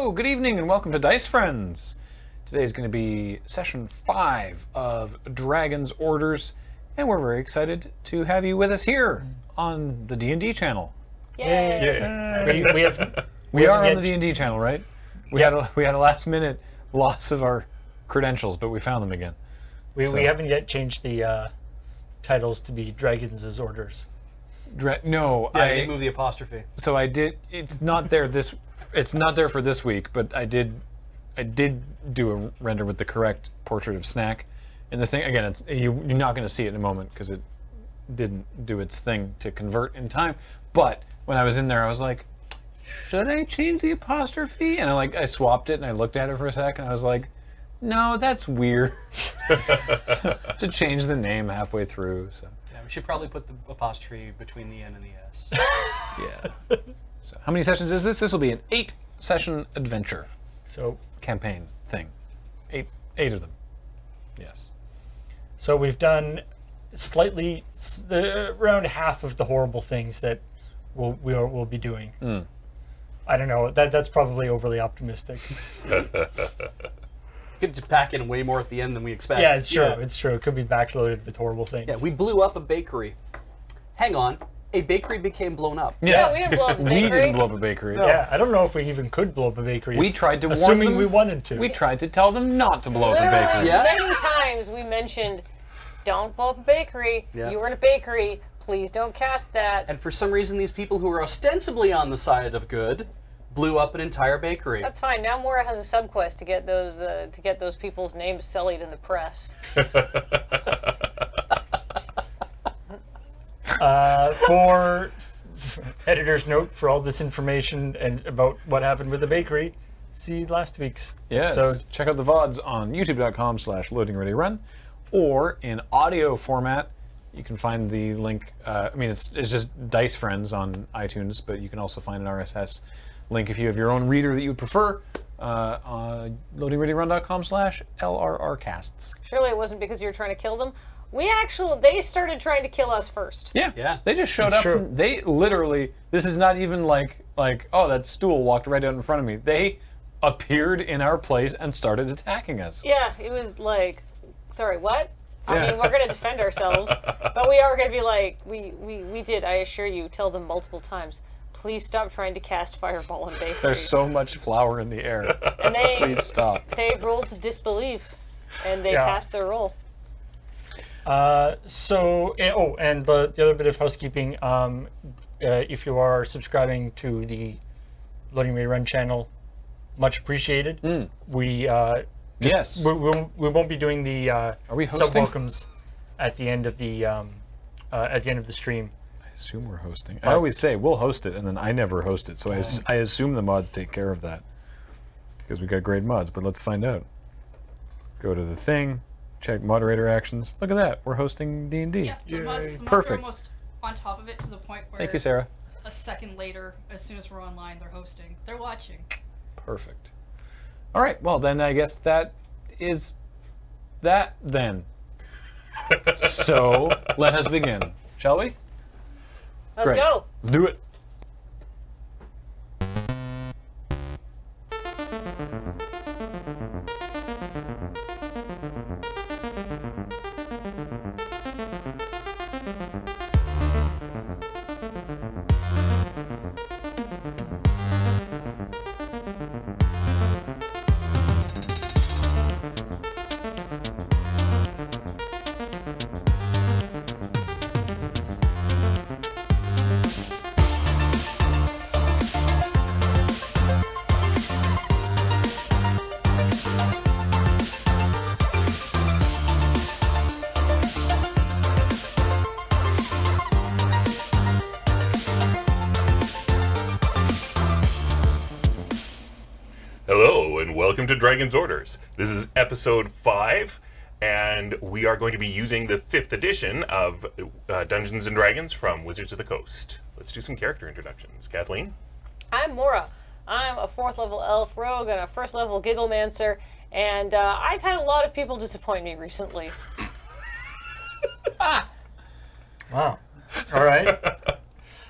Hello, good evening, and welcome to Dice Friends. Today is going to be session 5 of Dragon's Orders, and we're very excited to have you with us here on the D&D channel. Yay! We are on the D&D channel, right? We had a last-minute loss of our credentials, but we found them again. We haven't yet changed the titles to be Dragons' Orders. No, yeah, I moved the apostrophe. So I did. It's not there It's not there for this week, but I did do a render with the correct portrait of Snack. And the thing again, you're not going to see it in a moment because it didn't do its thing to convert in time. But when I was in there, I was like, should I change the apostrophe? And I swapped it and I looked at it for a second. And I was like, no, that's weird. So change the name halfway through. So yeah, we should probably put the apostrophe between the N and the S. yeah. So how many sessions is this? This will be an 8-session adventure. So campaign thing. Eight of them. Yes. So we've done slightly around half of the horrible things that we'll be doing. I don't know. That's probably overly optimistic. Could pack in way more at the end than we expect. Yeah, it's true. Yeah. It's true. It could be backloaded with horrible things. Yeah, we blew up a bakery. Hang on. A bakery became blown up. Yes. Yeah, we didn't blow up a bakery. We didn't blow up a bakery. No. Yeah, I don't know if we even could blow up a bakery. We tried to warn them. Assuming we wanted to. We tried to tell them not to blow up a Literally, bakery. Yeah. many times we mentioned, don't blow up a bakery. Yeah. You were in a bakery. Please don't cast that. And for some reason, these people who are ostensibly on the side of good blew up an entire bakery. That's fine. Now Mora has a subquest to get those people's names sullied in the press. For editor's note for all this information and about what happened with the bakery, see last week's episode. Check out the VODs on youtube.com/loadingreadyrun, or in audio format. You can find the link. It's just Dice Friends on iTunes, but you can also find an RSS link if you have your own reader that you would prefer. loadingreadyrun.com/LRRcasts. Surely it wasn't because you were trying to kill them. They started trying to kill us first. Yeah. They just showed up. And they literally, this is not even like, oh, that stool walked right out in front of me. They appeared in our place and started attacking us. Yeah, it was like, sorry, what? I mean, we're going to defend ourselves, but we are going to be like, we did, I assure you, tell them multiple times, please stop trying to cast Fireball in bakery. There's so much flour in the air. And please stop. They rolled to disbelief, and they passed their roll. And the other bit of housekeeping, if you are subscribing to the Loading Ready Run channel, much appreciated. We won't be doing the are we sub welcomes at the end of the stream. I assume we're hosting. I always say we'll host it, and then I never host it. So I assume the mods take care of that because we got great mods. But let's find out. Go to the thing. Check moderator actions. Look at that. We're hosting D&D. Yeah, the mods Perfect. are almost on top of it to the point where Thank you, Sarah. a second later, as soon as we're online, they're hosting. They're watching. Perfect. All right. Well, then I guess that is that then. So let us begin, shall we? Let's go. Let's do it. Hello, and welcome to Dragon's Orders. This is episode 5, and we are going to be using the 5th edition of Dungeons & Dragons from Wizards of the Coast. Let's do some character introductions. Kathleen? I'm Mora. I'm a 4th level elf rogue and a 1st level gigglemancer, and I've had a lot of people disappoint me recently. Wow. All right.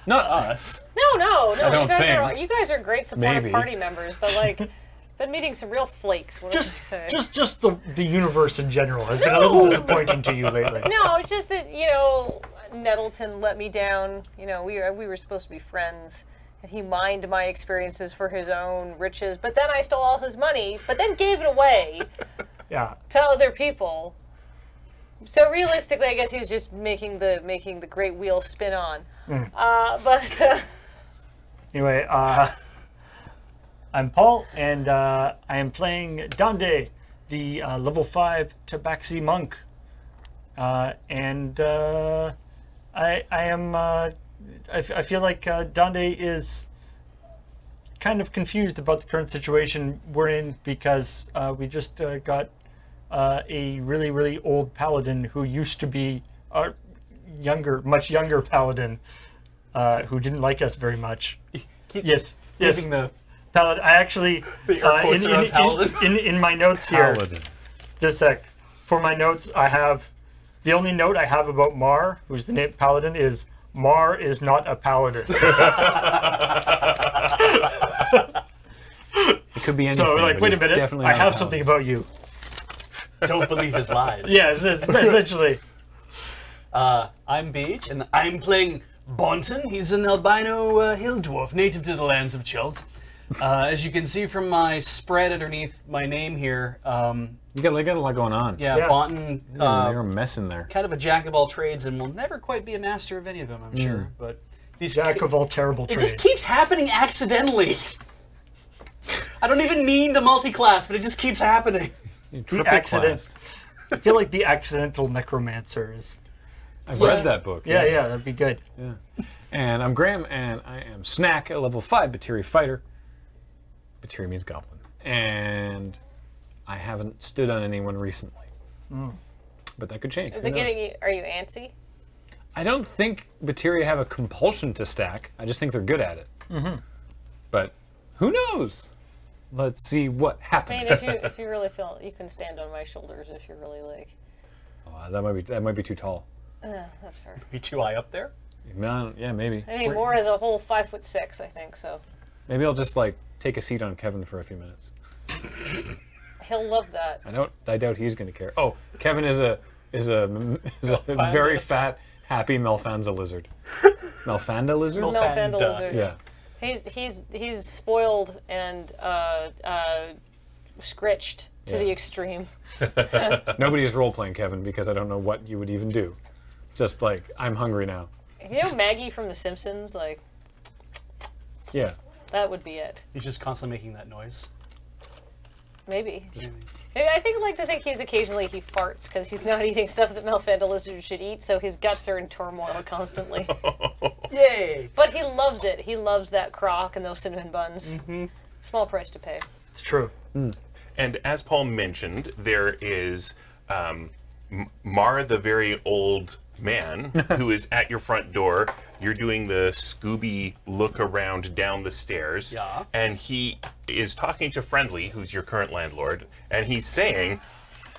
Not us. No. I don't You guys are great supportive Maybe. party members, but like Been meeting some real flakes. What Just, would you say? just the universe in general has been a little disappointing to you lately. No, it's just that Nettleton let me down. We were supposed to be friends, and he mined my experiences for his own riches. But then I stole all his money, but then gave it away Yeah. to other people. So realistically, I guess he was just making the great wheel spin on. Anyway, I'm Paul, and I am playing Dande, the level 5 Tabaxi monk. I feel like Dande is kind of confused about the current situation we're in because we just got a really, really old paladin who used to be a much younger paladin who didn't like us very much. Yes. The Paladin. I actually in my notes here. Paladin. Just a sec. For my notes, I have the only note I have about Mar, who's the name paladin, is Mar is not a paladin. It could be anything. So like, but wait a he's minute. definitely I not a have something about you. Don't believe his lies. Yes, essentially. I'm Beej, and I'm playing Bonton. He's an albino hill dwarf, native to the lands of Chult. As you can see from my spread underneath my name here, You got a lot going on. Yeah. Bonton, You're a mess in there. kind of a jack of all trades, and will never quite be a master of any of them, I'm sure. But these Jack of all terrible it trades. just keeps happening accidentally. I don't even mean to multi-class, but it just keeps happening. Triple accident. classed. I feel like the accidental necromancer is. I've read that book. Yeah, that'd be good. Yeah. And I'm Graham, and I am Snack, a level 5 Batiri fighter. Batiri means goblin. And I haven't stood on anyone recently. But that could change. Is Who it knows? getting you? Are you antsy? I don't think Batiri have a compulsion to stack. I just think they're good at it. But who knows? Let's see what I happens. mean, if you really feel, you can stand on my shoulders if you're really like. Oh, that might be too tall. That's fair. Be too high up there? Yeah, maybe. I mean, Moore is a whole 5'6", I think. So Maybe I'll just like take a seat on Kevin for a few minutes. he'll love that. I doubt he's going to care. Oh, Kevin is a very fat, happy Melfanza lizard. Melfanda lizard? No Fandle lizard. Yeah. He's spoiled and scritched to the extreme. Nobody is role playing Kevin because I don't know what you would even do. Just like I'm hungry now. You know Maggie from The Simpsons? Like Yeah. that would be it. He's just constantly making that noise. Maybe. Maybe I think he's occasionally he farts because he's not eating stuff that Melfanda lizards should eat, so his guts are in turmoil constantly. Yay! But he loves it. He loves that crock and those cinnamon buns. Small price to pay. It's true. And as Paul mentioned, there is Mar, the very old man, who is at your front door. You're doing the Scooby look around down the stairs. Yeah. And he is talking to Friendly, who's your current landlord, and he's saying,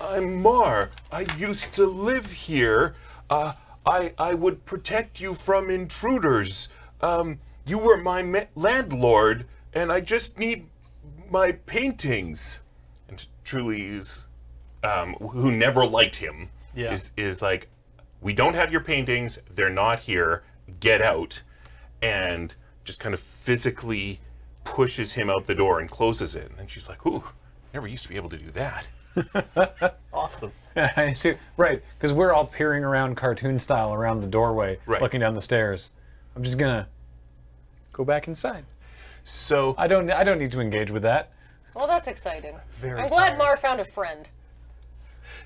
I'm Mar. I used to live here. I would protect you from intruders. You were my landlord, and I just need my paintings. And truly is, who never liked him, is like, we don't have your paintings, they're not here, get out. And just kind of physically pushes him out the door and closes it. And she's like, ooh, never used to be able to do that. Awesome. I see. Right, because we're all peering around cartoon style around the doorway, looking down the stairs. I'm just gonna go back inside. So I don't need to engage with that. Well, that's exciting. Very I'm glad tired. Mar found a friend.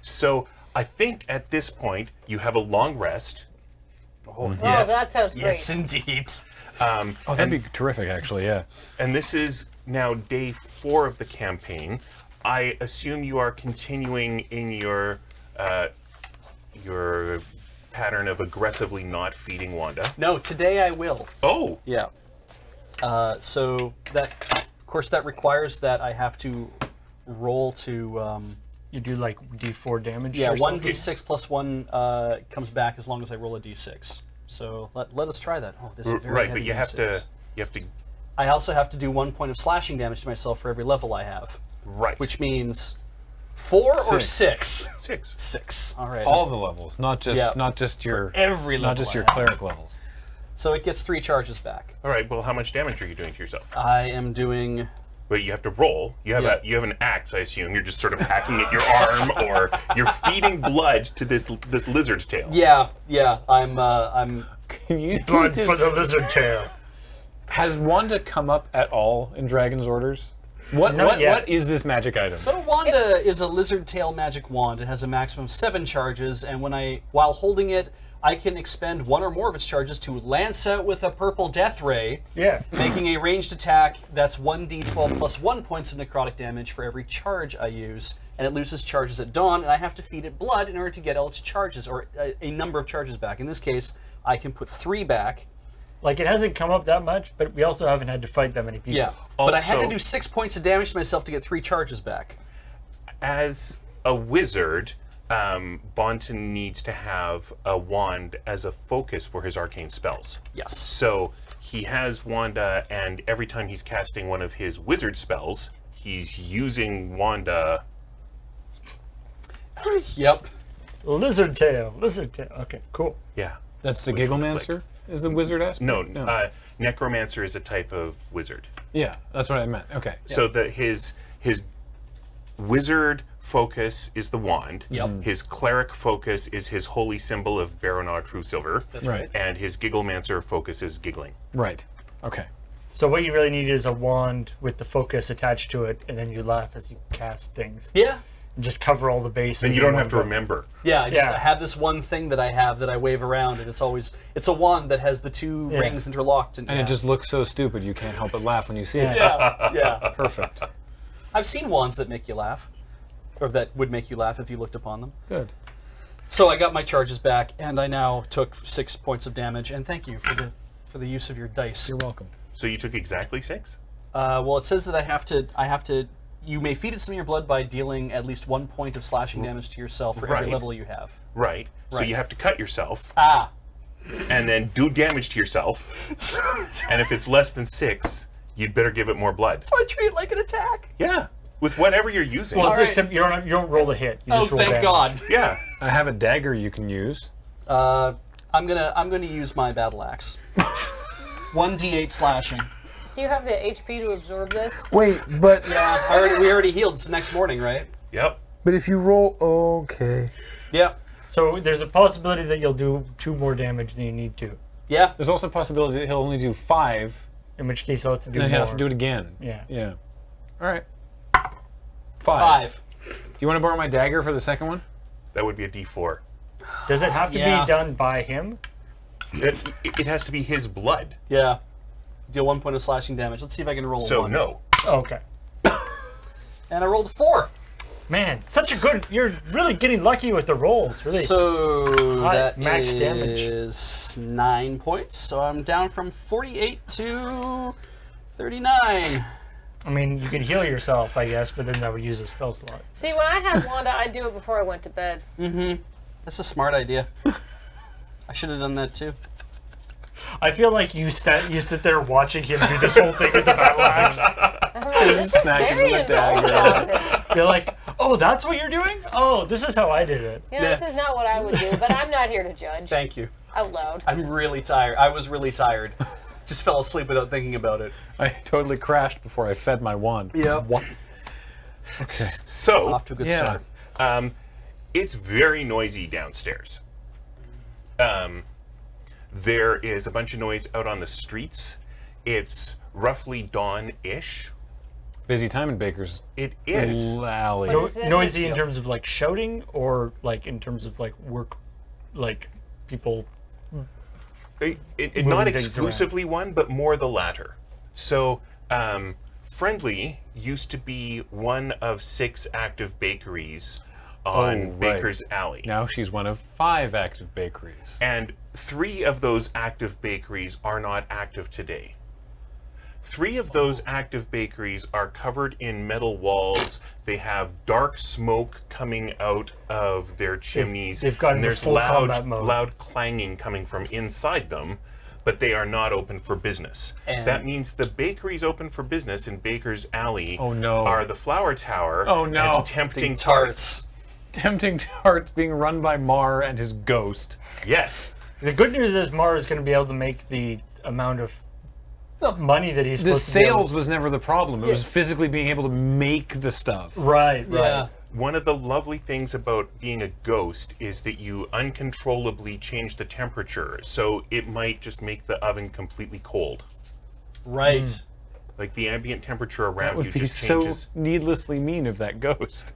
So I think at this point you have a long rest. Oh, Oh, that sounds great. Yes, indeed. Oh, that'd be terrific, actually. Yeah. And this is now day 4 of the campaign. I assume you are continuing in your pattern of aggressively not feeding Wanda. No, today I will. Oh, Yeah. So that, of course, that requires that I have to roll to. You do like D4 damage. Yeah, or one something? d6 plus 1 comes back as long as I roll a d6. So let us try that. Oh, this is very right, heavy but you have d6. to I also have to do 1 point of slashing damage to myself for every level I have, Right. which means 4 or 6. 6. 6. All right. All the levels, not just Yeah. not just your every level not just I your have. cleric levels. So it gets 3 charges back. All right. Well, how much damage are you doing to yourself? I am doing. But you have to roll. You have Yeah. you have an axe, I assume. You're just sort of hacking at your arm, or you're feeding blood to this lizard's tail. Yeah. I'm. Can you Blood just- for the lizard tail. Has Wanda come up at all in Dragon's Orders? What Not yet. what is this magic item? So Wanda is a lizard tail magic wand. It has a maximum of 7 charges, and while holding it, I can expend 1 or more of its charges to lance out with a purple death ray, Yeah. making a ranged attack that's 1d12 plus 1 points of necrotic damage for every charge I use, and it loses charges at dawn, and I have to feed it blood in order to get all its charges, or a number of charges back. In this case, I can put 3 back. Like, it hasn't come up that much, but we also haven't had to fight that many people. Yeah, but I had to Also- do 6 points of damage to myself to get 3 charges back. As a wizard, Bonton needs to have a wand as a focus for his arcane spells. Yes. So he has Wanda, and every time he's casting one of his wizard spells, he's using Wanda. Yep. Lizard tail. Lizard tail. Okay, cool. Yeah. That's the Which looks Gigglemancer? Is the wizard aspect? No, necromancer is a type of wizard. Yeah, that's what I meant. Okay. Yeah. So that his wizard focus is the wand. Yep. His cleric focus is his holy symbol of Baronar True Silver. That's Right. right. And his gigglemancer focus is giggling. Right. Okay. So what you really need is a wand with the focus attached to it, and then you laugh as you cast things. Yeah. And just cover all the bases. And you in don't one have to go. remember. Yeah, Yeah. I have this one thing that I have that I wave around, and it's a wand that has the 2 Yeah. rings interlocked. And it just looks so stupid you can't help but laugh when you see it. yeah. Perfect. I've seen wands that make you laugh, or that would make you laugh if you looked upon them. Good. So I got my charges back, and I now took 6 points of damage. And thank you for the use of your dice. You're welcome. So you took exactly 6? Well, it says that I have to. You may feed it some of your blood by dealing at least 1 point of slashing damage to yourself for every Right. level you have. Right. So Right. you have to cut yourself Ah. and then do damage to yourself. And if it's less than 6, you'd better give it more blood. So I treat it like an attack. Yeah. With whatever you're using. Well, Alright. except you don't roll a hit. You Oh, just roll thank damage. God. Yeah. I have a dagger you can use. I'm gonna use my battle axe. 1d8 slashing. Do you have the HP to absorb this? Wait, but Yeah, we already healed. It's next morning, right? Yep. but if you roll, okay. Yeah. So there's a possibility that you'll do 2 more damage than you need to. Yeah. There's also a possibility that he'll only do 5, In which case, I'll have to do and then more. he'll have to do it again. Yeah. Yeah. All right. 5. 5. Do you want to borrow my dagger for the second one? That would be a D4. Does it have to Yeah. be done by him? It has to be his blood. Yeah. Deal 1 point of slashing damage. Let's see if I can roll a So 1. no. Oh, okay. And I rolled 4. Man, such a good. You're really getting lucky with the rolls. Really. So High that max damage. is 9 points. So I'm down from 48 to 39. I mean, you could heal yourself, I guess, but then that would use a spell slot. See, when I had Wanda, I'd do it before I went to bed. That's a smart idea. I should have done that too. I feel like you sit there watching him do this whole thing with the battle axe. Snack is Very with a involved dagger. about it. You're like, oh, that's what you're doing? Oh, this is how I did it. You know, this is not what I would do, but I'm not here to judge Thank you. out loud. I'm really tired. I was really tired. Just fell asleep without thinking about it. I totally crashed before I fed my wand. Yep. What? Okay. So Off to a good Yeah. start. it's very noisy downstairs. There is a bunch of noise out on the streets. It's roughly dawn-ish. Busy time in Baker's It is. Alley. What is this? Noisy in terms of like shouting, or like in terms of like work, like people. Not Moving things exclusively one, but more the latter. So, Friendly used to be one of 6 active bakeries on Oh, right. Baker's Alley. Now she's one of 5 active bakeries. And 3 of those active bakeries are not active today. 3 of those active bakeries are covered in metal walls. They have dark smoke coming out of their chimneys. they've gone and into there's full combat loud, mode. loud clanging coming from inside them. but they are not open for business. And- that means the bakery's open for business, and Baker's Alley Oh, no. are the flower tower Oh, no. and tempting Tarts. Tempting tarts being run by Mar and his ghost. Yes. The good news is Mara is going to be able to make the amount of money that he's The supposed to be able sales was never the problem. It was physically being able to make the stuff. Right, Yeah. One of the lovely things about being a ghost is that you uncontrollably change the temperature, so it might just make the oven completely cold. Right. Like the ambient temperature That around you would be just so changes needlessly mean of that ghost.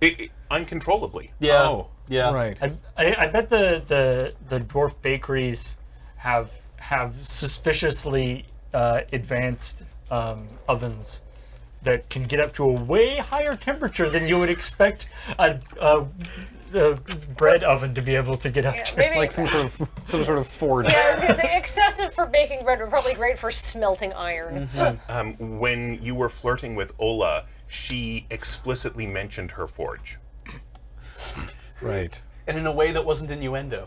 Uncontrollably. Yeah. Oh, Yeah. right. I bet the dwarf bakeries have suspiciously advanced ovens that can get up to a way higher temperature than you would expect a bread oven to be able to get up to. Maybe Like some sort of forge. Yeah, I was gonna say excessive for baking bread, but probably great for smelting iron. When you were flirting with Ola, she explicitly mentioned her forge. Right. And in a way that wasn't innuendo.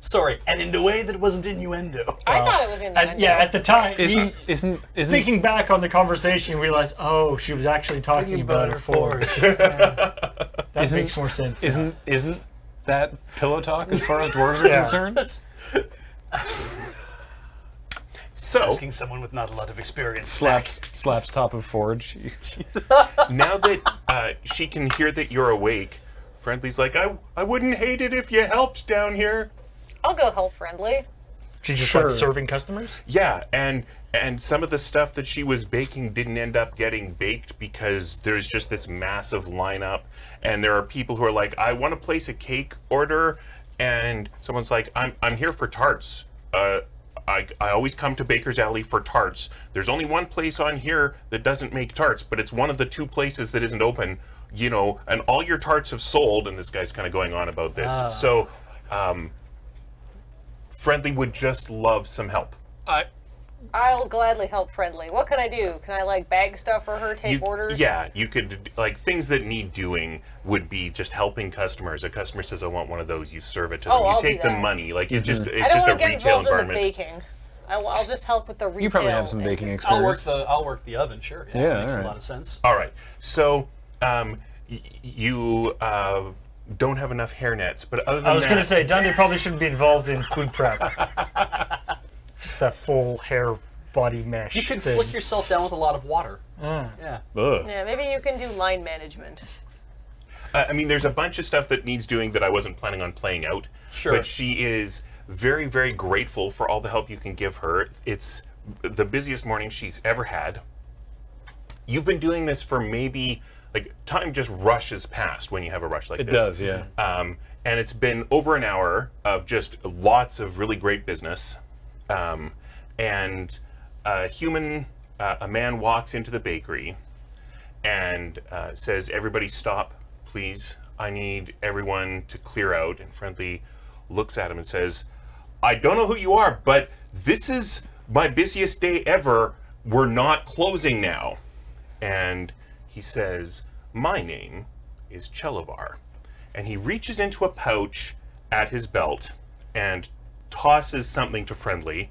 Sorry, and in a way that wasn't innuendo. I thought it was in the Yeah, at the time, Isn't thinking back on the conversation, you realize, oh, she was actually talking about her forge. That makes more sense. now. isn't that pillow talk as far as dwarves are Yeah. concerned? So, Asking someone with not a lot of experience. Slaps top of forge. now that she can hear that you're awake, Friendly's like, I wouldn't hate it if you helped down here. I'll go help Friendly. She's just Sure. like serving customers? Yeah, and some of the stuff that she was baking didn't end up getting baked because there's just this massive lineup, and there are people who are like, I want to place a cake order, and someone's like, I'm here for tarts. I always come to Baker's Alley for tarts. There's only one place on here that doesn't make tarts, but it's one of the two places that isn't open, you know, and all your tarts have sold, and this guy's kind of going on about this. So, Friendly would just love some help. I'll gladly help Friendly. What can I do? Can I like bag stuff for her, take orders? Yeah, you could, like, things that need doing would be just helping customers. A customer says, I want one of those, you serve it to them. Oh, You I'll do take them that. money. Like, it's I just don't a want to get retail involved in the environment. baking. I'll just help with the retail. You probably have some and- baking I'll work experience. I'll work the oven, sure. Yeah, Yeah, that makes alright. a lot of sense. All right, so you don't have enough hairnets, but other than I was that, going to say, Dundee probably shouldn't be involved in food prep. Just that full hair body mesh. You could thing. slick yourself down with a lot of water. Yeah. Ugh. Yeah, maybe you can do line management. I mean, there's a bunch of stuff that needs doing that I wasn't planning on playing out. Sure. But she is very, very grateful for all the help you can give her. It's the busiest morning she's ever had. You've been doing this for maybe, like, time just rushes past when you have a rush like It this. does, yeah. And it's been over an hour of just lots of really great business. And a man walks into the bakery and says, everybody stop, please. I need everyone to clear out. And Friendly looks at him and says, I don't know who you are, but this is my busiest day ever. We're not closing now. And he says, my name is Chelavar. And he reaches into a pouch at his belt and tosses something to Friendly.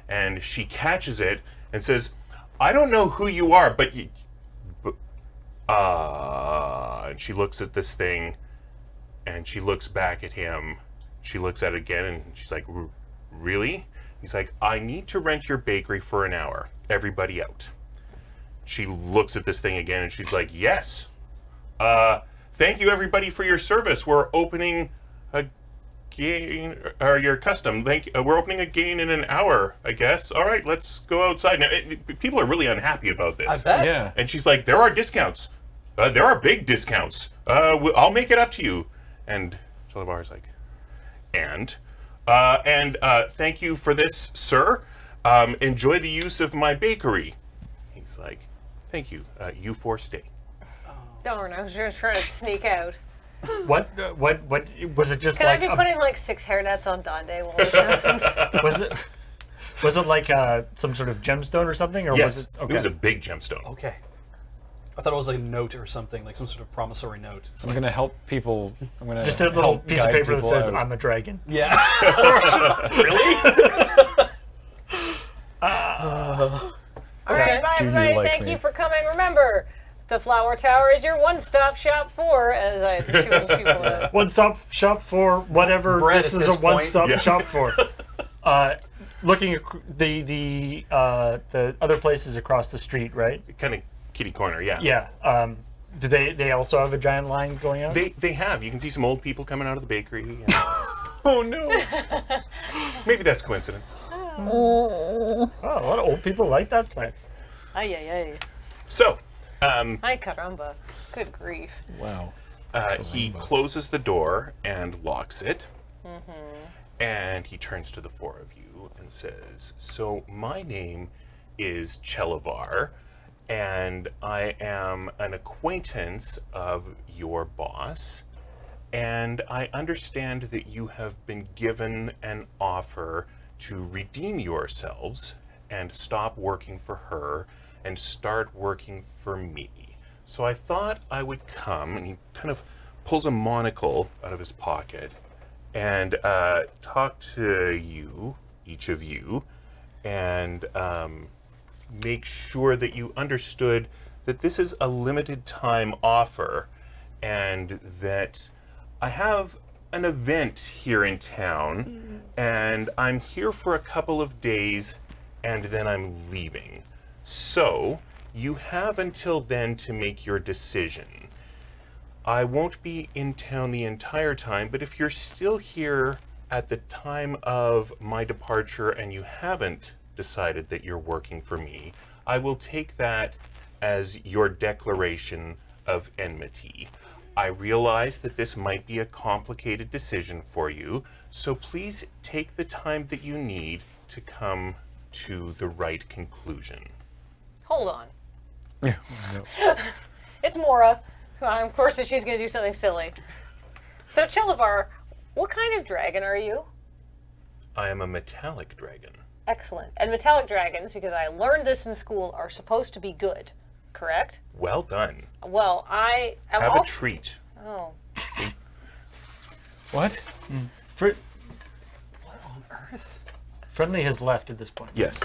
And she catches it and says, I don't know who you are, but and she looks at this thing and she looks back at him. She looks at it again and she's like, really? He's like, I need to rent your bakery for an hour. Everybody out. She looks at this thing again and she's like, yes. Thank you everybody for your service. We're opening a gain, or your custom. We're opening a gain in an hour, I guess. All right, let's go outside. Now, people are really unhappy about this. I bet. Yeah. And she's like, there are discounts. There are big discounts. I'll make it up to you. And Chelavar's like, and thank you for this, sir. Enjoy the use of my bakery. He's like, thank you. You four stay. Darn, I was just trying to sneak out. What was it? Just Can like I be putting like 6 hairnets on Dande while this happens? was it like some sort of gemstone or something, or Yes, was it? it was a big gemstone. Okay. I thought it was like a note or something, like some sort of promissory note. It's I'm like, going to help people. I'm going to Just a little piece of paper that says, "I'm a dragon." yeah. Really? Bye, Do you everybody. like Thank me? you for coming. Remember, the Flower Tower is your one-stop shop for, as I show people. One-stop shop for whatever Bread this at is this a one-stop point. Yeah. shop for. Looking at the other places across the street, right? Kind of kitty corner, yeah. Yeah. Do they also have a giant line going on? They have. You can see some old people coming out of the bakery. And Oh no! maybe that's coincidence. Oh, a lot of old people like that place. Ay, ay, ay. So, Ay, caramba. Good grief. Wow. he closes the door and locks it. And he turns to the four of you and says, "So my name is Chelavar, and I am an acquaintance of your boss. And I understand that you have been given an offer to redeem yourselves and stop working for her and start working for me. So I thought I would come," and he kind of pulls a monocle out of his pocket, "and talk to you, each of you, and make sure that you understood that this is a limited time offer and that I have an event here in town and I'm here for a couple of days and then I'm leaving. So you have until then to make your decision. I won't be in town the entire time, but if you're still here at the time of my departure and you haven't decided that you're working for me, I will take that as your declaration of enmity. I realize that this might be a complicated decision for you, so please take the time that you need to come to the right conclusion." Hold on. Yeah. It's Mora. Of course, she's going to do something silly. So, Chelavar, what kind of dragon are you? I am a metallic dragon. Excellent. And metallic dragons, because I learned this in school, are supposed to be good, correct? Well done. Well, I am Have a also... treat. Oh. What? Friendly has left at this point. Yes.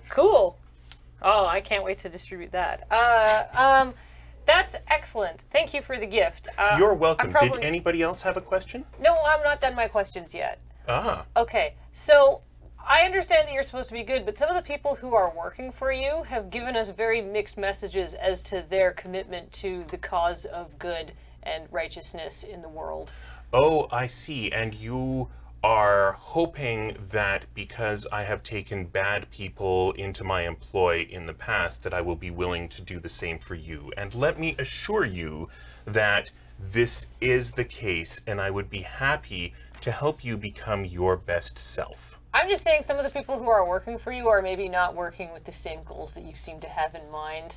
Cool. Oh, I can't wait to distribute that. That's excellent. Thank you for the gift. You're welcome. probably- Did anybody else have a question? No, I'm not done my questions yet. Ah, Okay, so I understand that you're supposed to be good, but some of the people who are working for you have given us very mixed messages as to their commitment to the cause of good and righteousness in the world. oh, I see. And you are hoping that because I have taken bad people into my employ in the past, that I will be willing to do the same for you. And let me assure you that this is the case, and I would be happy to help you become your best self. I'm just saying some of the people who are working for you are maybe not working with the same goals that you seem to have in mind.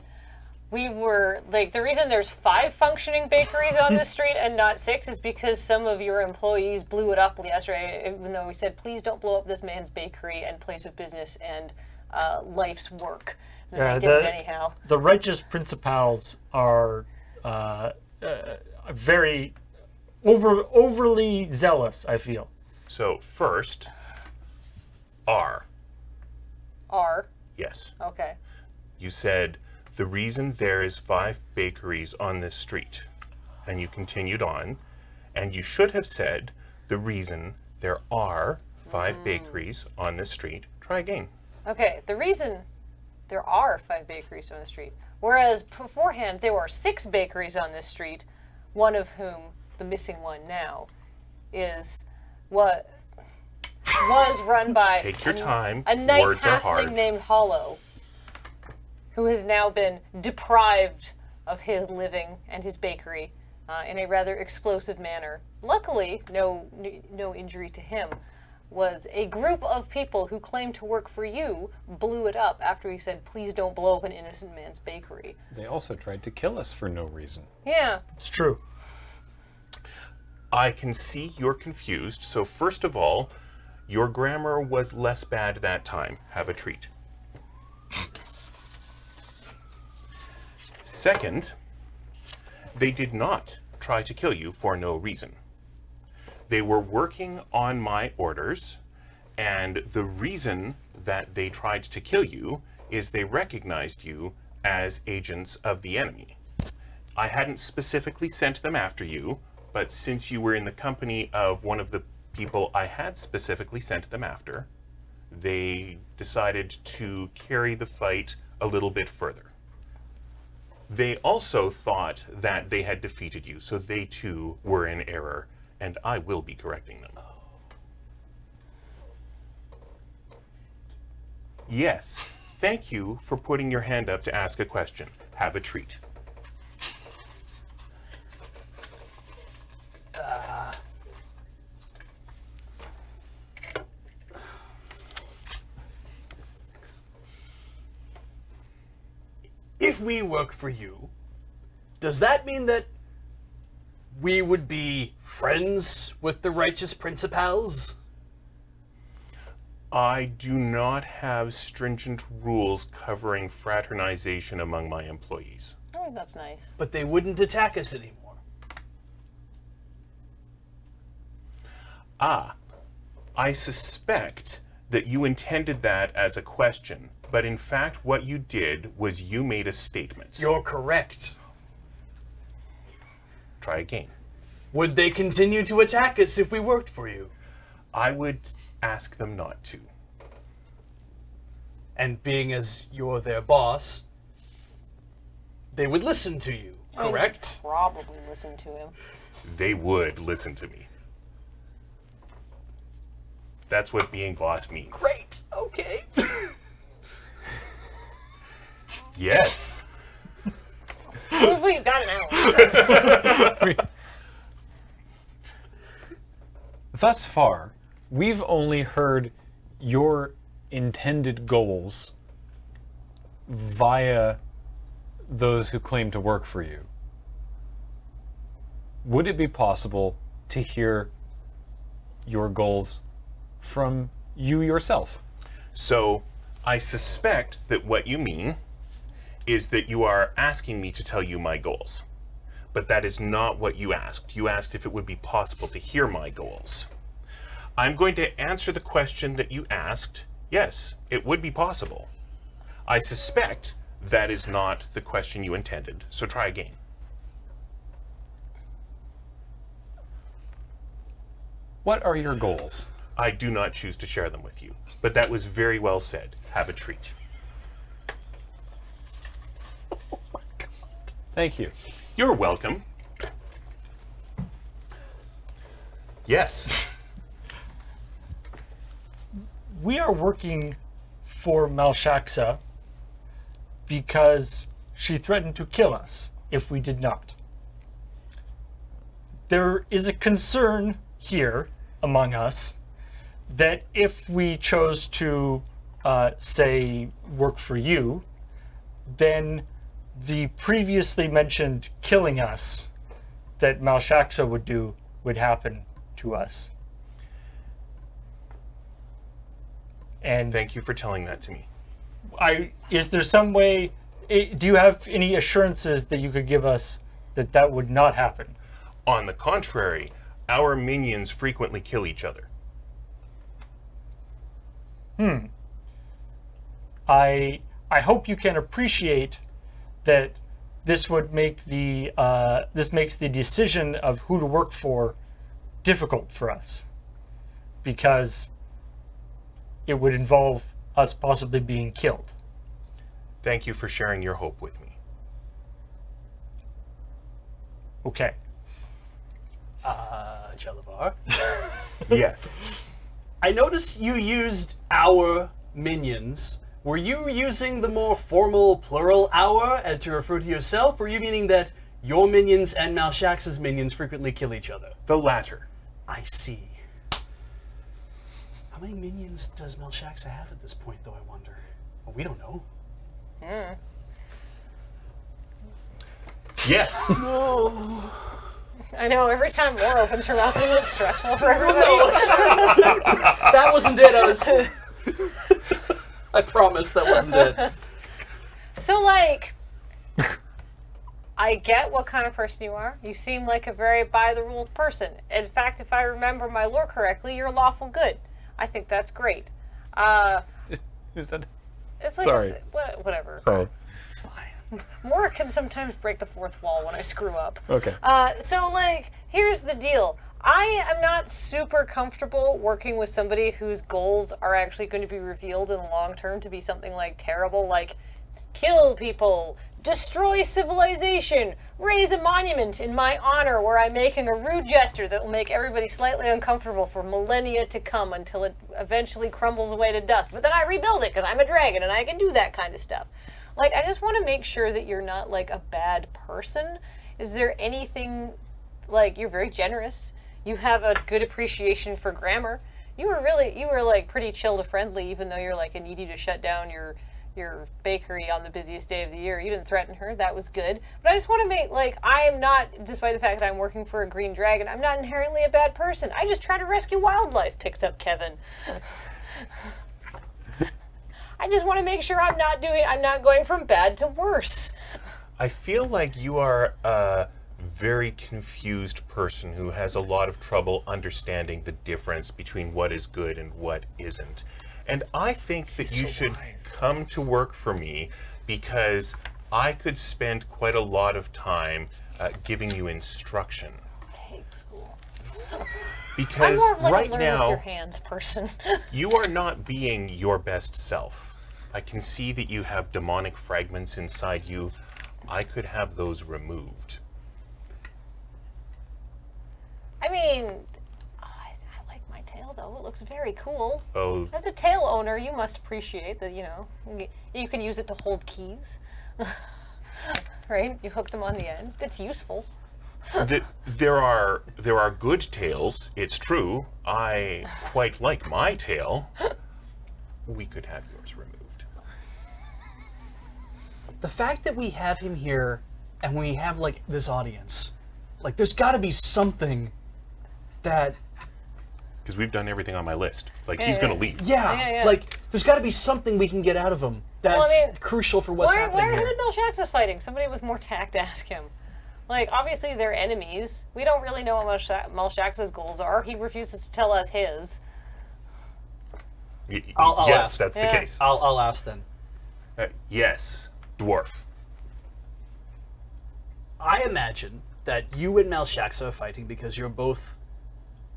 We were, like, the reason there's 5 functioning bakeries on this street and not 6 is because some of your employees blew it up yesterday, even though we said, please don't blow up this man's bakery and place of business and life's work. And they did it anyhow. The righteous principals are very overly zealous, I feel. So first, R. R. Yes. Okay. You said the reason there is 5 bakeries on this street, and you continued on, and you should have said the reason there are 5 bakeries on this street. Try again. Okay, the reason there are 5 bakeries on the street, whereas beforehand there were 6 bakeries on this street, one of whom, the missing one now, is what was run by Take your time. a nice Words are halfling hard. named Hollow, who has now been deprived of his living and his bakery in a rather explosive manner. Luckily, no injury to him. Was a group of people who claimed to work for you blew it up after he said, please don't blow up an innocent man's bakery. They also tried to kill us for no reason. Yeah. It's true. I can see you're confused, so first of all, your grammar was less bad that time. Have a treat. Second, they did not try to kill you for no reason. They were working on my orders, and the reason that they tried to kill you is they recognized you as agents of the enemy. I hadn't specifically sent them after you, but since you were in the company of one of the people I had specifically sent them after, they decided to carry the fight a little bit further. They also thought that they had defeated you, so they too were in error, and I will be correcting them. Yes, thank you for putting your hand up to ask a question. Have a treat. If we work for you, does that mean that we would be friends with the righteous principals? I do not have stringent rules covering fraternization among my employees. I think that's nice. But they wouldn't attack us anymore. Ah, I suspect that you intended that as a question, but in fact what you did was you made a statement. You're correct. Try again. Would they continue to attack us if we worked for you? I would ask them not to. And being as you're their boss, they would listen to you, correct? Probably listen to him. They would listen to me. That's what being boss means. Great, okay. Yes. We've got an hour. Thus far, we've only heard your intended goals via those who claim to work for you. Would it be possible to hear your goals from you yourself? So, I suspect that what you mean is that you are asking me to tell you my goals. But that is not what you asked. You asked if it would be possible to hear my goals. I'm going to answer the question that you asked. Yes, it would be possible. I suspect that is not the question you intended, so try again. What are your goals? I do not choose to share them with you, but that was very well said. Have a treat. Oh my God. Thank you. You're welcome. Yes. We are working for Malshaksa because she threatened to kill us if we did not. There is a concern here among us that if we chose to, say, work for you, then the previously mentioned killing us that Malshaksa would do would happen to us. And Thank you for telling that to me. is there some way, do you have any assurances that you could give us that that would not happen? On the contrary, our minions frequently kill each other. I hope you can appreciate that this would make the this makes the decision of who to work for difficult for us, because it would involve us possibly being killed. Thank you for sharing your hope with me. Okay. Chalavar. Yes. I noticed you used our minions. Were you using the more formal plural our to refer to yourself, or are you meaning that your minions and Malshaksa's minions frequently kill each other? The latter. I see. How many minions does Malshaksa have at this point, though, I wonder? Well, we don't know. Yes. I know, every time Laura opens her mouth, isn't it stressful for everybody? That wasn't it. I promise that wasn't it. So, like, I get what kind of person you are. You seem like a very by-the-rules person. In fact, if I remember my lore correctly, you're lawful good. I think that's great. Is that? It's like Sorry. Whatever. Sorry. It's fine. More can sometimes break the fourth wall when I screw up. Okay. So, like, here's the deal. I am not super comfortable working with somebody whose goals are actually going to be revealed in the long term to be something like terrible, like kill people, destroy civilization, raise a monument in my honor where I'm making a rude gesture that will make everybody slightly uncomfortable for millennia to come until it eventually crumbles away to dust. But then I rebuild it because I'm a dragon and I can do that kind of stuff. Like, I just want to make sure that you're not, like, a bad person. Is there anything, like, you're very generous. You have a good appreciation for grammar. You were like pretty chill to friendly, even though you're like a needy to shut down your bakery on the busiest day of the year. You didn't threaten her. That was good. But I just want to make, like, I am not, despite the fact that I'm working for a green dragon, I'm not inherently a bad person. I just try to rescue wildlife, picks up Kevin. I just want to make sure I'm not going from bad to worse. I feel like you are a very confused person who has a lot of trouble understanding the difference between what is good and what isn't. And I think that you should come to work for me because I could spend quite a lot of time giving you instruction. Hate school. Because I'm more of like right a learn with now, your hands person. you are not being your best self. I can see that you have demonic fragments inside you. I could have those removed. I mean, I like my tail though. It looks very cool. Oh, As a tail owner, you must appreciate that, you know, you can use it to hold keys. Right? You hook them on the end. That's useful. there are good tails. It's true. I quite like my tail. We could have yours removed. The fact that we have him here and we have like this audience, like there's got to be something that Because we've done everything on my list. Like, he's going to leave. Yeah. like there's got to be something we can get out of him that's crucial for what's why happening are him here. and Melshaxus fighting? Somebody with more tact ask him. Like, obviously they're enemies. We don't really know what Melshaxus' goals are. He refuses to tell us his. I'll yes, ask. that's the Yeah. case. I'll ask then. Yes, dwarf. I imagine that you and Melshaxus are fighting because you're both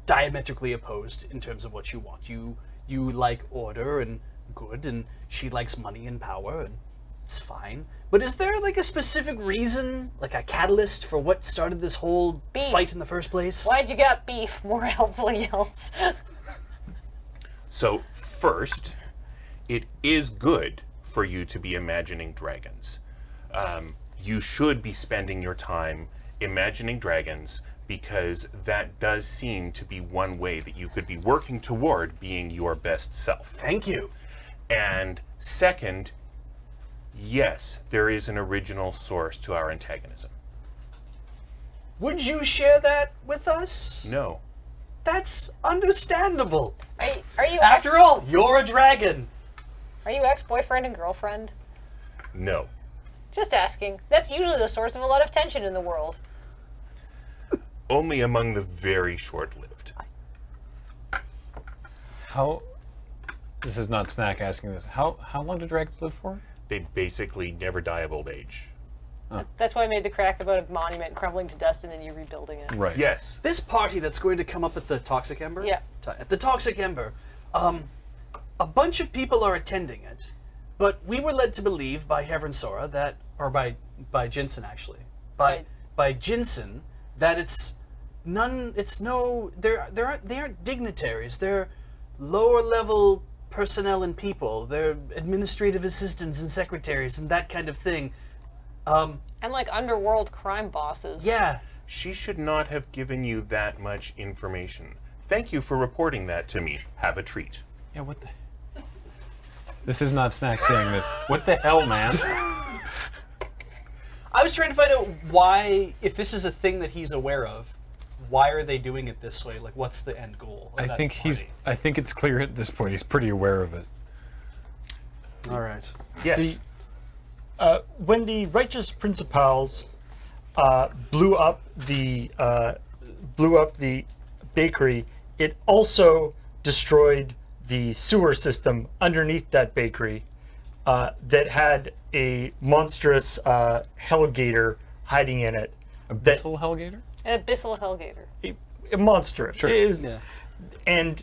diametrically opposed in terms of what you want. You like order and good, and she likes money and power, and it's fine. But is there like a specific reason, like a catalyst for what started this whole fight in the first place? Why'd you got beef? More helpfully else. So, first, it is good for you to be imagining dragons. You should be spending your time imagining dragons because that does seem to be one way that you could be working toward being your best self. Thank you. And second, yes, there is an original source to our antagonism. Would you share that with us? No. That's understandable. Are you After all, you're a dragon. Are you ex-boyfriend and girlfriend? No. Just asking. That's usually the source of a lot of tension in the world. Only among the very short-lived. How? This is not Snack asking this. How long do dragons live for? They basically never die of old age. That's why I made the crack about a monument crumbling to dust and then you rebuilding it. Right. Yes. This party that's going to come up at the Toxic Ember? Yeah. At the Toxic Ember, a bunch of people are attending it, but we were led to believe by Heaven Sora that, or by Jinsen actually, by Jinsen, that they aren't dignitaries, they're lower level personnel and people, they're administrative assistants and secretaries and that kind of thing. And like underworld crime bosses. Yeah. She should not have given you that much information. Thank you for reporting that to me. Have a treat. Yeah, what the? This is not Snack saying this. What the hell, man? I was trying to find out why, if this is a thing that he's aware of, why are they doing it this way? Like, what's the end goal of I that think party? I think it's clear at this point. He's pretty aware of it. All right. Yes. When the righteous principals blew up the bakery, it also destroyed the sewer system underneath that bakery. that had a monstrous hellgator hiding in it. Abyssal Hellgator? An abyssal hellgator. A monster. Sure. It was, Yeah. and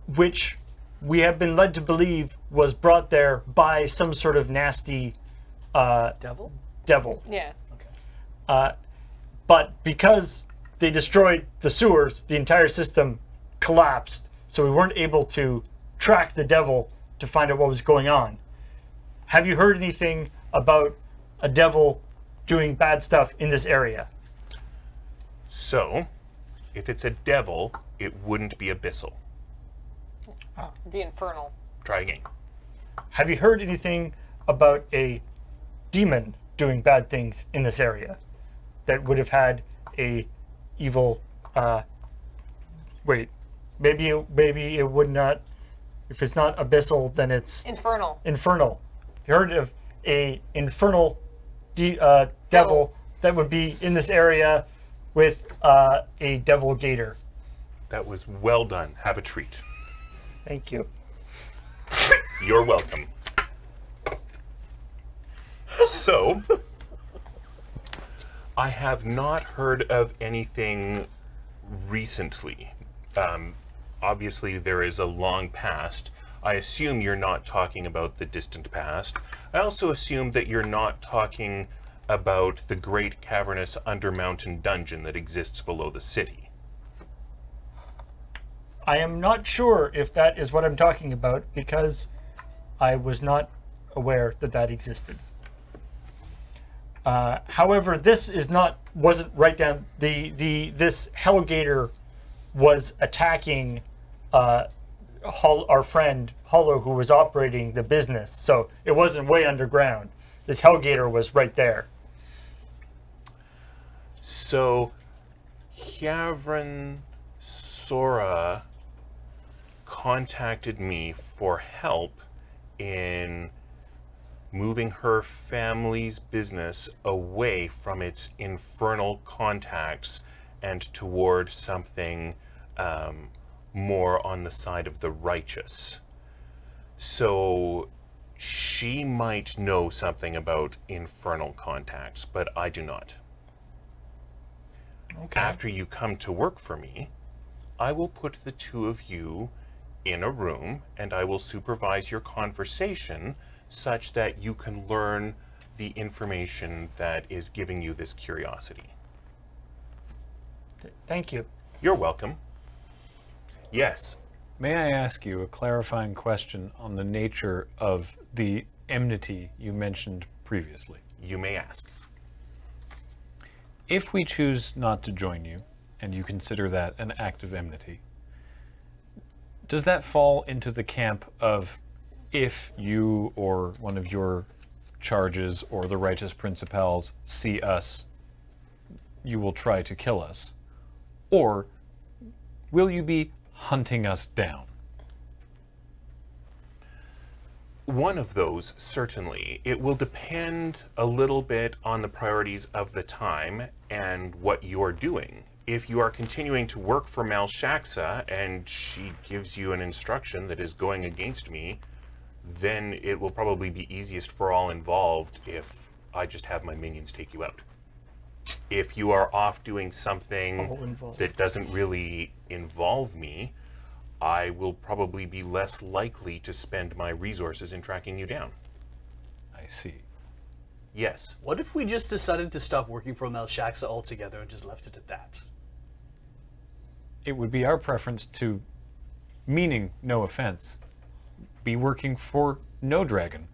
which we have been led to believe was brought there by some sort of nasty Devil? devil. Yeah. But because they destroyed the sewers, the entire system collapsed, so we weren't able to track the devil to find out what was going on. Have you heard anything about a devil doing bad stuff in this area? So, if it's a devil, it wouldn't be abyssal. It'd be infernal. Try again. Have you heard anything about a demon doing bad things in this area that would have had a evil wait, maybe it would not. If it's not abyssal, then it's Infernal. infernal. Have you heard of a infernal devil that would be in this area with a devil gator? That was well done. Have a treat. Thank you. You're welcome. So, I have not heard of anything recently. Obviously, there is a long past. I assume you're not talking about the distant past. I also assume that you're not talking about the great cavernous undermountain dungeon that exists below the city. I am not sure if that is what I'm talking about because I was not aware that that existed. However, this wasn't right down this Hellgator was attacking our friend Hollow, who was operating the business, so it wasn't way underground. This Hellgator was right there. So, Hyavran Sora contacted me for help in moving her family's business away from its infernal contacts and toward something more on the side of the righteous. So she might know something about infernal contacts, but I do not. Okay. After you come to work for me, I will put the two of you in a room and I will supervise your conversation such that you can learn the information that is giving you this curiosity. Thank you. You're welcome. Yes. May I ask you a clarifying question on the nature of the enmity you mentioned previously? You may ask. If we choose not to join you, and you consider that an act of enmity, does that fall into the camp of if you or one of your charges or the righteous principals see us, you will try to kill us? Or will you be hunting us down? One of those, certainly. It will depend a little bit on the priorities of the time and what you're doing. If you are continuing to work for Malshaxa and she gives you an instruction that is going against me, then it will probably be easiest for all involved if I just have my minions take you out. If you are off doing something that doesn't really involve me, I will probably be less likely to spend my resources in tracking you down. I see. Yes. What if we just decided to stop working for Malshaxa altogether and just left it at that? It would be our preference to, meaning no offense, be working for no dragon.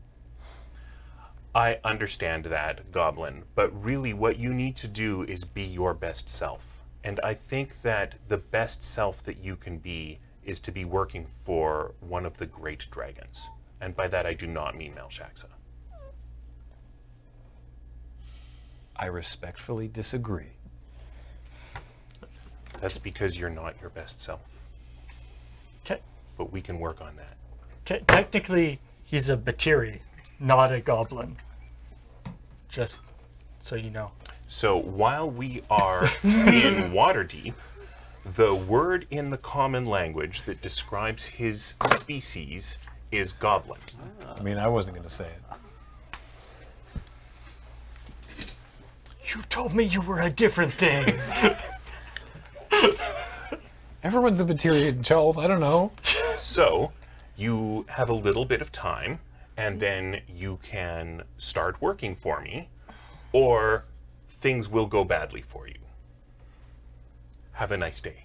I understand that, Goblin, but really what you need to do is be your best self. And I think that the best self that you can be is to be working for one of the great dragons. And by that I do not mean Malshaxa. I respectfully disagree. That's because you're not your best self. Te- But we can work on that. Technically, he's a Batiri, not a goblin. Just so you know. So while we are in Waterdeep, the word in the common language that describes his species is goblin. I mean, I wasn't going to say it. You told me you were a different thing. Everyone's a materia in Chult. I don't know. So, you have a little bit of time, and then you can start working for me, or things will go badly for you. Have a nice day.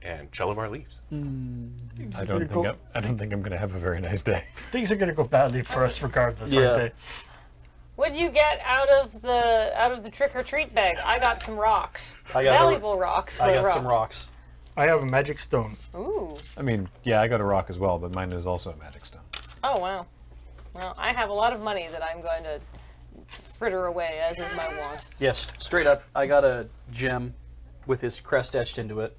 And Chalavar leaves. I don't think I'm going to have a very nice day. Things are going to go badly for us regardless, aren't they? What'd you get out of the trick or treat bag? I got some rocks. I got Valuable rocks. I but got some rocks. I have a magic stone. Ooh. I mean, yeah, I got a rock as well, but mine is also a magic stone. Oh wow. Well, I have a lot of money that I'm going to fritter away, as is my wont. Yes, straight up. I got a gem with his crest etched into it,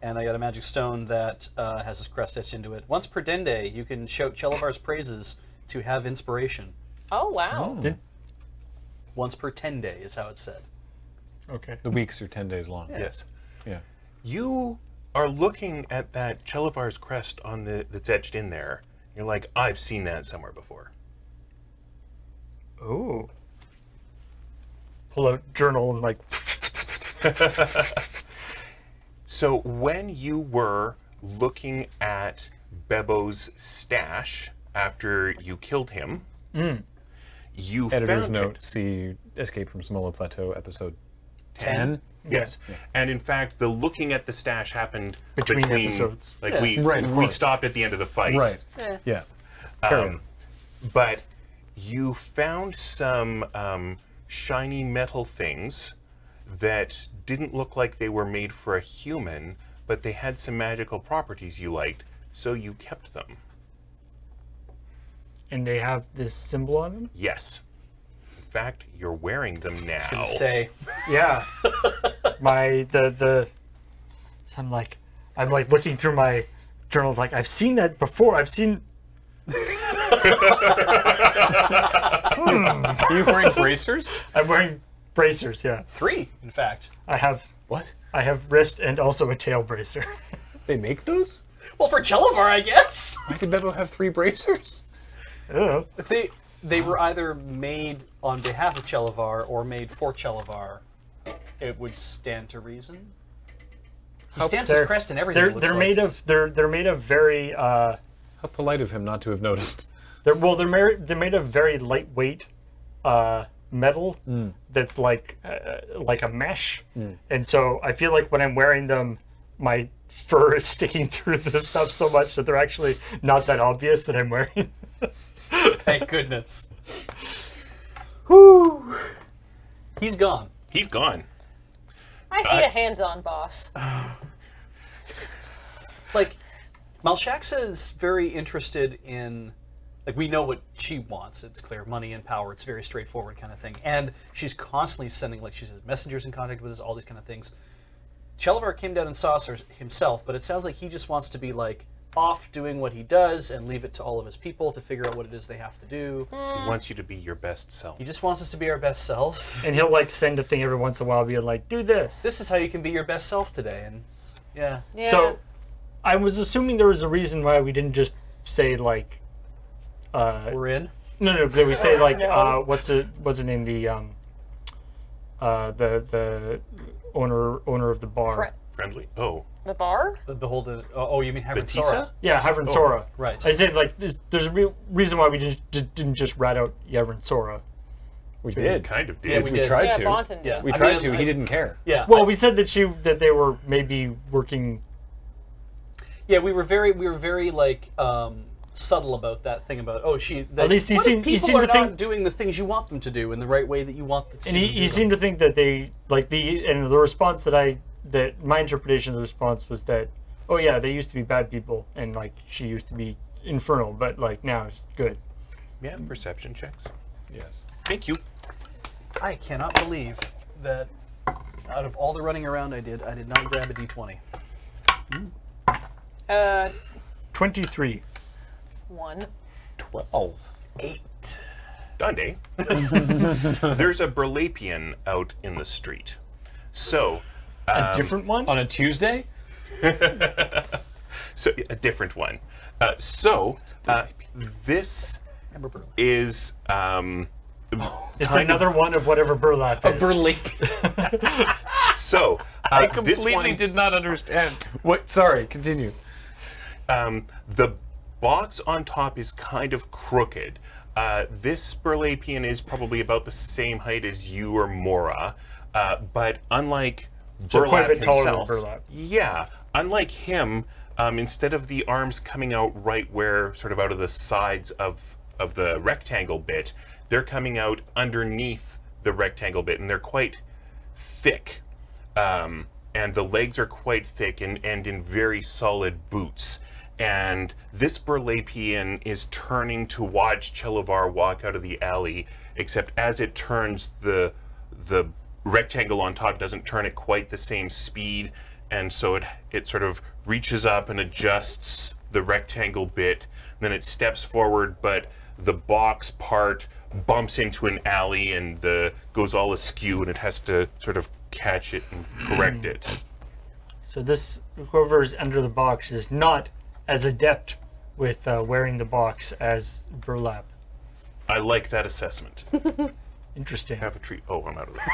and I got a magic stone that has his crest etched into it. Once per dende, you can shout Chalavar's praises to have inspiration. Oh wow. Once per 10 day is how it's said. Okay. The weeks are 10 days long. Yes. Yeah. You are looking at that Chalavar's crest on that's etched in there. You're like, I've seen that somewhere before. Ooh. Pull out journal and like. So when you were looking at Bebo's stash after you killed him, you Editor's found note, it. see Escape from Semolo Plateau, episode 10. Yes, and in fact, the looking at the stash happened Between episodes. Like Yeah. Right, of we course. stopped at the end of the fight. Right. Yeah. Carry on. But you found some shiny metal things that didn't look like they were made for a human, but they had some magical properties you liked, so you kept them. And they have this symbol on them? Yes. In fact, you're wearing them now. I was gonna say, Yeah. I'm like looking through my journal like I've seen that before. Are you wearing bracers? I'm wearing bracers, yeah. 3, in fact. I have What? wrist and also a tail bracer. They make those? Well, for Chalavar, I guess. Why did Bebo have 3 bracers? Oh. They were either made on behalf of Chalavar or made for Chalavar. It would stand to reason. He stamps his crest and everything. it looks They're like. made of very How polite of him not to have noticed. they're made of very lightweight metal that's like a mesh, and so I feel like when I'm wearing them, my fur is sticking through the stuff so much that they're actually not that obvious that I'm wearing. Thank goodness. Whew. He's gone. He's gone. I hate a hands-on boss. Like, Malshaxa's very interested in, like, we know what she wants. It's clear, money and power. It's very straightforward kind of thing. And she's constantly sending, like, she's messengers in contact with us, all these kind of things. Chalavar came down and saw us himself, but it sounds like he just wants to be, like, off doing what he does and leave it to all of his people to figure out what it is they have to do. He wants you to be your best self. He just wants us to be our best self. And he'll like send a thing every once in a while, being like, "Do this." This is how you can be your best self today. And yeah. Yeah. So, I was assuming there was a reason why we didn't just say like, We're in. no, but we say like, No. what's her name? The owner of the bar. Friendly. Oh. The bar? The Beholden. Oh, you mean Havard Batista? Sora? Yeah, Havern Sora. Right. I said like, there's a real reason why we didn't just rat out Yavrin Sora. We did. Kind of did. Yeah, we We did. tried Yeah, to. Bonton did. Yeah. We I tried mean, to. He didn't care. Yeah. Well, we said that they were maybe working. Yeah, we were very like subtle about that thing about At least he what seemed- if he people seemed are to not think- doing the things you want them to do in the right way that you want them to. And he seemed to think that they like the response that my interpretation of the response was that, oh yeah, they used to be bad people and like she used to be infernal, but like now it's good. Yeah, perception checks. Yes. Thank you. I cannot believe that out of all the running around I did not grab a d20. 23. 1. 12. 8. Dundee. There's a Burlapian out in the street. So, A different one? On a Tuesday? So a different one. This is It's another one of whatever burlap is. Burlap. so I this completely one, did not understand. What? Sorry, continue. the box on top is kind of crooked. This burlapian is probably about the same height as you or Mora, but unlike So quite a Burlap bit taller than himself, burlap. yeah, unlike him, instead of the arms coming out right where, sort of out of the sides of the rectangle bit, they're coming out underneath the rectangle bit, and they're quite thick. And the legs are quite thick and in very solid boots. And this burlapian is turning to watch Chelavar walk out of the alley, except as it turns, the rectangle on top doesn't turn at quite the same speed, and so it sort of reaches up and adjusts the rectangle bit, then it steps forward, but the box part bumps into an alley and goes all askew, and it has to sort of catch it and correct it. So this, whoever is under the box is not as adept with wearing the box as burlap. I like that assessment. Interesting. Have a treat. Oh, I'm out of there.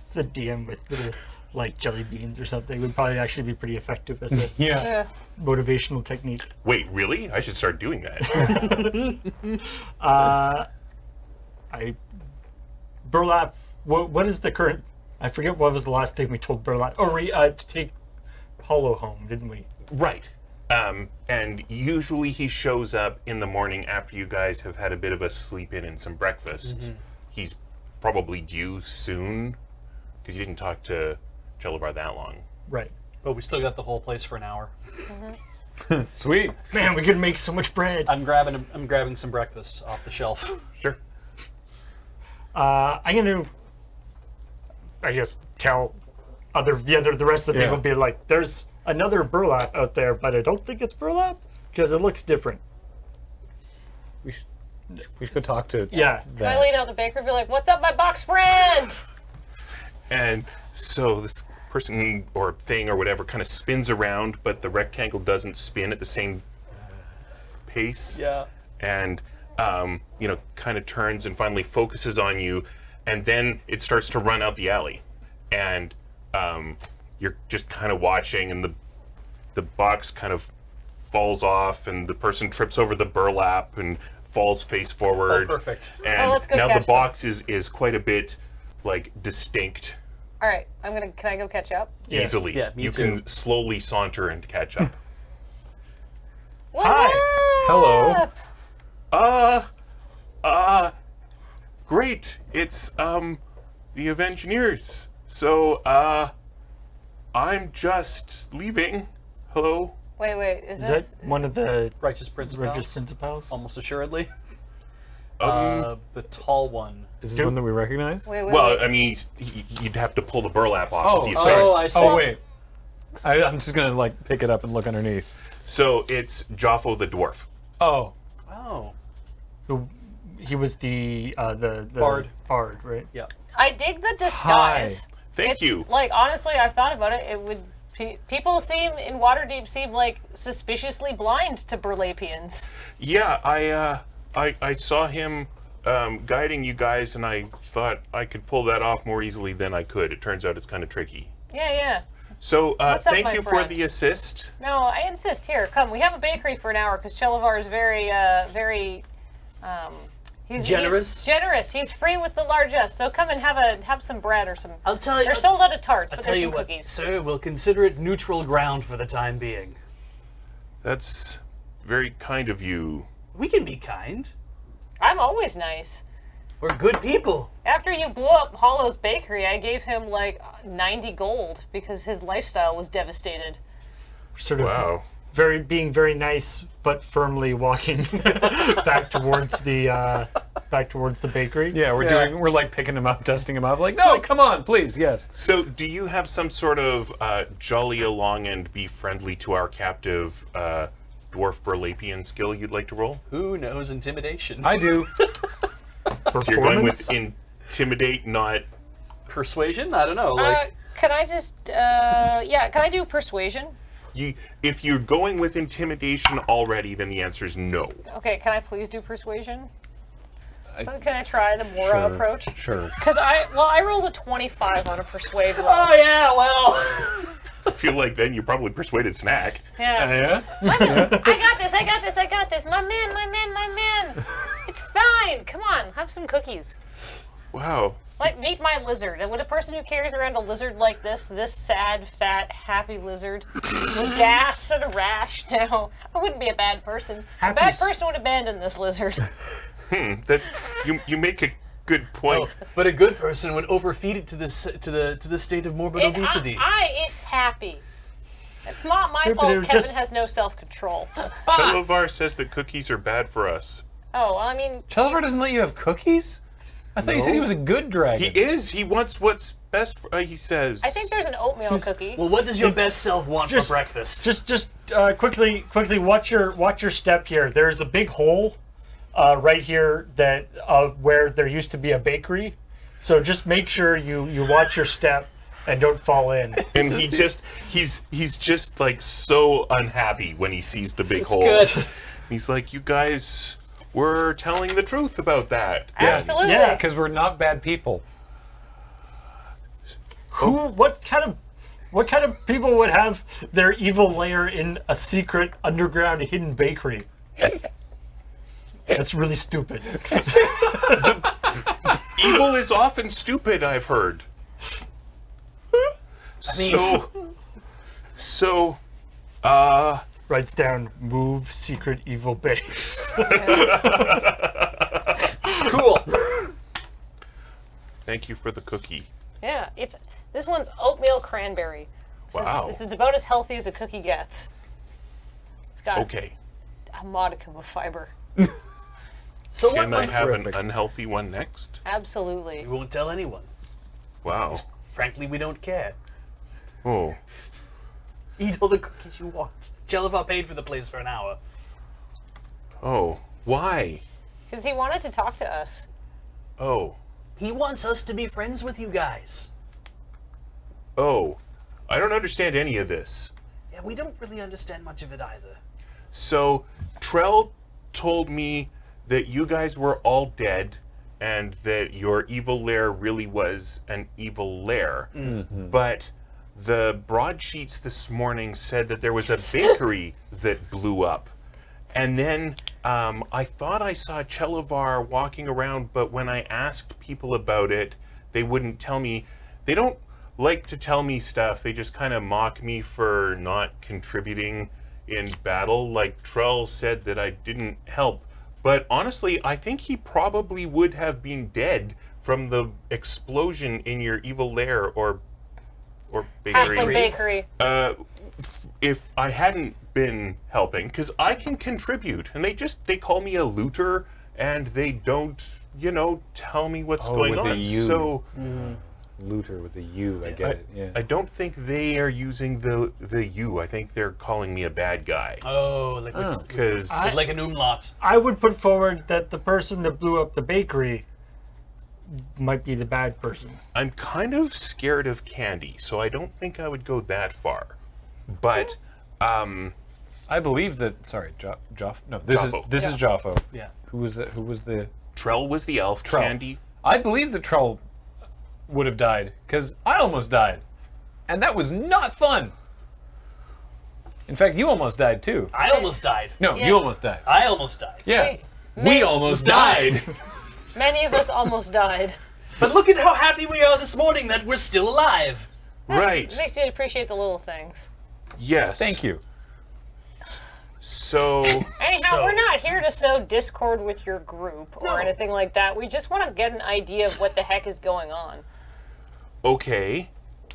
It's the DM with like jelly beans or something would probably actually be pretty effective as a Yeah. motivational technique. Wait, really? I should start doing that. Burlap. What is the current? I forget what was the last thing we told Burlap. Oh, to take Hollow home, didn't we? Right. And usually he shows up in the morning after you guys have had a bit of a sleep in and some breakfast. He's probably due soon, because you didn't talk to Chelavar that long. Right. But we still got the whole place for an hour. Sweet. Man, we could make so much bread. I'm grabbing some breakfast off the shelf. Sure. I'm gonna, I guess, tell the rest of the people, be like, there's another burlap out there, but I don't think it's burlap because it looks different. We should go talk to. Yeah. Can I lean out the baker and be like, "What's up, my box friend?" And so this person or thing or whatever kind of spins around, but the rectangle doesn't spin at the same pace. Yeah. And kind of turns and finally focuses on you, and then it starts to run out the alley, and you're just kind of watching, and the box kind of falls off, and the person trips over the burlap and falls face forward. Oh, perfect. And let's go now catch the box is quite a bit like distinct. All right, can I go catch up? Yeah. Easily. Yeah, me you too. can slowly saunter and catch up. What's Hi. up? Hello. Great. It's the Avengineers. So I'm just leaving. Hello. Wait, Is that one of the Righteous Principals. Regis Principals? Almost assuredly. Um, The tall one. Is this one that we recognize? Wait. Well, I mean, you'd have to pull the burlap off. to see his face. I see. Oh wait. I'm just gonna like pick it up and look underneath. So it's Joffo the dwarf. Oh. Oh. He was the Bard. Bard, right? Yeah. I dig the disguise. Thank you. Like, honestly, I've thought about it. It would. People in Waterdeep seem like suspiciously blind to burlapians. Yeah, I saw him guiding you guys, and I thought I could pull that off more easily than I could. It turns out it's kind of tricky. Yeah. So What's up, thank my you for friend? the assist. No, I insist. Here, come. We have a bakery for an hour because Chelavar is very. He's Generous? Generous. He's free with the largesse. So come and have some bread or some. I'll tell you. There's sold out of tarts, I'll but tell there's you some what, cookies. sir. We'll consider it neutral ground for the time being. That's very kind of you. We can be kind. I'm always nice. We're good people. After you blew up Hollow's bakery, I gave him like 90 gold because his lifestyle was devastated. Sort of Wow. being very nice, but firmly walking back towards the bakery. Yeah, we're like picking him up, dusting him up. Like, no, come on, please, yes. So do you have some sort of jolly along and be friendly to our captive dwarf burlapian skill you'd like to roll? Who knows intimidation? I do. So you're going with Performance? intimidate, not persuasion? I don't know. Like, Can I just, yeah, can I do persuasion? If you're going with intimidation already, then the answer is no. Okay, can I please do persuasion? Can I try the Mora approach? Sure. Because I rolled a 25 on a persuade roll. oh yeah, well. I feel like then you probably persuaded Snack. Yeah. I got this. My man. It's fine. Come on, have some cookies. Wow. Like, meet my lizard. And would a person who carries around a lizard like this sad, fat, happy lizard, with gas and a rash, now, I wouldn't be a bad person. A bad person would abandon this lizard. That you make a good point. But a good person would overfeed it to the state of morbid obesity. It's happy. It's not my fault Kevin has no self-control. Chelavar says that cookies are bad for us. Oh, I mean... Chelavar doesn't let you have cookies? I thought you said he was a good dragon. He is. He wants what's best for, he says. I think there's an oatmeal cookie. Well, what does your best self want for breakfast? Just quickly watch your step here. There's a big hole right here that where there used to be a bakery. So just make sure you watch your step and don't fall in. And he's just like so unhappy when he sees the big hole. Good. He's like, you guys were telling the truth about that. Absolutely. Yeah. Because we're not bad people. What kind of people would have their evil lair in a secret underground hidden bakery? That's really stupid. Evil is often stupid, I've heard. Writes down, move secret evil base. Cool. Thank you for the cookie. Yeah, this one's oatmeal cranberry. Wow. This is about as healthy as a cookie gets. It's got Okay. a modicum of fiber. So Can I what have an unhealthy one next? Absolutely. We won't tell anyone. Wow. Frankly, we don't care. Oh. Eat all the cookies you want. Chelavar paid for the place for an hour. Oh. Why? Because he wanted to talk to us. Oh. He wants us to be friends with you guys. Oh. I don't understand any of this. Yeah, we don't really understand much of it either. So, Trell told me that you guys were all dead and that your evil lair really was an evil lair. Mm-hmm. But the broadsheets this morning said that there was a bakery that blew up. And then I thought I saw Chelavar walking around, but when I asked people about it, they wouldn't tell me. They don't like to tell me stuff. They just kind of mock me for not contributing in battle. Like Trell said that I didn't help. But honestly, I think he probably would have been dead from the explosion in your evil lair or bakery. Halfling bakery. If I hadn't been helping, because I can contribute, and they call me a looter, and they don't, tell me what's going on. The U. So Looter with the U, I get it. Yeah. I don't think they are using the U. I think they're calling me a bad guy. Oh, like Because like an umlaut. I would put forward that the person that blew up the bakery might be the bad person. I'm kind of scared of candy, so I don't think I would go that far. But I believe that. Sorry, Joff. No, this Joffo. is Joffo. Yeah. Who was the? Trell was the elf. Trell. Candy. I believe the Trell would have died because I almost died, and that was not fun. In fact, you almost died too. I almost died. No, Yeah. you almost died. I almost died. Yeah, Many- we almost died. Many of us almost died. But look at how happy we are this morning that we're still alive. Right. It makes you appreciate the little things. Yes. Thank you. So. Anyhow, we're not here to sow discord with your group or anything like that. We just want to get an idea of what the heck is going on. Okay.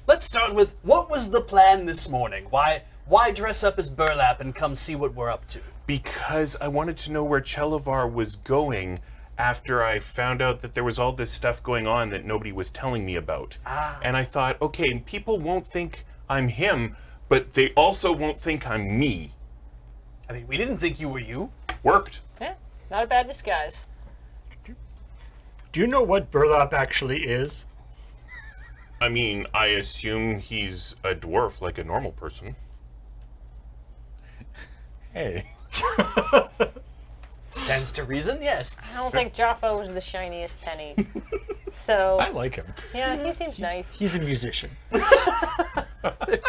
Let's start with, what was the plan this morning? Why dress up as burlap and come see what we're up to? Because I wanted to know where Chelavar was going after I found out that there was all this stuff going on that nobody was telling me about. And I thought, okay, people won't think I'm him, but they also won't think I'm me. I mean, we didn't think you were you. Worked. Yeah, not a bad disguise. Do you know what burlap actually is? I mean, I assume he's a dwarf like a normal person. Hey. Stands to reason, yes. I don't think Jaffa was the shiniest penny. So, I like him. yeah, he seems nice. He's a musician.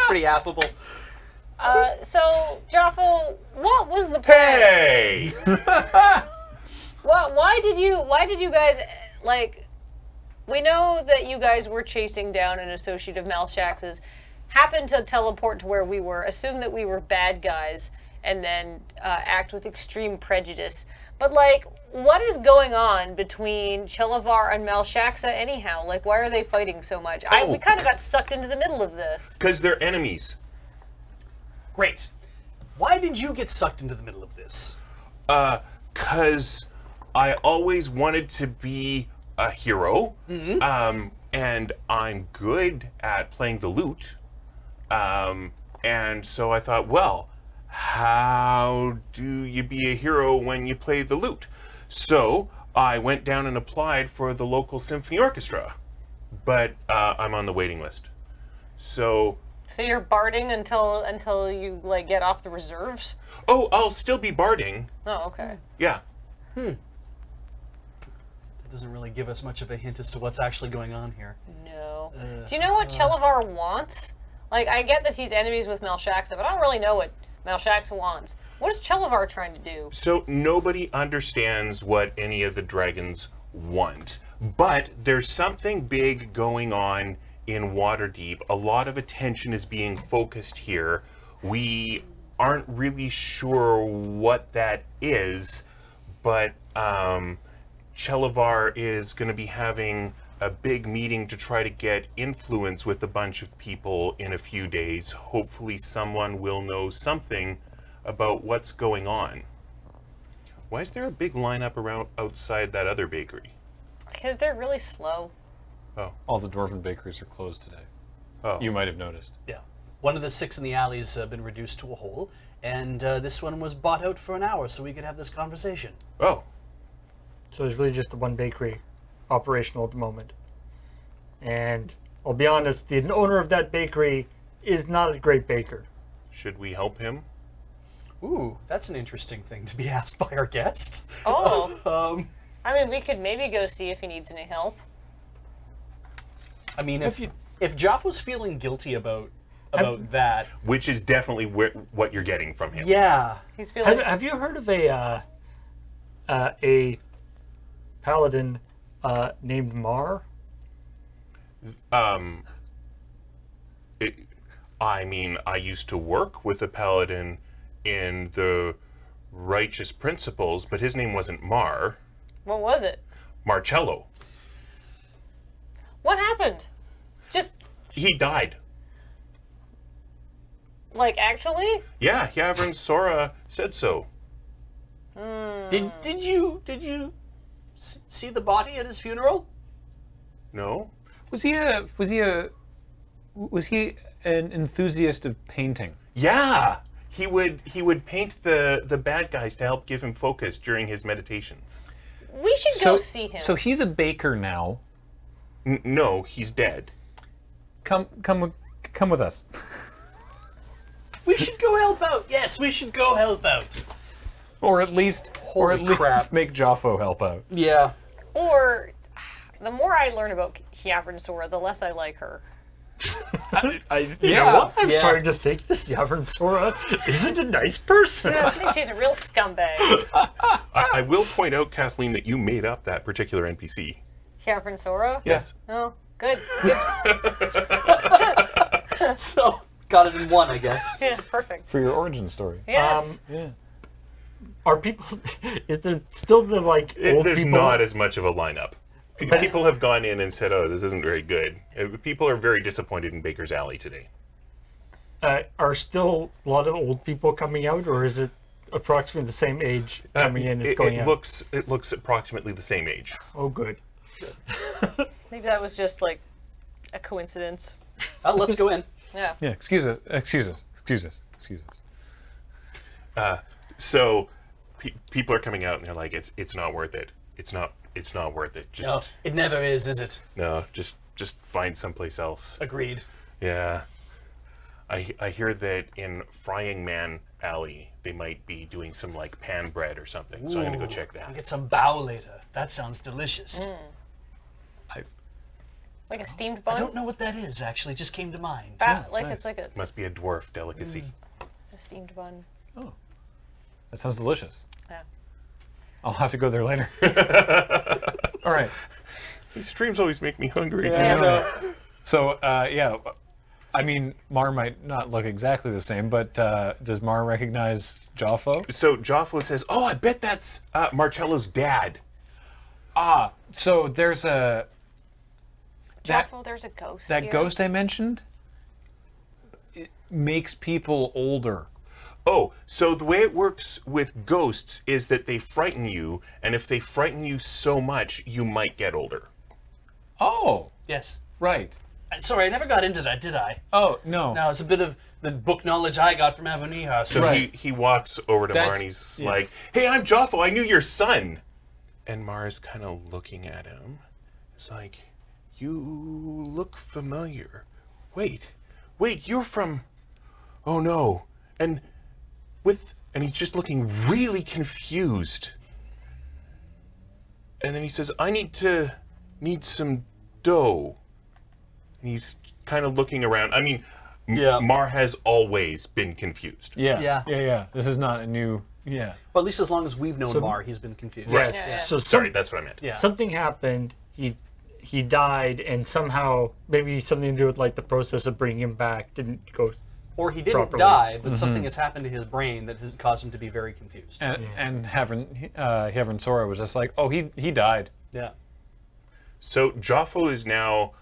Pretty affable. So, Jaffa, what was the plan? Hey! Why did you guys, like, we know that you guys were chasing down an associate of Malshax's, happened to teleport to where we were, assume that we were bad guys, and then act with extreme prejudice. But, like, what is going on between Chelavar and Malshaxa anyhow? Like, why are they fighting so much? We kind of got sucked into the middle of this. Because they're enemies. Great. Why did you get sucked into the middle of this? Because I always wanted to be a hero. And I'm good at playing the lute. And so I thought, well, how do you be a hero when you play the lute? So I went down and applied for the local symphony orchestra, but I'm on the waiting list. So you're barding until you, like, get off the reserves? oh, I'll still be barding. Oh, okay. Yeah. That doesn't really give us much of a hint as to what's actually going on here. No. Do you know what Chelavar wants? Like, I get that he's enemies with Malshaxa, but I don't really know what Malshaxa wants. What is Chelavar trying to do? So nobody understands what any of the dragons want, but there's something big going on in Waterdeep. A lot of attention is being focused here. We aren't really sure what that is, but Chelavar is going to be having a big meeting to try to get influence with a bunch of people in a few days. Hopefully someone will know something about what's going on. Why is there a big lineup around outside that other bakery? Because they're really slow. Oh. All the dwarven bakeries are closed today. Oh. You might have noticed. Yeah. One of the 6 in the alley's been reduced to a hole, and this one was bought out for an hour so we could have this conversation. Oh. So there's really just the one bakery operational at the moment. And I'll be honest, the owner of that bakery is not a great baker. Should we help him? Ooh, that's an interesting thing to be asked by our guest. Oh. I mean, we could maybe go see if he needs any help. I mean, if Joff was feeling guilty about that, Which is definitely what you're getting from him. yeah. He's feeling... Have you heard of a paladin named Mar? I mean, I used to work with a paladin in the Righteous Principles, but his name wasn't Mar. What was it? Marcello. What happened? Just, He died. like, actually? Yeah, Yavrin Sora said so. Did you see the body at his funeral? No? Was he an enthusiast of painting? Yeah! He would paint the bad guys to help give him focus during his meditations. We should go see him. So he's a baker now. No, he's dead. Come with us. We should go help out. Yes, we should go help out. Or at least crap. make Joffo help out. Yeah. Or, the more I learn about Yavrin Sora, the less I like her. You know what? I'm Yeah. starting to think this Yavrin Sora isn't a nice person. I think she's a real scumbag. I will point out, Kathleen, that you made up that particular NPC. Yavrin Sora? Yes. Oh, good. Good. So, got it in one, I guess. Yeah, perfect. For your origin story. Yes. Yeah. Are people? Is there still the old There's people? not as much of a lineup. People have gone in and said, oh, this isn't very good. People are very disappointed in Baker's Alley today. Are still a lot of old people coming out, or is it approximately the same age coming in as going out? It looks approximately the same age. Oh, good. Maybe that was just, like, a coincidence. Let's go in. Yeah. Yeah. Excuse us. So people are coming out and they're like, it's not worth it. It's not worth it. Just No, it never is it? no, just just find someplace else. Agreed. Yeah. I hear that in Frying Man Alley, they might be doing some like pan bread or something. So I'm gonna go check I'll that. get some bao later. That sounds delicious. Like a steamed I bun? don't know what that is, actually. It just came to mind. Like nice. it's like a, Must be a dwarf delicacy. it's a steamed bun. That sounds delicious. Yeah. I'll have to go there later. All right. These streams always make me hungry. So, yeah, I mean, Mar might not look exactly the same, but does Mar recognize Joffo? So Joffo says, "Oh, I bet that's Marcello's dad." Ah, so there's a... Joffo, there's a ghost That here. ghost I mentioned, it makes people older. Oh, so the way it works with ghosts is that they frighten you, and if they frighten you so much, you might get older. Oh, Yes. right. Sorry, I never got into that, did I? Oh, no. Now, it's a bit of the book knowledge I got from Avonija. So Right. he walks over to Mar and he's like, "Hey, I'm Joffo. I knew your son." And Mar's kind of looking at him. It's like, "You look familiar. Wait, you're from... Oh no." And he's just looking really confused. And then he says, "I need some dough." And he's kind of looking around. I mean, Yeah. Mar has always been confused. Yeah. Yeah. This is not a new... Yeah. Well, at least as long as we've known Mar, he's been confused. Yes. Yeah. So Sorry, that's what I meant. Yeah. something happened. He died, and somehow maybe something to do with like the process of bringing him back didn't go. Or he didn't Properly. die, but something has happened to his brain that has caused him to be very confused. And Heaven Sora was just like, oh, he died. Yeah. So Joffo is now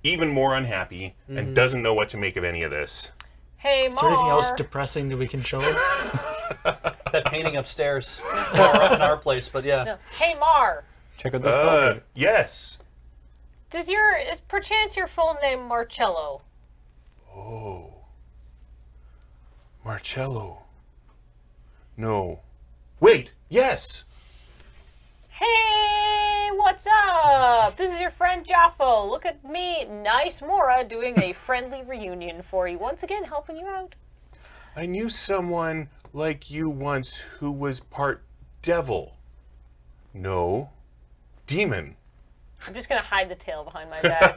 even more unhappy and doesn't know what to make of any of this. Hey, Is there anything else Mar. depressing that we can show him? That painting upstairs, or up in our place, but yeah. No. Hey, Mar. Check out this portrait. Yes. Is perchance your full name Marcello? Oh. Marcello. No. Wait, yes. Hey, what's up? This is your friend Joffo. Look at me, nice Mora, doing a friendly reunion for you. Once again, helping you out. I knew someone like you once who was part devil. No. Demon. I'm just gonna hide the tail behind my back.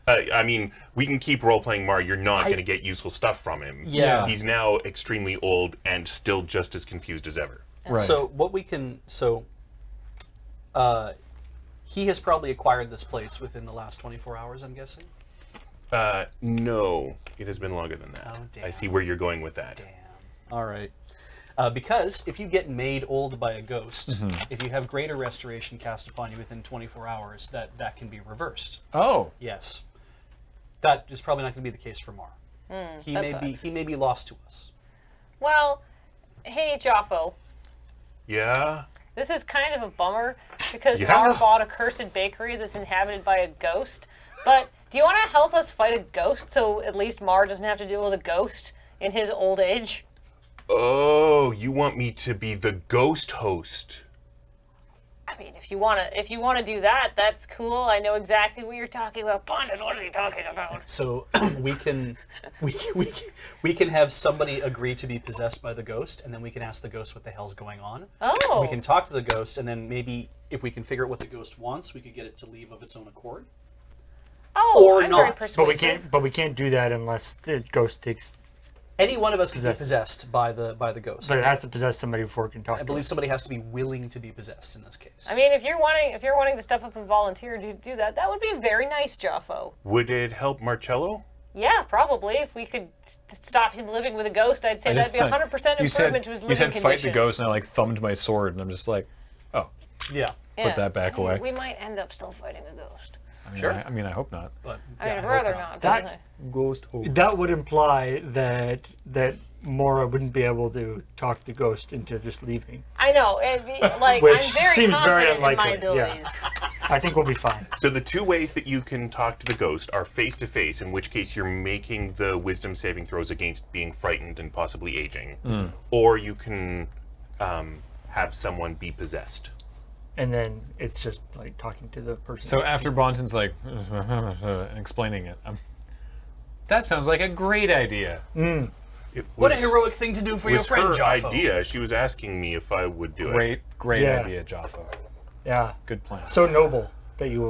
I mean, we can keep role-playing Mar. You're not going to get useful stuff from him. Yeah. He's now extremely old and still just as confused as ever. Right. So what we can, he has probably acquired this place within the last 24 hours, I'm guessing. No. It has been longer than that. Oh, damn. I see where you're going with that. All right. Because if you get made old by a ghost, if you have greater restoration cast upon you within 24 hours, that can be reversed. Oh. Yes. That is probably not going to be the case for Mar. He that may sucks. be lost to us. Well, hey, Joffo. Yeah? This is kind of a bummer because Yeah. Mar bought a cursed bakery that's inhabited by a ghost. But do you want to help us fight a ghost so at least Mar doesn't have to deal with a ghost in his old age? Oh, you want me to be the ghost host? I mean, if you wanna do that, that's cool. I know exactly what you're talking about. Bonded, what are you talking about? So we can have somebody agree to be possessed by the ghost, and then we can ask the ghost what the hell's going on. Oh. We can talk to the ghost, and then maybe if we can figure out what the ghost wants, we could get it to leave of its own accord. Oh, or I'm very not. persuasive. But we can't do that unless the ghost takes. Any one of us can be Possessed. possessed by the ghost. But it has to possess somebody before it can talk. I believe somebody has to be willing to be possessed in this case. I mean, if you're wanting to step up and volunteer to do that, that would be very nice, Joffo. Would it help Marcello? Yeah, probably. If we could stop him living with a ghost, I'd say that'd be 100% improvement to his living You said condition. fight the ghost, and I like thumbed my sword, and I'm just like, oh, yeah. Yeah. put that back I mean, away. We might end up still fighting a ghost. I mean, Sure. I mean, I hope not. But I yeah, mean, I'd hope rather not. not. That Ghost hope. that would imply that Mora wouldn't be able to talk the ghost into just leaving. I know. It'd be, like, Which I'm very seems very confident in my unlikely, yeah. abilities. I think we'll be fine. So the two ways that you can talk to the ghost are face-to-face, in which case you're making the wisdom saving throws against being frightened and possibly aging. Or you can have someone be possessed. and then it's just like talking to the person. So after Bonton's like explaining it, that sounds like a great idea. What a heroic thing to do for your friend, her Joffo. idea. She was asking me if I would do it. Great Yeah. idea, Joffo. Yeah, Good plan. so noble that you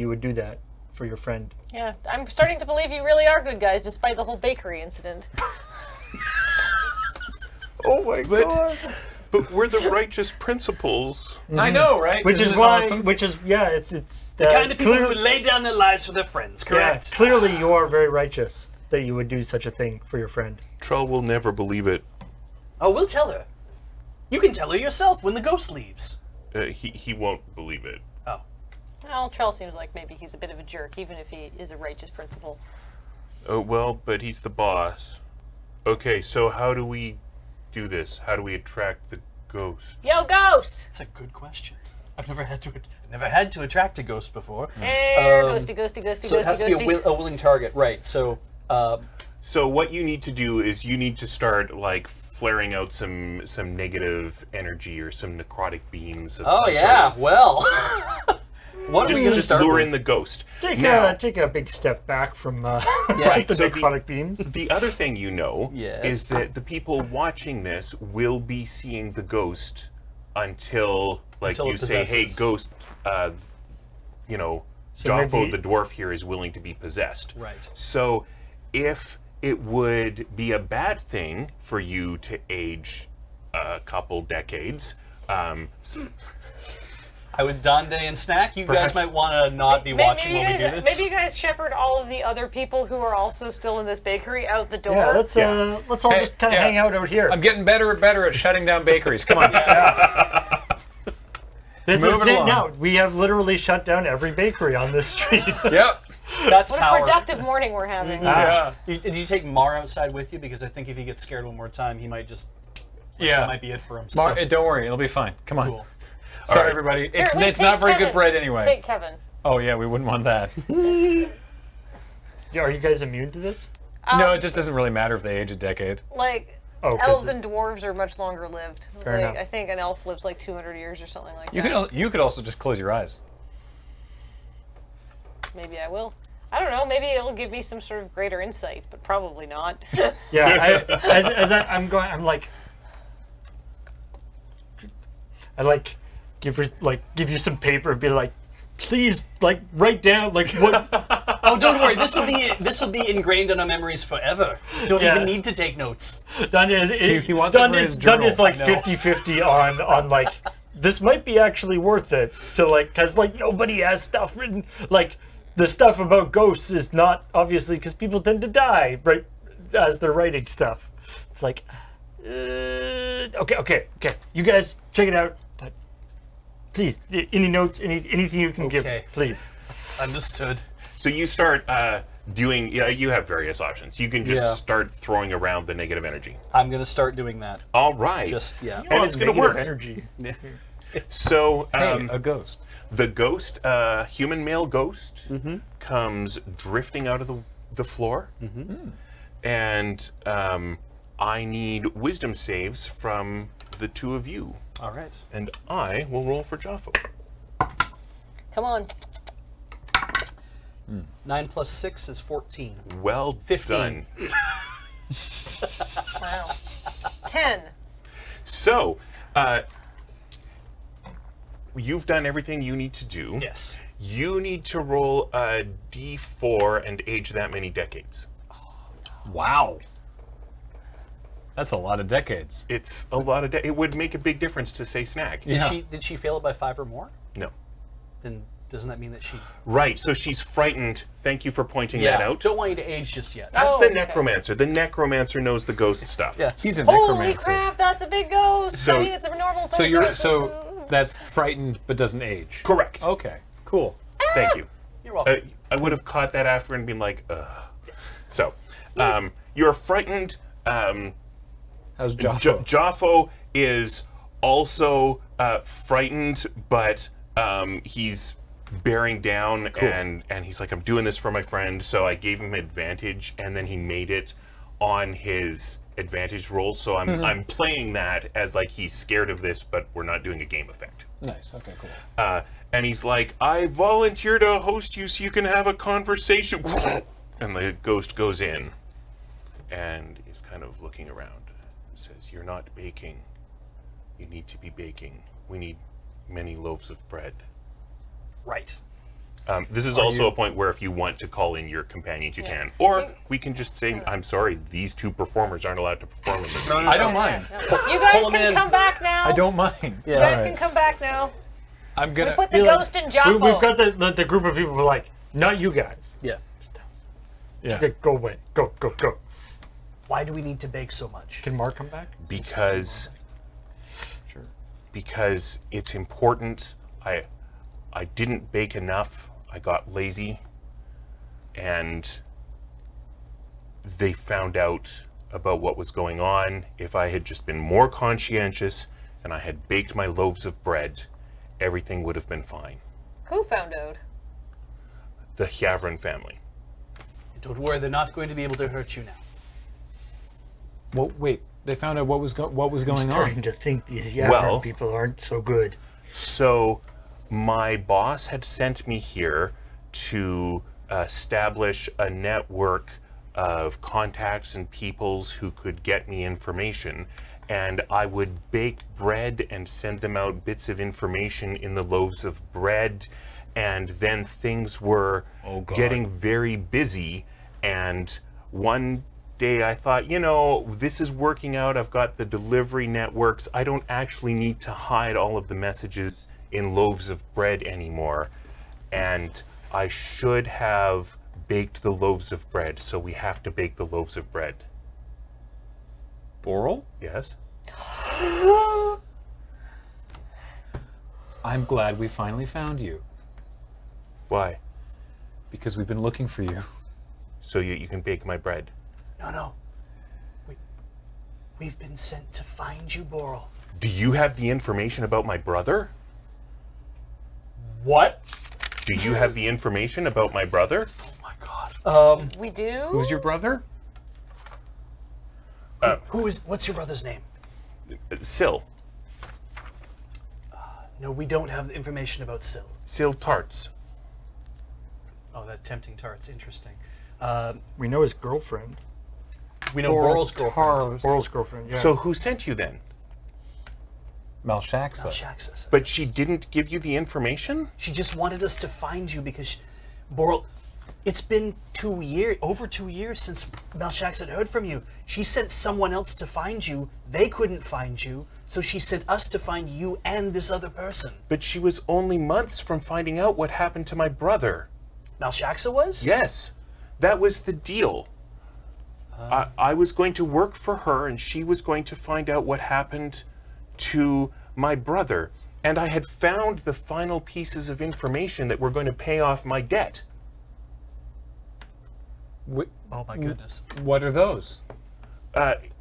would do that for your friend. Yeah, I'm starting to believe you really are good guys, despite the whole bakery incident. Oh my god! But we're the righteous principles. I know, right? Which Isn't is it why, awesome? it's The kind of people who lay down their lives for their friends, correct? Yeah, clearly you are very righteous that you would do such a thing for your friend. Trull will never believe it. Oh, we'll tell her. You can tell her yourself when the ghost leaves. He won't believe it. Oh. Well, Trell seems like maybe he's a bit of a jerk, even if he is a righteous principal. Oh, well, but he's the boss. Okay, so how do we do this? How do we attract the ghost? Yo, ghost! That's a good question. I've never had to attract a ghost before. Hey, ghosty, ghosty, ghosty, So it has ghosty, to be ghosty. a willing target, right? So, So what you need to do is you need to start like flaring out some negative energy or some necrotic beams. Of oh some yeah, sort of, well, what are we going to just start lure with? in the ghost. Take a big step back from like the so necrotic beams. The other thing you know Yes. is that the people watching this will be seeing the ghost until Until you it say, "Hey, possesses. ghost, you know, So Joffo maybe- the dwarf here is willing to be possessed." Right. So, if it would be a bad thing for you to age a couple decades, I would Donde and Snack. You Perhaps- guys might want to not be watching maybe when you we guys, do this. maybe you guys shepherd all of the other people who are also still in this bakery out the door. Yeah, let's all Hey, just kind of yeah. hang out over here. I'm getting better and better at shutting down bakeries. Come on. This Move is it it along. now. We have literally shut down every bakery on this street. Yep. That's What a power. productive morning we're having. Yeah. Did you take Mar outside with you? Because I think if he gets scared one more time, he might just. Yeah. That might be it for him. Mar- so, don't worry, it'll be fine. Come on. cool. Sorry, right. everybody. Here, It's, wait, it's take not very Kevin. good bread anyway. Take Kevin. Oh yeah, we wouldn't want that. Yeah, are you guys immune to this? No, it just doesn't really matter if they age a decade. Like, Oh, 'cause elves the- and dwarves are much longer lived. Fair Like, enough. I think an elf lives like 200 years or something like You that. could also just close your eyes. Maybe I will. I don't know. Maybe it'll give me some sort of greater insight, but probably not. Yeah, I'm going, I'm like, I like give you some paper and be like, please like write down like what. Oh, don't worry. This will be ingrained in our memories forever. You don't Yeah. even need to take notes. Done is he wants it done for is his done journal. is like No. 50-50 on like this might be actually worth it to like because like nobody has stuff written like the stuff about ghosts is not obviously because people tend to die right as they're writing stuff. It's like okay you guys check it out but please any notes anything you can Okay. give please. Understood. So you start doing. Yeah, you have various options. You can just Yeah. start throwing around the negative energy. I'm gonna start doing that. All right. Just yeah. And it's gonna work. Energy. So Hey, a ghost. the ghost, human male ghost, comes drifting out of the floor, and I need wisdom saves from the two of you, All right. and I will roll for Joffo. Come on. 9 plus 6 is 14. Well 15. done. Wow. 10. So, you've done everything you need to do. Yes. You need to roll a d4 and age that many decades. Wow. That's a lot of decades. It's a lot of. It would make a big difference to say Snack. Yeah. Did she fail it by 5 or more? No. Then doesn't that mean that she? Right. So she's frightened. Thank you for pointing that out. Don't want you to age just yet. That's Oh, the okay. necromancer. The necromancer knows the ghost stuff. Yes. He's a Holy necromancer. crap, that's a big ghost. So- I mean, it's a normal So size you're ghost. that's frightened but doesn't age. Correct. Okay. Cool. Thank you. You're welcome. I would have caught that after and been like, ugh. So, you're frightened. How's Joffo? Joffo is also frightened, but he's bearing down, and he's like, I'm doing this for my friend, so I gave him advantage, and then he made it on his advantage roll, so I'm playing that as like he's scared of this, but we're not doing a game effect. Nice. Okay, cool. And he's like, I volunteer to host you so you can have a conversation. And the ghost goes in and is kind of looking around. Says, you're not baking. You need to be baking. We need many loaves of bread. Right. This is also a point where if you want to call in your companions, you can. Or we can just say, I'm sorry, these two performers aren't allowed to perform in this. I don't mind. You guys can come back now. I don't mind. You guys can come back now. I'm We gonna. put the ghost in Joffo. We've got the group of people who are like, not you guys. Yeah. Yeah. Okay, go away. Go. Why do we need to bake so much? Can Mark come back? Because it's important. I didn't bake enough. I got lazy, and they found out about what was going on. If I had just been more conscientious and I had baked my loaves of bread, everything would have been fine. Who found out? The Hyavran family. Don't worry, they're not going to be able to hurt you now. Well, wait. They found out what was going on. Starting to think these Yavran Well- people aren't so good. So my boss had sent me here to establish a network of contacts and peoples who could get me information, and I would bake bread and send them out bits of information in the loaves of bread, and then things were getting very busy, and one day I thought, this is working out. I've got the delivery networks. I don't actually need to hide all of the messages in loaves of bread anymore, and I should have baked the loaves of bread, so we have to bake the loaves of bread. Boral? Yes? I'm glad we finally found you Why? because we've been looking for you. So you can bake my bread. No. We've been sent to find you, Boral. Do you have the information about my brother? What? Do you have the information about my brother? Oh my god. We do? Who's your brother? What's your brother's name? Syl. No, we don't have the information about Syl. Syl Tarts. Oh, that tempting tart's interesting. We know his girlfriend. We know Boral's girlfriend. Boral's girlfriend, yeah. So who sent you then? Malshaxa. Shaxus. But she didn't give you the information? She just wanted us to find you because Boral, it's been over 2 years since Malshax had heard from you. She sent someone else to find you. They couldn't find you, so she sent us to find you and this other person. But she was only months from finding out what happened to my brother. Malshaxa was? Yes, that was the deal. I was going to work for her, and she was going to find out what happened to my brother. And I had found the final pieces of information that were going to pay off my debt. Oh my goodness. What are those?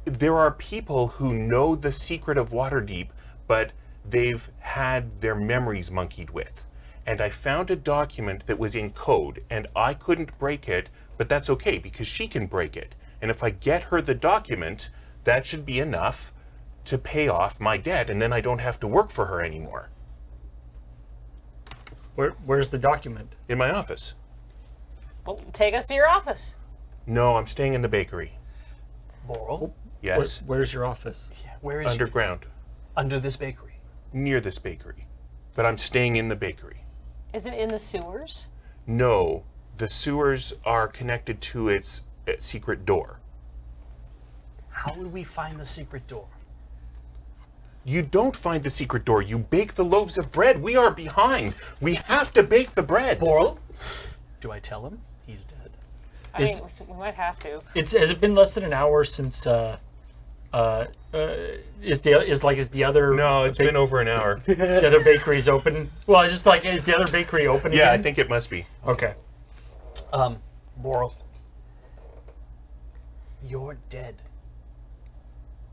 There are people who know the secret of Waterdeep, but they've had their memories monkeyed with. And I found a document that was in code, and I couldn't break it, but that's okay because she can break it. And if I get her the document, that should be enough to pay off my debt, and then I don't have to work for her anymore. Where's the document? In my office. Well, take us to your office. No, I'm staying in the bakery. Boral? Yes. Where's your office? Yeah, where is Underground. under this bakery? Near this bakery. But I'm staying in the bakery. Is it in the sewers? No, the sewers are connected to its secret door. How would we find the secret door? You don't find the secret door. You bake the loaves of bread. We are behind. We have to bake the bread. Boral? Do I tell him? He's dead. I mean, we might have to. Has it been less than an hour since is the other No, it's been over an hour. the other bakery's open? Well, it's just like, is the other bakery open Yeah, I again? think it must be. Okay. Boral. You're dead.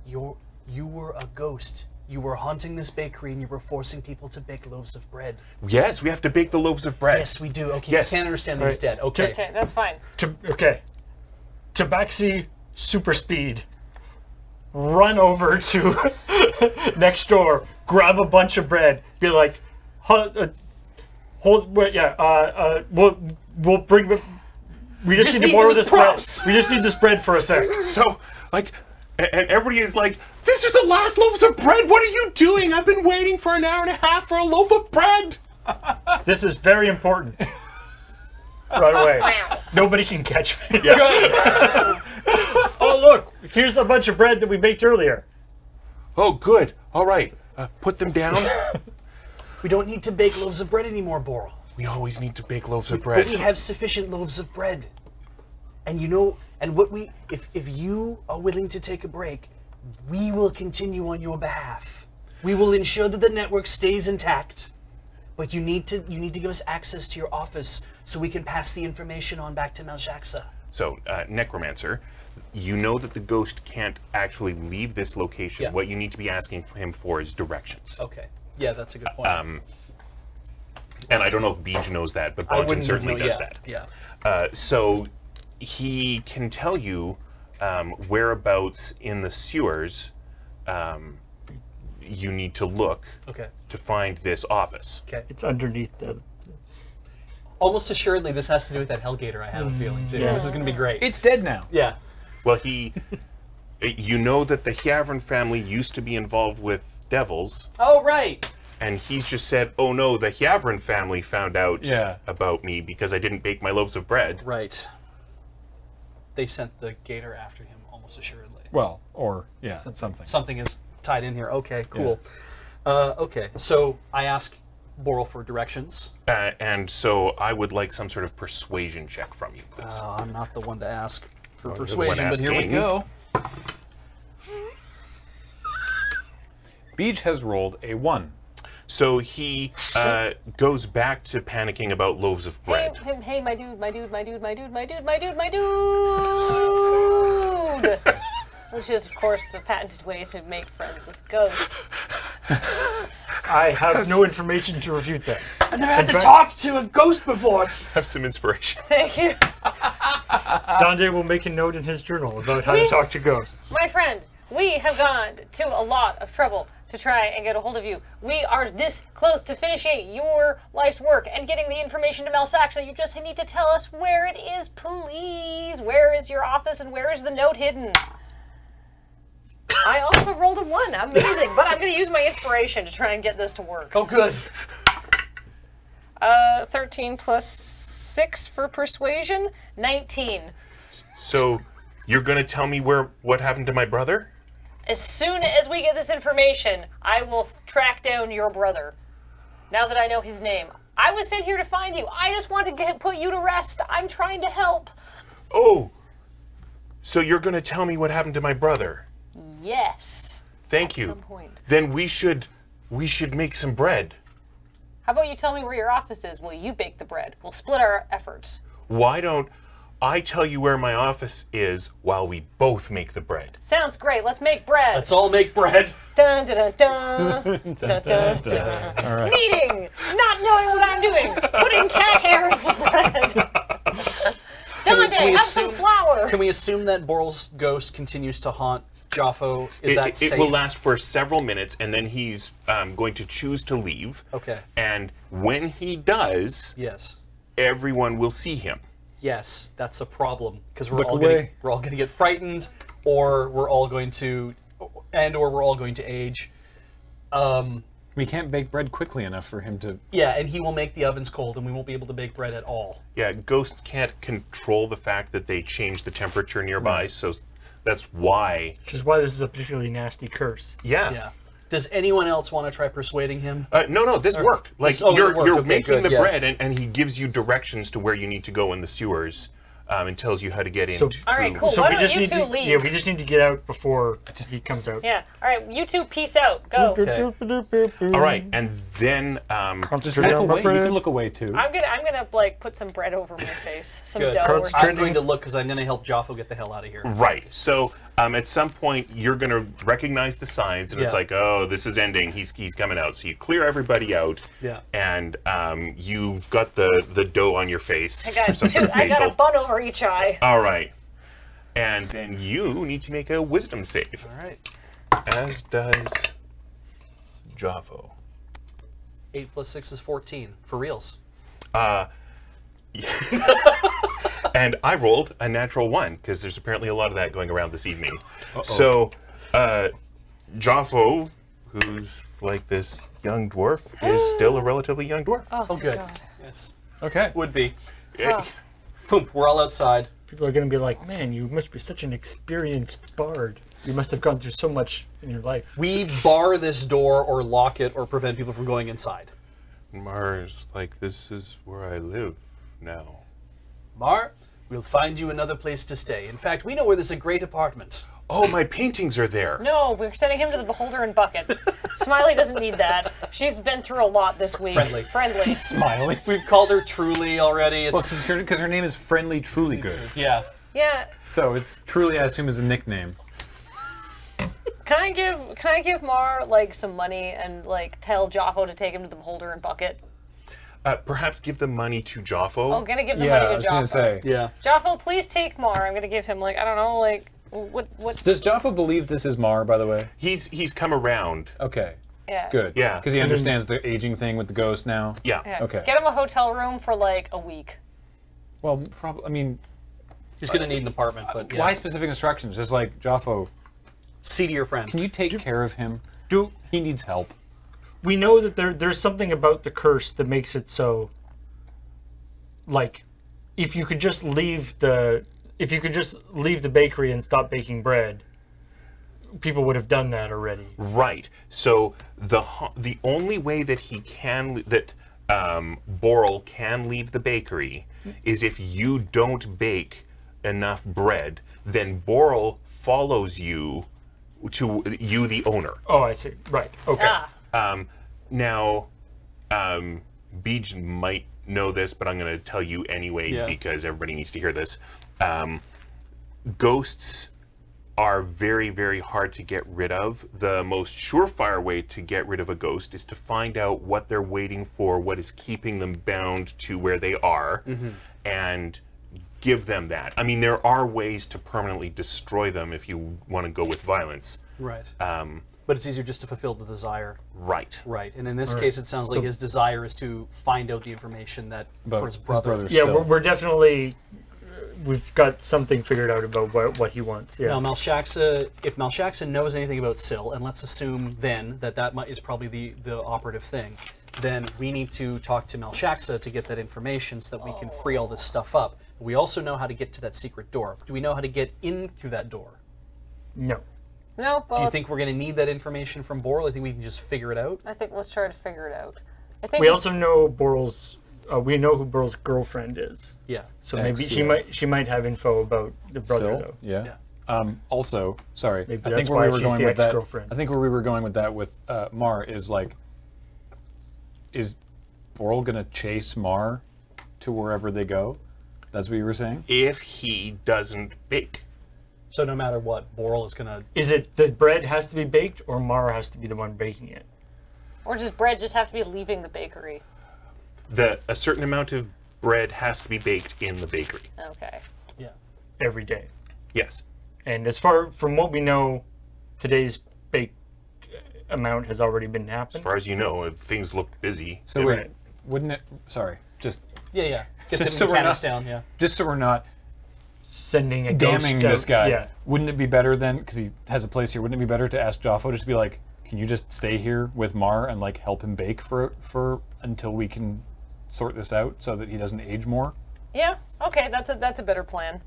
You were a ghost. You were haunting this bakery and you were forcing people to bake loaves of bread. Yes, we have to bake the loaves of bread. Yes, we do. Okay, Yes. you can't understand that he's dead. Okay. Okay, that's fine. Tabaxi super speed. Run over to next door, grab a bunch of bread, be like, hold, wait, yeah, we'll bring. We just need to borrow this bread. We just need this bread for a sec. So, like, and everybody is like, "This is the last loaves of bread. What are you doing? I've been waiting for an hour and a half for a loaf of bread." This is very important. Right away. Wow. Nobody can catch me. Yeah. Oh, look, here's a bunch of bread that we baked earlier. Oh, good. All right. Put them down. We don't need to bake loaves of bread anymore, Boral. We always need to bake loaves of But bread. we have sufficient loaves of bread. And you know, and what we, if you are willing to take a break, we will continue on your behalf. We will ensure that the network stays intact. But you need to give us access to your office so we can pass the information on back to Maljaxa. So, Necromancer, you know that the ghost can't actually leave this location. Yeah. What you need to be asking him for is directions. Okay. Yeah, that's a good point. And I don't know if Beej knows that, but I Bonton wouldn't certainly know, does yeah, that. Yeah. So he can tell you whereabouts in the sewers you need to look Okay. to find this office. Okay. It's underneath the. Almost assuredly, this has to do with that Hellgator. I have a feeling too. yes. This is going to be great. It's dead now. Yeah. Well, you know that the Hyavran family used to be involved with devils, Oh right. and he's just said, "Oh no, the Hyavran family found out Yeah. about me because I didn't bake my loaves of bread." Right. They sent the gator after him, almost assuredly. Well, or yeah, something. Something is tied in here. Okay, cool. Okay, so I ask Boral for directions. And so I would like some sort of persuasion check from you, please. I'm not the one to ask for you're the one persuasion, but here we asking. go. Beej has rolled a 1. So he goes back to panicking about loaves of bread. Hey, my dude. Which is, of course, the patented way to make friends with ghosts. I have no information to refute that. I never had to fact- talk to a ghost before. It's Have some inspiration. Thank you. Dante will make a note in his journal about how to talk to ghosts. My friend, we have gone to a lot of trouble to try and get a hold of you. We are this close to finishing your life's work and getting the information to Malsaxa. You just need to tell us where it is, please. Where is your office and where is the note hidden? I also rolled a 1. Amazing. But I'm going to use my inspiration to try and get this to work. oh good. 13 plus 6 for persuasion. 19. So you're going to tell me what happened to my brother? As soon as we get this information, I will track down your brother. Now that I know his name. I was sent here to find you. I just want to put you to rest. I'm trying to help. Oh, so you're going to tell me what happened to my brother? Yes. Thank At you. some point. Then we should make some bread. How about you tell me where your office is? Will you bake the bread? We'll split our efforts. Why don't I tell you where my office is while we both make the bread? Sounds great. Let's make bread. Let's all make bread. Dun, dun, dun, dun. Dun, dun, dun. All right. Meeting. Not knowing what I'm doing. Putting cat hair into bread. Dante, have some flour. Can we assume that Boral's ghost continues to haunt Joffo? Is that It safe? will last for several minutes, and then he's going to choose to leave. Okay. And when he does, Yes. everyone will see him. Yes, that's a problem because we're Look all away. going to get frightened, or we're all going to age. We can't bake bread quickly enough for him to. Yeah, and he will make the ovens cold, and we won't be able to bake bread at all. Yeah, ghosts can't control the fact that they change the temperature nearby, so that's why. Which is why this is a particularly nasty curse. Yeah. Yeah. Does anyone else want to try persuading him? No, this worked. Like This- oh, it you're worked. Okay, making good, the yeah. bread, and he gives you directions to where you need to go in the sewers, and tells you how to get into. All right, cool. So Why we don't just you need two to leave? yeah, we just need to get out before he comes out. Yeah. All right, you two peace out. Go. Okay. All right, and then Concentrate Look on my away. You bread. can look away too. I'm gonna like put some bread over my face, some Good. dough or Cards something. I'm going to look because I'm going to help Joffo get the hell out of here. right. So at some point you're going to recognize the signs, and it's Yeah. like, oh, this is ending. He's coming out. So you clear everybody out. Yeah. And you've got the dough on your face. I for got some sort of I got a facial. bun over each eye. All right. And then you need to make a wisdom save. All right. As does Jaffo. 8 plus 6 is 14. For reals. And I rolled a natural 1, because there's apparently a lot of that going around this evening. So, Jaffo, who's like this young dwarf, is still a relatively young dwarf. Oh, Oh, good. God. Yes. Okay. Would be. Yeah. Boom, we're all outside. People are going to be like, man, you must be such an experienced bard. You must have gone through so much in your life. We bar this door or lock it or prevent people from going inside. Mars, like, this is where I live now. Mar, we'll find you another place to stay. In fact, we know where there's a great apartment. Oh, my paintings are there. No, we're sending him to the Beholder and Bucket. Smiley doesn't need that. She's been through a lot this week. Friendly. Smiley. We've called her Truly already. It's, Well, because her name is Friendly Truly Good. yeah. Yeah. So it's Truly, I assume, is a nickname. Can I give Mar like some money and like tell Jaffo to take him to the Beholder and Bucket? Perhaps give the money to Jaffo. Oh, I'm gonna give the Yeah, money I to was Jaffo. gonna say. Yeah. Jaffo, please take Mar. I'm gonna give him like I don't know like what. Does Jaffa believe this is Mar, by the way? He's come around. Okay. Yeah. Good. Yeah. Because he understands the aging thing with the ghost now. Yeah. Yeah. Okay. Get him a hotel room for like a week. Well, probably. I mean, He's going to need an apartment, but yeah. why specific instructions? Just like Jaffo, See to your friend. can you take care of him? Do He needs help. we know that there's something about the curse that makes it so, like, if you could just leave the bakery and stop baking bread, people would have done that already. Right. So the only way that Boral can leave the bakery is if you don't bake enough bread. Then Boral follows you to you, the owner. Oh, I see. Right. Okay. Ah. Now, Beej might know this, but I'm going to tell you anyway because everybody needs to hear this. Ghosts are very, very hard to get rid of. The most surefire way to get rid of a ghost is to find out what they're waiting for, what is keeping them bound to where they are, and give them that. I mean, there are ways to permanently destroy them if you want to go with violence. Right. But it's easier just to fulfill the desire. Right. Right. And in this case, it sounds like his desire is to find out the information that About for his his brother. brother's Yeah, Sill. we're definitely we've got something figured out about what he wants. Yeah. Now, Malshaxa, if Malshaxa knows anything about Sill, and let's assume then that is probably the operative thing, then we need to talk to Malshaxa to get that information so that we can free all this stuff up. We also know how to get to that secret door. Do we know how to get in through that door? No. No, but Do you think we're going to need that information from Boral? I think we can just figure it out. I think let's try to figure it out. I think We also know Boral's. We know who Boral's girlfriend is. Yeah. So maybe Excellent. she might have info about the brother Sill? though. Yeah. Also, sorry. Maybe I that's think where why we were she's going the with that. ex-girlfriend. I think where we were going with that with Mar is like, is Boral gonna chase Mar to wherever they go? That's what you were saying. If he doesn't bake. So no matter what, Boral is going to... Is it the bread has to be baked or Mara has to be the one baking it? or does bread just have to be leaving the bakery? A certain amount of bread has to be baked in the bakery. Okay. Yeah. Every day. Yes. And as far from what we know, today's baked amount has already been happened. As far as you know, things look busy. So Right. wait, wouldn't it? Sorry, just Yeah. Get Just the so we're mechanics not- down, yeah. just so we're not Sending a damning ghost this out- guy. Yeah. Wouldn't it be better then, because he has a place here? Wouldn't it be better to ask Joffo just to be like, can you just stay here with Mar and like help him bake for until we can sort this out so that he doesn't age more? Yeah. Okay. That's a better plan.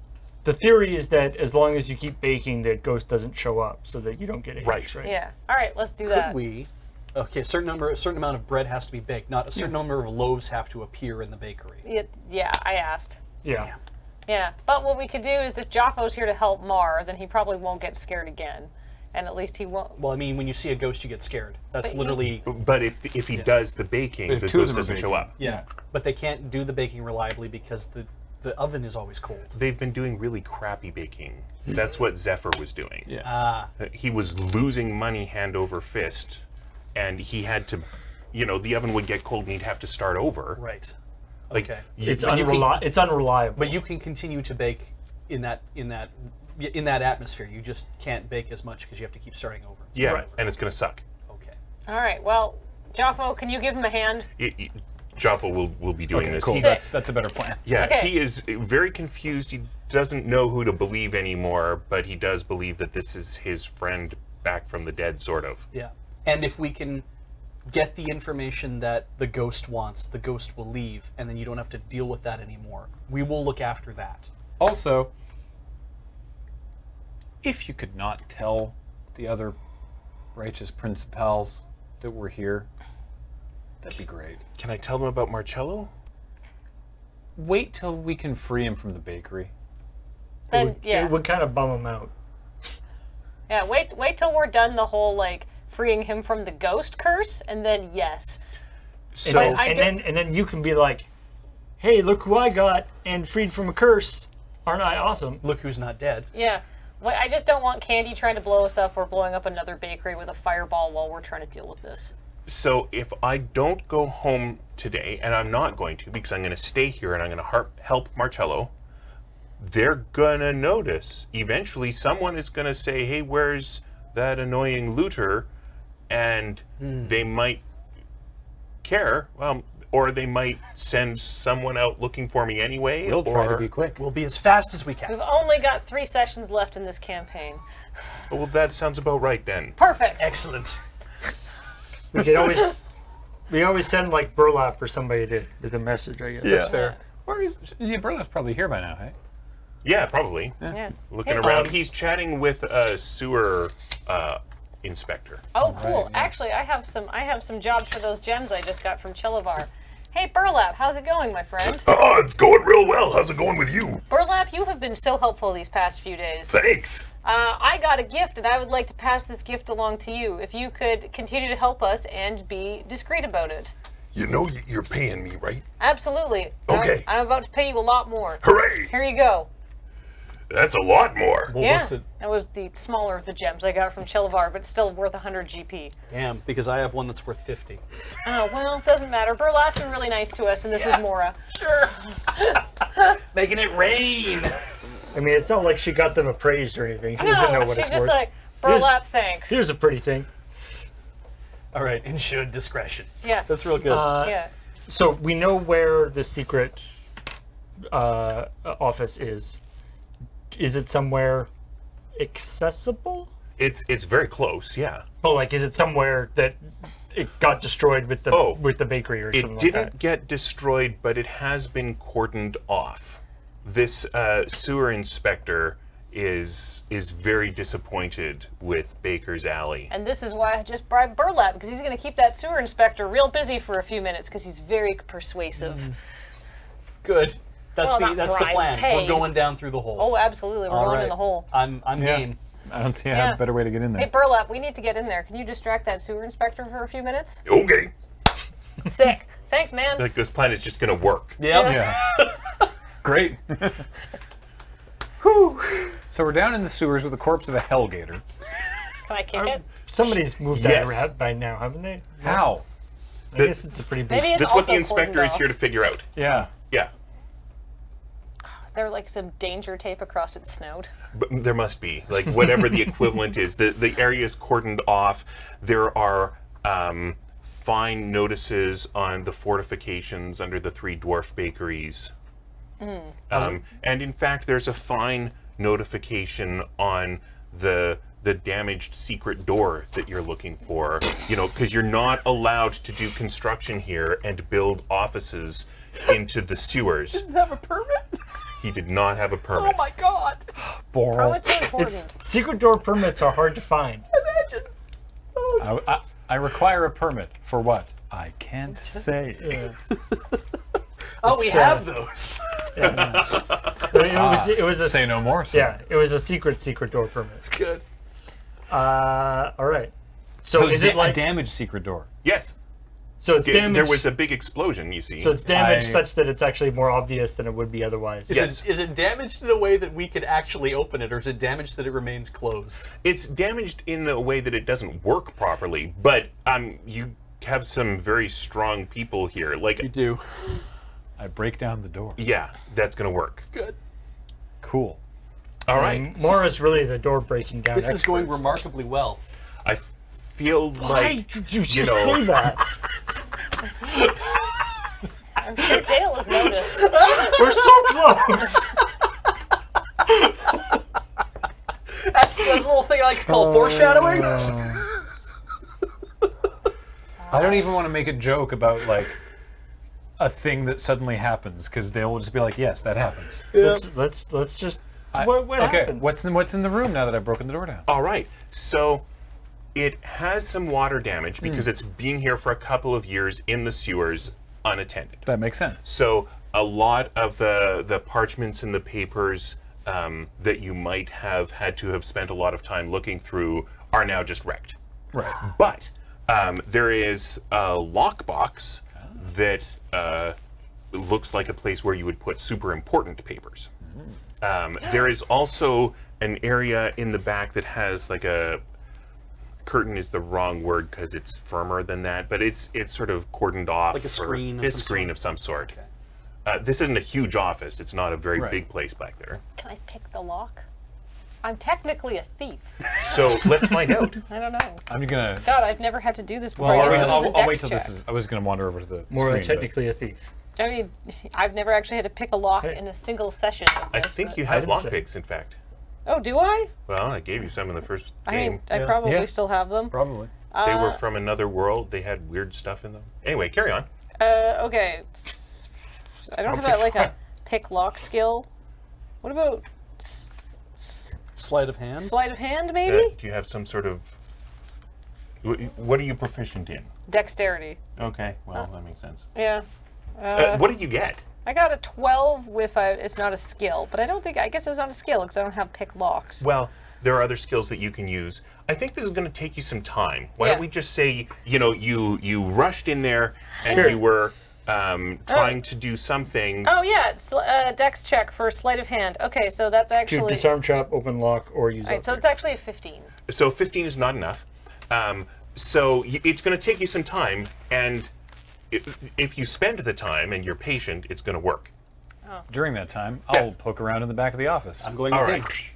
The theory is that as long as you keep baking, the ghost doesn't show up, so that you don't get aged. Right. Yeah. All right. Let's do Could that. we... Okay, a certain amount of bread has to be baked, not a certain number of loaves have to appear in the bakery. Yeah. I asked. Yeah. Yeah. But what we could do is if Jaffo's here to help Mar, then he probably won't get scared again, and at least he won't. Well, I mean, when you see a ghost, you get scared. That's But literally... But if he does the baking, If the two of ghost them are doesn't show baking. up. Yeah, but they can't do the baking reliably because the oven is always cold. They've been doing really crappy baking. That's what Zephyr was doing. Yeah. Ah, He was losing money hand over fist, and he had to, the oven would get cold and he'd have to start over. right. Like, Okay. It's But you can- it's unreliable. But you can continue to bake in that atmosphere. You just can't bake as much because you have to keep starting over. Yeah, Right. and it's going to suck. Okay. All right. Well, Joffo, can you give him a hand? Jaffa will be doing this. Cool. He- That's a better plan. Yeah, Okay. he is very confused. He doesn't know who to believe anymore, but he does believe that this is his friend back from the dead, sort of. Yeah. And if we can get the information that the ghost wants, the ghost will leave, and then you don't have to deal with that anymore. We will look after that. Also, if you could not tell the other righteous principals that we're here, that'd be great. Can I tell them about Marcello? Wait till we can free him from the bakery. Then yeah, It would kind of bum him out. yeah. Wait till we're done the whole like freeing him from the ghost curse, and then yes. So, I And then you can be like, hey, look who I got and freed from a curse. Aren't I awesome? Look who's not dead. Yeah. What, I just don't want Candy trying to blow us up or blowing up another bakery with a fireball while we're trying to deal with this. so if I don't go home today, and I'm not going to because I'm going to stay here and I'm going to help Marcello, they're going to notice. Eventually, someone is going to say, hey, where's that annoying looter? And they might care, or they might send someone out looking for me anyway. We'll try to or- be quick. We'll be as fast as we can. We've only got 3 sessions left in this campaign. Well, that sounds about right then. Perfect. Excellent. We could always send like Burlap or somebody to the message, I guess. That's fair. Where is Burlap's probably here by now, hey? Yeah, probably. Yeah. Looking Hey, around. He's chatting with a sewer inspector. Oh, cool. Right, yeah. Actually, I have some jobs for those gems I just got from Chilivar. Hey, Burlap, how's it going, my friend? Oh, it's going real well. How's it going with you? Burlap, you have been so helpful these past few days. Thanks. I got a gift, and I would like to pass this gift along to you. If you could continue to help us and be discreet about it. You know you're paying me, right? Absolutely. Okay. I'm about to pay you a lot more. Hooray! Here you go. That's a lot more. Well, Yeah, what's it? that was the smaller of the gems I got from Chilivar, but still worth 100 GP. Damn, because I have one that's worth 50. Oh, well, it doesn't matter. Burlap's been really nice to us, and this is Mora. Sure. Making it rain. I mean, it's not like she got them appraised or anything. She doesn't know No, what she's it's just worth. like, Burlap, thanks. Here's a pretty thing. All right, and should discretion. Yeah. That's real good. Yeah. So we know where the secret office is. Is it somewhere accessible? It's very close, yeah. Oh, like is it somewhere that it got destroyed with the bakery or something It like didn't that? get destroyed, but it has been cordoned off. This sewer inspector is very disappointed with Baker's Alley. And this is why I just bribed Burlap, because he's going to keep that sewer inspector real busy for a few minutes, because he's very persuasive. Good. That's Well, not the bribed, plan. paid. We're going down through the hole. Oh, absolutely. We're All going right. in the hole. I'm Yeah. game. I don't see Yeah. a better way to get in there. Hey, Burlap, we need to get in there. Can you distract that sewer inspector for a few minutes? Okay. Sick. Thanks, man. Like this plan is just gonna work. Yeah. Yeah. Great. Whew. So we're down in the sewers with the corpse of a hellgator. Can I kick it? Somebody's moved Yes. that around by now, haven't they? How? I guess it's a pretty big. Maybe it's That's what also the inspector cordoned is here to off. figure out. Yeah. Yeah. Is there like some danger tape across its snout? But there must be, like, whatever the equivalent is. The area is cordoned off. There are fine notices on the fortifications under the 3 dwarf bakeries. And in fact, there's a fine notification on the damaged secret door that you're looking for. You know, because you're not allowed to do construction here and build offices into the sewers. Didn't have a permit? He did not have a permit. Oh my god. Boral. Permits are important. Secret door permits are hard to find. Imagine. Oh, I require a permit for what? I can't say. we have those. It was a Say no more. Sir. Yeah, it was a secret door permit. It's good. All right. So, So is it's it a like damaged secret door. Yes. so it's damaged? There was a big explosion, you see. So it's damaged I- such that it's actually more obvious than it would be otherwise. Yes. Is it damaged in a way that we could actually open it, or is it damaged that it remains closed? It's damaged in a way that it doesn't work properly, but you have some very strong people here. Like, You do. I break down the door. yeah, that's gonna work. Good. Cool. All right. Mora's really the door breaking down. This is expert. going remarkably well. I feel like you just know- say that? I'm sure Dale has noticed. We're so close. That's a little thing I like to call foreshadowing. I don't even want to make a joke about like a thing that suddenly happens because Dale will just be like, "Yes, that happens." Let's just. What Okay, happens? what's in the room now that I've broken the door down? all right. So it has some water damage because it's been here for a couple of years in the sewers unattended. That makes sense. So a lot of the parchments and the papers that you might have had to have spent a lot of time looking through are now just wrecked. Right. But there is a lockbox that looks like a place where you would put super important papers. There is also an area in the back that has like a curtain is the wrong word because it's firmer than that, but it's sort of cordoned off. Like a screen of It's some screen sort? of some sort. This isn't a huge office. It's not a very Right. big place back there. Can I pick the lock? I'm technically a thief. So let's find out. I don't know. I'm gonna. God, I've never had to do this before. Well, I guess this is a I'll dex wait till check. this is. I was gonna wander over to the More than screen, but- technically a thief. I mean, I've never actually had to pick a lock Hey. in a single session. Of I this, think but- you have didn't say. lockpicks, in fact. Oh, do I? Well, I gave you some in the first I game. mean, I probably Yeah. still have them. Probably. They were from another world. They had weird stuff in them. Anyway, carry on. Okay. I don't have like a pick lock skill. What about Sleight of hand. sleight of hand, maybe? Do you have some sort of... What are you proficient in? Dexterity. Okay, well, that makes sense. Yeah. What did you get? I got a 12 with it's not a skill, but I guess it's not a skill because I don't have pick locks. Well, there are other skills that you can use. I think this is going to take you some time. Why Yeah. don't we just say, you rushed in there and Sure. you were trying to do some things. Oh yeah, it's dex check for sleight of hand. Okay, so that's To actually... disarm trap, open lock, or use. Alright, so upgrade. it's actually a 15. So 15 is not enough. So it's going to take you some time, and if you spend the time and you're patient, it's going to work. During that time, I'll Yes. poke around in the back of the office. I'm going All with right.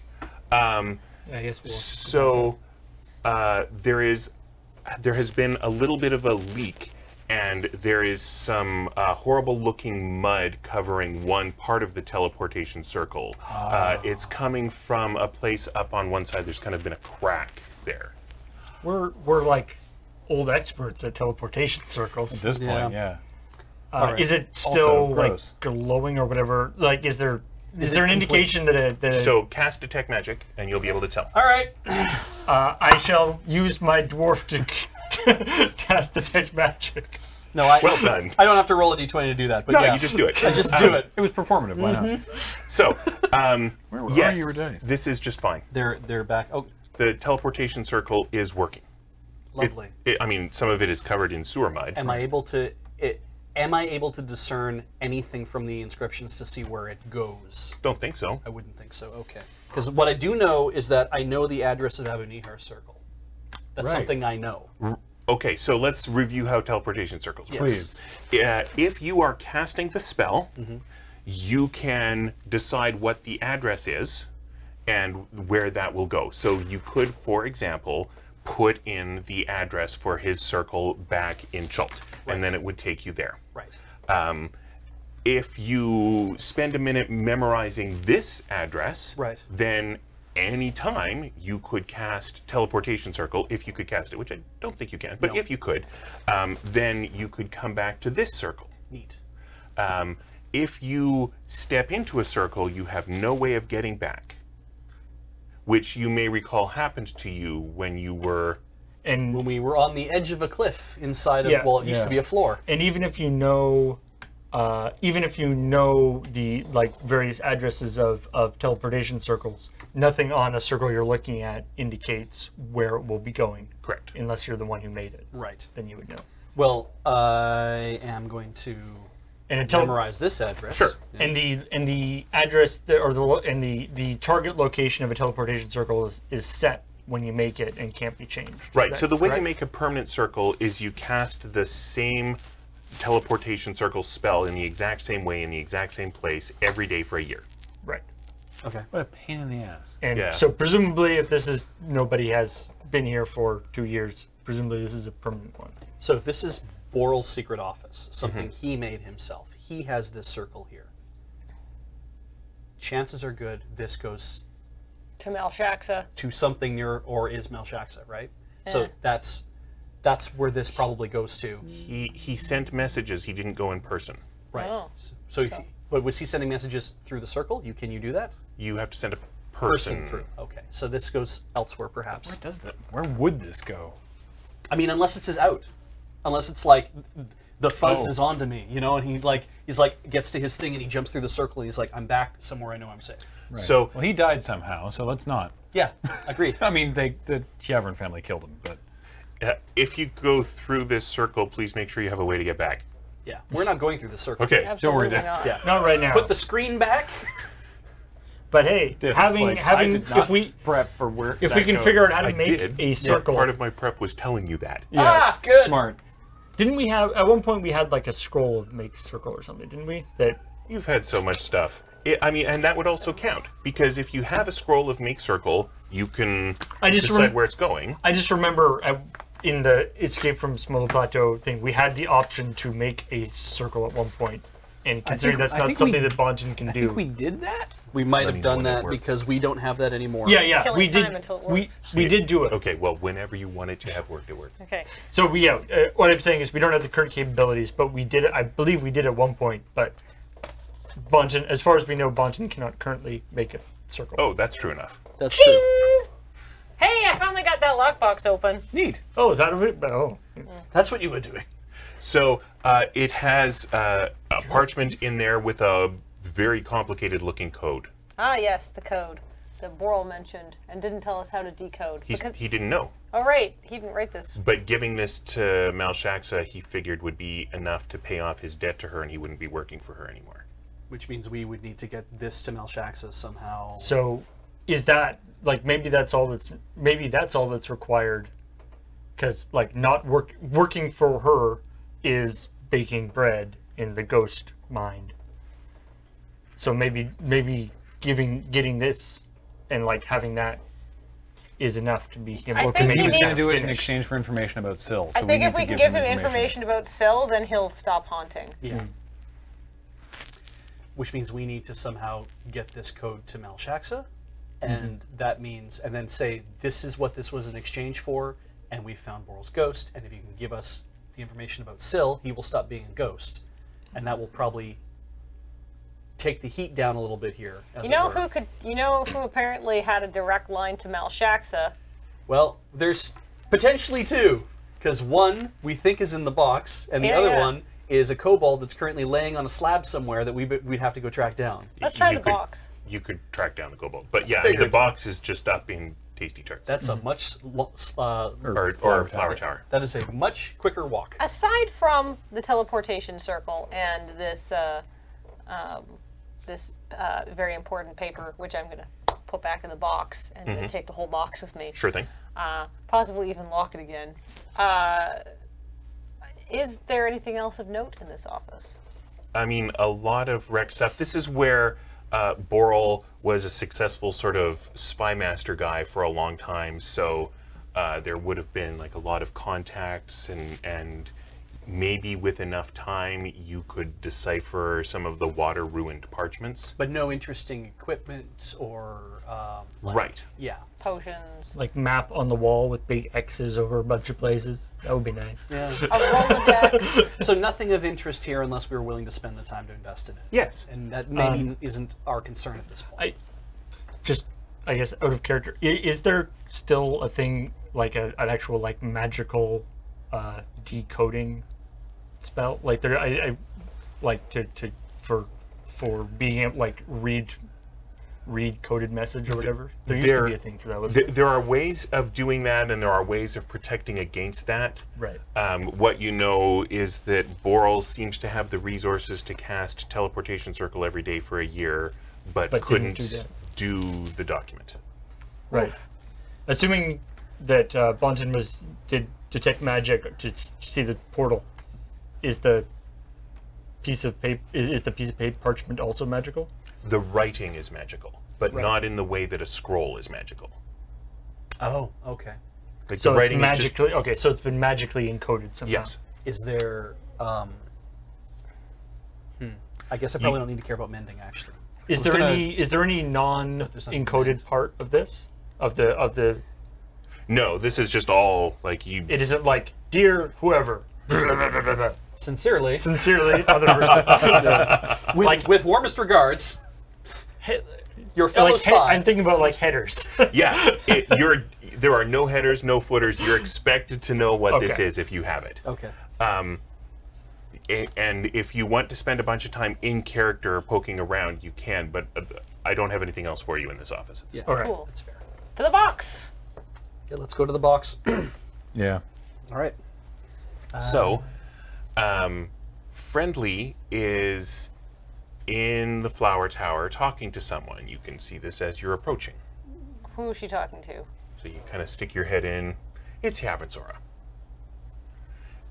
him. I guess we'll. So there has been a little bit of a leak, and there is some horrible-looking mud covering one part of the teleportation circle. It's coming from a place up on one side. There's kind of been a crack there. We're like old experts at teleportation circles. At this point, yeah. Alright. Is it Also still like gross. glowing or whatever? Like, is there it an complete? indication that So cast Detect Magic, and you'll be able to tell. All right. I shall use my dwarf to cast detect magic? No, I. Well done. I don't have to roll a d20 to do that, but No, yeah. you just do it. I just do it. It was performative. Why not? So, Where are yes, your dice? this is just fine. They're back. Oh, The teleportation circle is working. lovely. I mean, some of it is covered in sewer mud. Am I able to? Am I able to discern anything from the inscriptions to see where it goes? Don't think so. I wouldn't think so. Okay. Because what I do know is that I know the address of Avonihar Circle. That's Right. something I know. Okay, so let's review how teleportation circles work. Please. If you are casting the spell, you can decide what the address is and where that will go. So you could, for example, put in the address for his circle back in Chult, and then it would take you there. Right. If you spend a minute memorizing this address, Right. then any time you could cast teleportation circle, if you could cast it, which I don't think you can, but No. if you could, then you could come back to this circle. Neat. If you step into a circle, you have no way of getting back, which you may recall happened to you when you were... And When we were on the edge of a cliff inside of, Yeah. well, it used to be a floor. and even if you know the like various addresses of teleportation circles, nothing on a circle you're looking at indicates where it will be going. Correct. Unless you're the one who made it, Right. then you would know. Well, I am going to And a memorize this address. Sure. Yeah. and the address and the target location of a teleportation circle is set when you make it and can't be changed. Is Right, that so the way you correct? make a permanent circle is you cast the same teleportation circle spell in the exact same way, in the exact same place, every day for a year. Right. Okay. What a pain in the ass. And Yeah. so presumably, if this is nobody has been here for 2 years, presumably this is a permanent one. So if this is Boral's secret office, something he made himself, he has this circle here. Chances are good this goes To Malshaxa. to something near or is Malshaxa, right? So that's where this probably goes to. He sent messages. He didn't go in person. Right. Oh. So if but was he sending messages through the circle? Can you do that? You have to send a person Through. Okay. So this goes elsewhere perhaps. Where does that? Where would this go? I mean, unless it's his out. Unless it's like the fuzz Oh. is on to me, you know, and he's like gets to his thing and he jumps through the circle and he's like, I'm back somewhere I know I'm safe. Right. So- well, he died somehow, so let's not. Yeah, agreed. I mean, the Chiavern family killed him, but If you go through this circle, please make sure you have a way to get back. Yeah, we're not going through the circle. Okay. Absolutely Dan. not. Yeah. Not right now. Put the screen back. But hey, It's having like, I having did not if we prep for where if that we can goes. figure out how to I make did. a Yeah, circle. part of my prep was telling you that. Yes, Ah, good. Smart. Didn't we have at one point we had like a scroll of make circle or something? Didn't we? That You've had so much stuff. I mean, and that would also count because if you have a scroll of make circle, you can I just decide rem- where it's going. I just remember in the Escape from Semolo Plateau thing, we had the option to make a circle at one point, and considering that's I not think something we- that Bonton can do. We did that. We might have me done know when it that works. because we don't have that anymore. yeah, Killing we time did. until it We works. we did do it. Okay, well, whenever you want it to have worked, it worked. Okay. So what I'm saying is we don't have the current capabilities, but we did it. I believe we did at one point, but Bonton, as far as we know, Bonton cannot currently make a circle. Oh, that's true enough. That's true. Hey, I finally got that lockbox open. Neat. Oh, is that a bit? Oh, That's what you were doing. So it has a parchment in there with a very complicated looking code. Ah, yes, the code that Boral mentioned and didn't tell us how to decode. He didn't know. Oh, right, he didn't write this. But giving this to Malshaxa, he figured would be enough to pay off his debt to her and he wouldn't be working for her anymore. Which means we would need to get this to Malshaxa somehow. so is that like maybe that's all that's required? Because like not working for her is baking bread in the ghost mind. So maybe getting this and like having that is enough to be him. I or think maybe he He was needs- going to do it in finish. exchange for information about Syl. So I think need if we to can give him information about Syl, then he'll stop haunting. Yeah. Which means we need to somehow get this code to Malshaxa, and that means, and then say, this is what this was in exchange for, and we found Boral's ghost, and if you can give us the information about Syl, he will stop being a ghost. And that will probably take the heat down a little bit here. As You know it were. who could? You know who apparently had a direct line to Malshaxa? Well, there's potentially two, because one we think is in the box, and the Yeah, other yeah. one is a kobold that's currently laying on a slab somewhere that we'd have to go track down. Let's try You the could- box. You could track down the kobold. But yeah, Figured. the box is just up in Tasty Tarts. That's a much or Flower Tower. that is a much quicker walk. Aside from the teleportation circle and this very important paper, which I'm going to put back in the box and then take the whole box with me, Sure thing. possibly even lock it again. Is there anything else of note in this office? I mean, a lot of rec stuff. This is where Boral was a successful sort of spy master guy for a long time, so there would have been like a lot of contacts and maybe with enough time you could decipher some of the water ruined parchments. But no interesting equipment or Right. Yeah. Potions, like map on the wall with big X's over a bunch of places. That would be nice. Yeah. a Rolodex. So nothing of interest here unless we were willing to spend the time to invest in it. Yes. And that maybe isn't our concern at this point. I guess out of character, is there still a thing like an actual like magical decoding spell? Like there, I like for being able like read coded message or whatever. There used to be a thing for that. wasn't There are ways of doing that, and there are ways of protecting against that. Right. What you know is that Boral seems to have the resources to cast Teleportation Circle every day for a year, but But didn't couldn't do do the document. Right. Assuming that Bonton did detect magic to see the portal, is the piece of paper parchment also magical? The writing is magical, but Right. not in the way that a scroll is magical. Oh, okay. Like So the it's writing magically okay. So it's been magically encoded somehow. Yes. Is there? I guess I probably don't need to care about mending actually. Is there any non-encoded part of this? Of the No, this is just all like you. it isn't like dear whoever. Sincerely, Other person. with warmest regards, your fellow Like, spy. I'm thinking about like headers. Yeah, there are no headers, no footers. You're expected to know what this Okay. is if you have it. Okay. And if you want to spend a bunch of time in character poking around, you can. But I don't have anything else for you in this office. Yeah. All right. Cool. That's fair. To the box. Okay, let's go to the box. Yeah. All right. So, Friendly is in the flower tower talking to someone. You can see this as you're approaching. Who is she talking to? So you kind of stick your head in. It's Yavensora.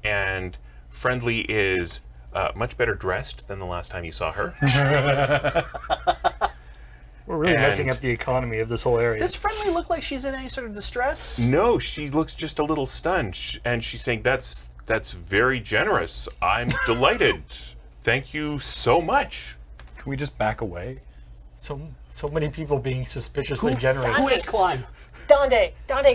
And Friendly is much better dressed than the last time you saw her. We're really messing And- up the economy of this whole area. Does Friendly look like she's in any sort of distress? No, she looks just a little stunned, and she's saying, "That's very generous. I'm delighted. Thank you so much." Can we just back away? So many people being suspiciously generous. Who is climb? Donde,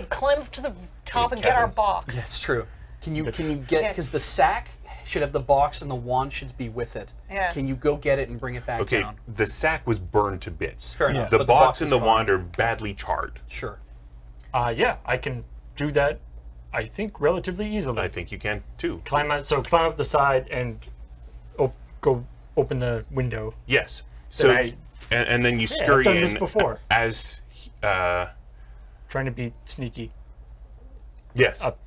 climb up to the top and get our Kevin. box. That's true. Can you get Yeah. because the sack should have the box and the wand should be with it. Yeah. Can you go get it and bring it back Okay, down? the sack was burned to bits. Fair enough. The but box is and the fine. wand are badly charred. Sure. Yeah, I can do that. I think relatively easily. I think you can too. Climb up the side and go open the window. Yes. So I- and then you Yeah, I've scurry done in this before. as Trying to be sneaky yes. Up.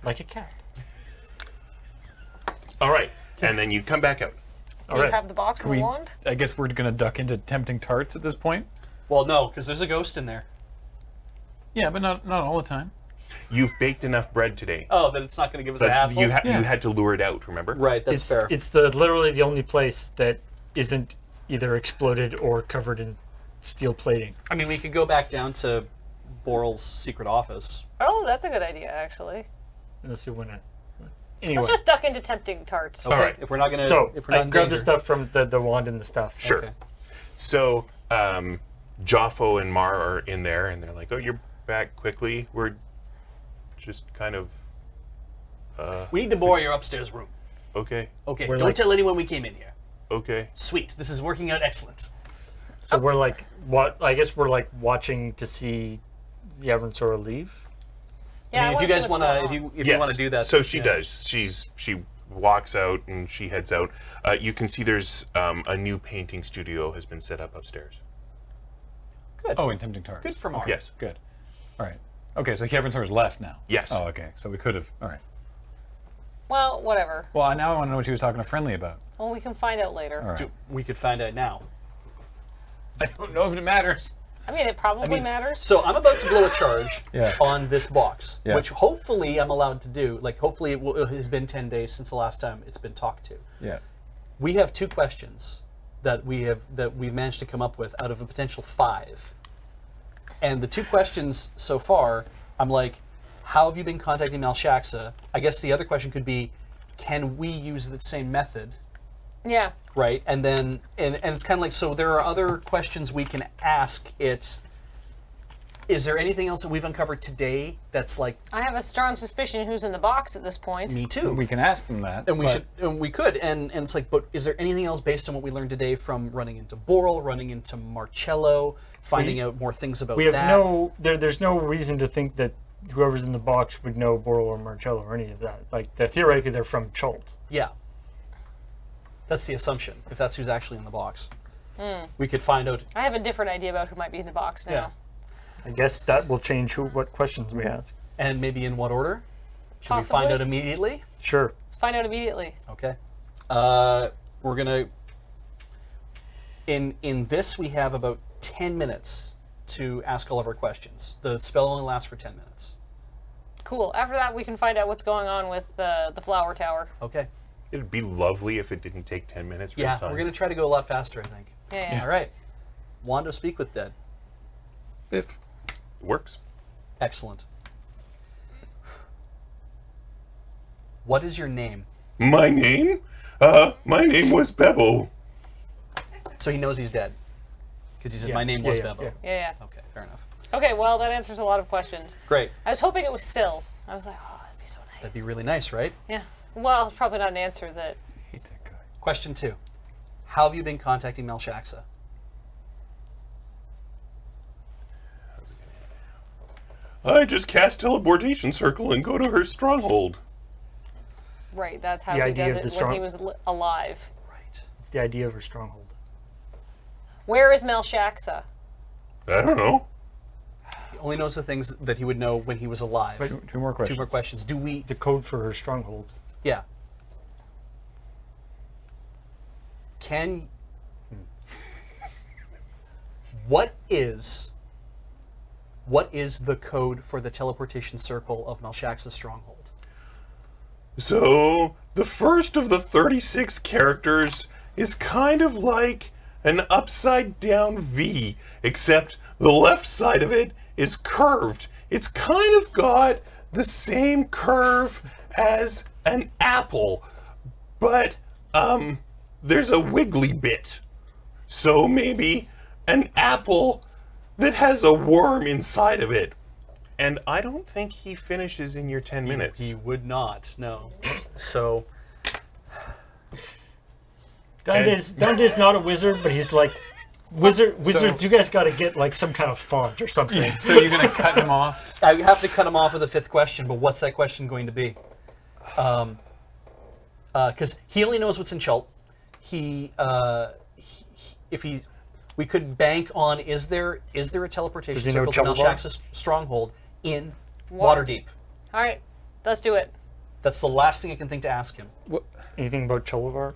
like a cat. All right. And then you come back out. Do you have the box and the wand? I guess we're gonna duck into tempting tarts at this point. Well, no, because there's a ghost in there. Yeah, but not all the time. You've baked enough bread today. Oh, then it's not going to give us a But hassle. you Yeah. had to lure it out, remember? Right, that's It's fair. it's literally the only place that isn't either exploded or covered in steel plating. I mean, we could go back down to Boral's secret office. Oh, that's a good idea, actually. Unless you want to. Anyway, Let's just duck into tempting tarts. Okay. right. If we're not going to, so if we're not I in grabbed the danger. stuff from the wand and the stuff. Sure. Okay. So Joffo and Mar are in there, and they're like, "Oh, you're back quickly. We're just kind of We need to borrow your upstairs room. okay, Okay. We're Don't like- tell anyone we came in here. okay." Sweet. This is working out excellent. So we're like, what? I guess we're like watching to see Yavensora leave. Yeah, I mean, if you wanna see guys what's want to, going on. if you want to do that, So she yeah. does. She walks out and she heads out. You can see there's a new painting studio has been set up upstairs. Good. Oh, in tempting tarts. Good for Mark. Yes. Good. All right. Okay, so Kevin's left now. Yes. Oh, okay. So we could have. All right. Well, whatever. Well, now I want to know what she was talking to Friendly about. Well, we can find out later. All right. We could find out now. I don't know if it matters. I mean, it probably matters. So I'm about to blow a charge Yeah. on this box, Yeah. which hopefully I'm allowed to do. Like, hopefully it has been 10 days since the last time it's been talked to. Yeah. We have 2 questions that we've managed to come up with out of a potential 5. And the 2 questions so far, I'm like, how have you been contacting Malshaxa? I guess the other question could be, can we use the same method? Yeah. Right, and then and it's kind of like, so there are other questions we can ask it. Is there anything else that we've uncovered today that's like, I have a strong suspicion who's in the box at this point. me too? We can ask them that. and we but- should, and we could, and it's like, but is there anything else based on what we learned today from running into Boral, running into Marcello, finding out more things about We have that? there's no reason to think that whoever's in the box would know Boral or Marcello or any of that. Like, theoretically, they're from Chult. Yeah, that's the assumption. If that's who's actually in the box, we could find out. I have a different idea about who might be in the box now. Yeah, I guess that will change what questions we ask. and maybe in what order? Should we find Possibly. out immediately? Sure. Let's find out immediately. Okay. We're gonna. In this, we have about 10 minutes to ask all of our questions. The spell only lasts for 10 minutes. Cool. After that, we can find out what's going on with the flower tower. Okay. It'd be lovely if it didn't take 10 minutes. For Yeah, the time. we're gonna try to go a lot faster, I think. Yeah. All right. Wando, speak with dead. If It works. Excellent. What is your name? My name? My name was Bebo. So he knows he's dead. Because he said, my name was Bebo. Yeah. Okay, fair enough. Okay, well, that answers a lot of questions. Great. I was hoping it was Syl. I was like, oh, that'd be so nice. That'd be really nice, right? Yeah. Well, it's probably not an answer that... I hate that guy. Question 2. How have you been contacting Malshaxa? I just cast teleportation circle and go to her stronghold. Right, that's how The he idea does of it the when he was alive. Right. It's the idea of her stronghold. Where is Malshaxa? I don't know. He only knows the things that he would know when he was alive. Two more questions. 2 more questions. Do we... The code for her stronghold. Yeah. Can... What is the code for the teleportation circle of Malshaxa's stronghold? So, the first of the 36 characters is kind of like an upside down V, except the left side of it is curved. It's kind of got the same curve as an apple, but there's a wiggly bit. So maybe an apple that has a worm inside of it. And I don't think he finishes in your 10 minutes. He would not, no. So... Dante's not a wizard, but he's like, wizards, you guys got to get like some kind of font or something. So you're going to cut him off? I have to cut him off with the 5th question, but what's that question going to be? Because he only knows what's in Chult. We could bank on, is there a teleportation Does he know circle to Chult? Malshaxa's stronghold in Waterdeep? All right, let's do it. That's the last thing I can think to ask him. Anything about Cholovar?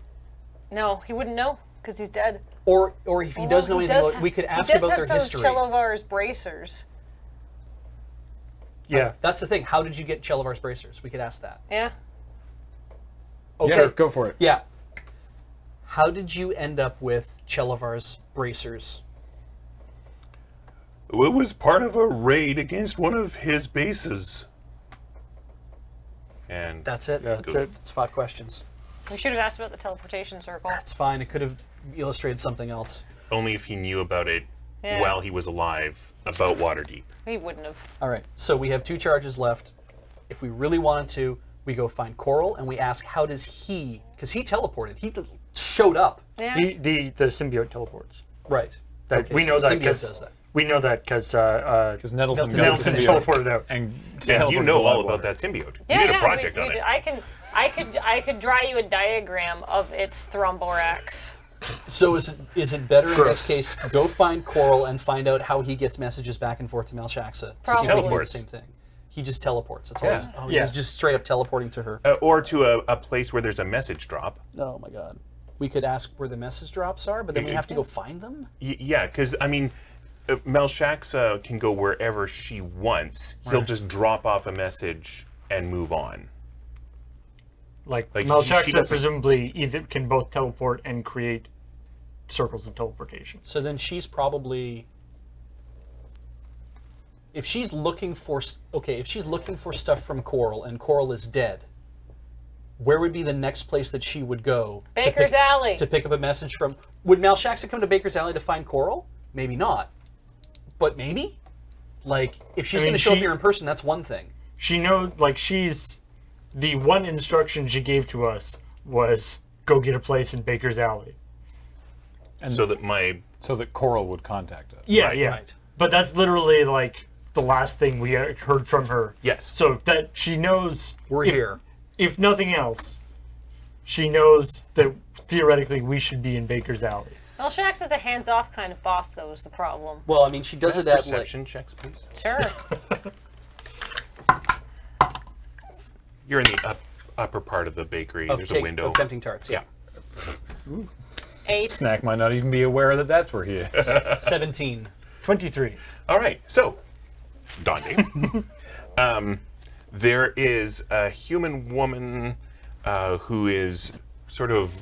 No, he wouldn't know because he's dead. Or if he does know anything about, we could ask about their history. history. He does have some Chelovar's bracers. Yeah. That's the thing. How did you get Chelovar's bracers? We could ask that. Yeah. Okay. Yeah, go for it. Yeah. How did you end up with Chelovar's bracers? It was part of a raid against one of his bases. And That's it? Yeah, that's it. It's 5 questions. We should have asked about the teleportation circle. That's fine. It could have illustrated something else. only if he knew about it Yeah. while he was alive, about Waterdeep. He wouldn't have. All right. So we have 2 charges left. If we really wanted to, we go find Coral and we ask, how does he... Because he teleported. He showed up. Yeah. The symbiote teleports. Right. That Okay, we so know the that symbiote because does that. we know that because Because Nettleton got the Nettleton symbiote teleported out. and And you teleported know to all Blackwater. about that symbiote. Yeah, you did yeah, a project we on did. it. I could draw you a diagram of its thromborax. So is it better in this Gross. case to go find Coral and find out how he gets messages back and forth to Malshaxa? To see if we can do the Teleports. same thing. He just teleports. That's all. Yeah. He's just straight up teleporting to her. Or to a place where there's a message drop. Oh my god. We could ask where the message drops are, but then we have to go find them? Yeah, because, I mean, Malshaxa can go wherever she wants. He'll just drop off a message and move on. like she Malshaxa doesn't- presumably either can both teleport and create circles of teleportation. So then she's probably... If she's looking for... Okay, if she's looking for stuff from Coral and Coral is dead, where would be the next place that she would go? Baker's Alley. To pick up a message from... Would Malshaxa come to Baker's Alley to find Coral? Maybe not. But maybe? Like, if she's I mean, going to show up she- here in person, that's one thing. She knows, like, she's... The one instruction she gave to us was go get a place in Baker's Alley. So that So that Coral would contact us. Yeah, Right, yeah. right. But that's literally, like, the last thing we heard from her. Yes. So that she knows... We're if- here. If nothing else, she knows that theoretically we should be in Baker's Alley. Well, Shax is a hands-off kind of boss, though, is the problem. Well, I mean, she does it at, like... Perception checks, please. Sure. You're in the upper part of the bakery. There's a window. Of tempting tarts, yeah. 8. Snack might not even be aware that that's where he is. 17. 23. All right, so, Dante. There is a human woman who is sort of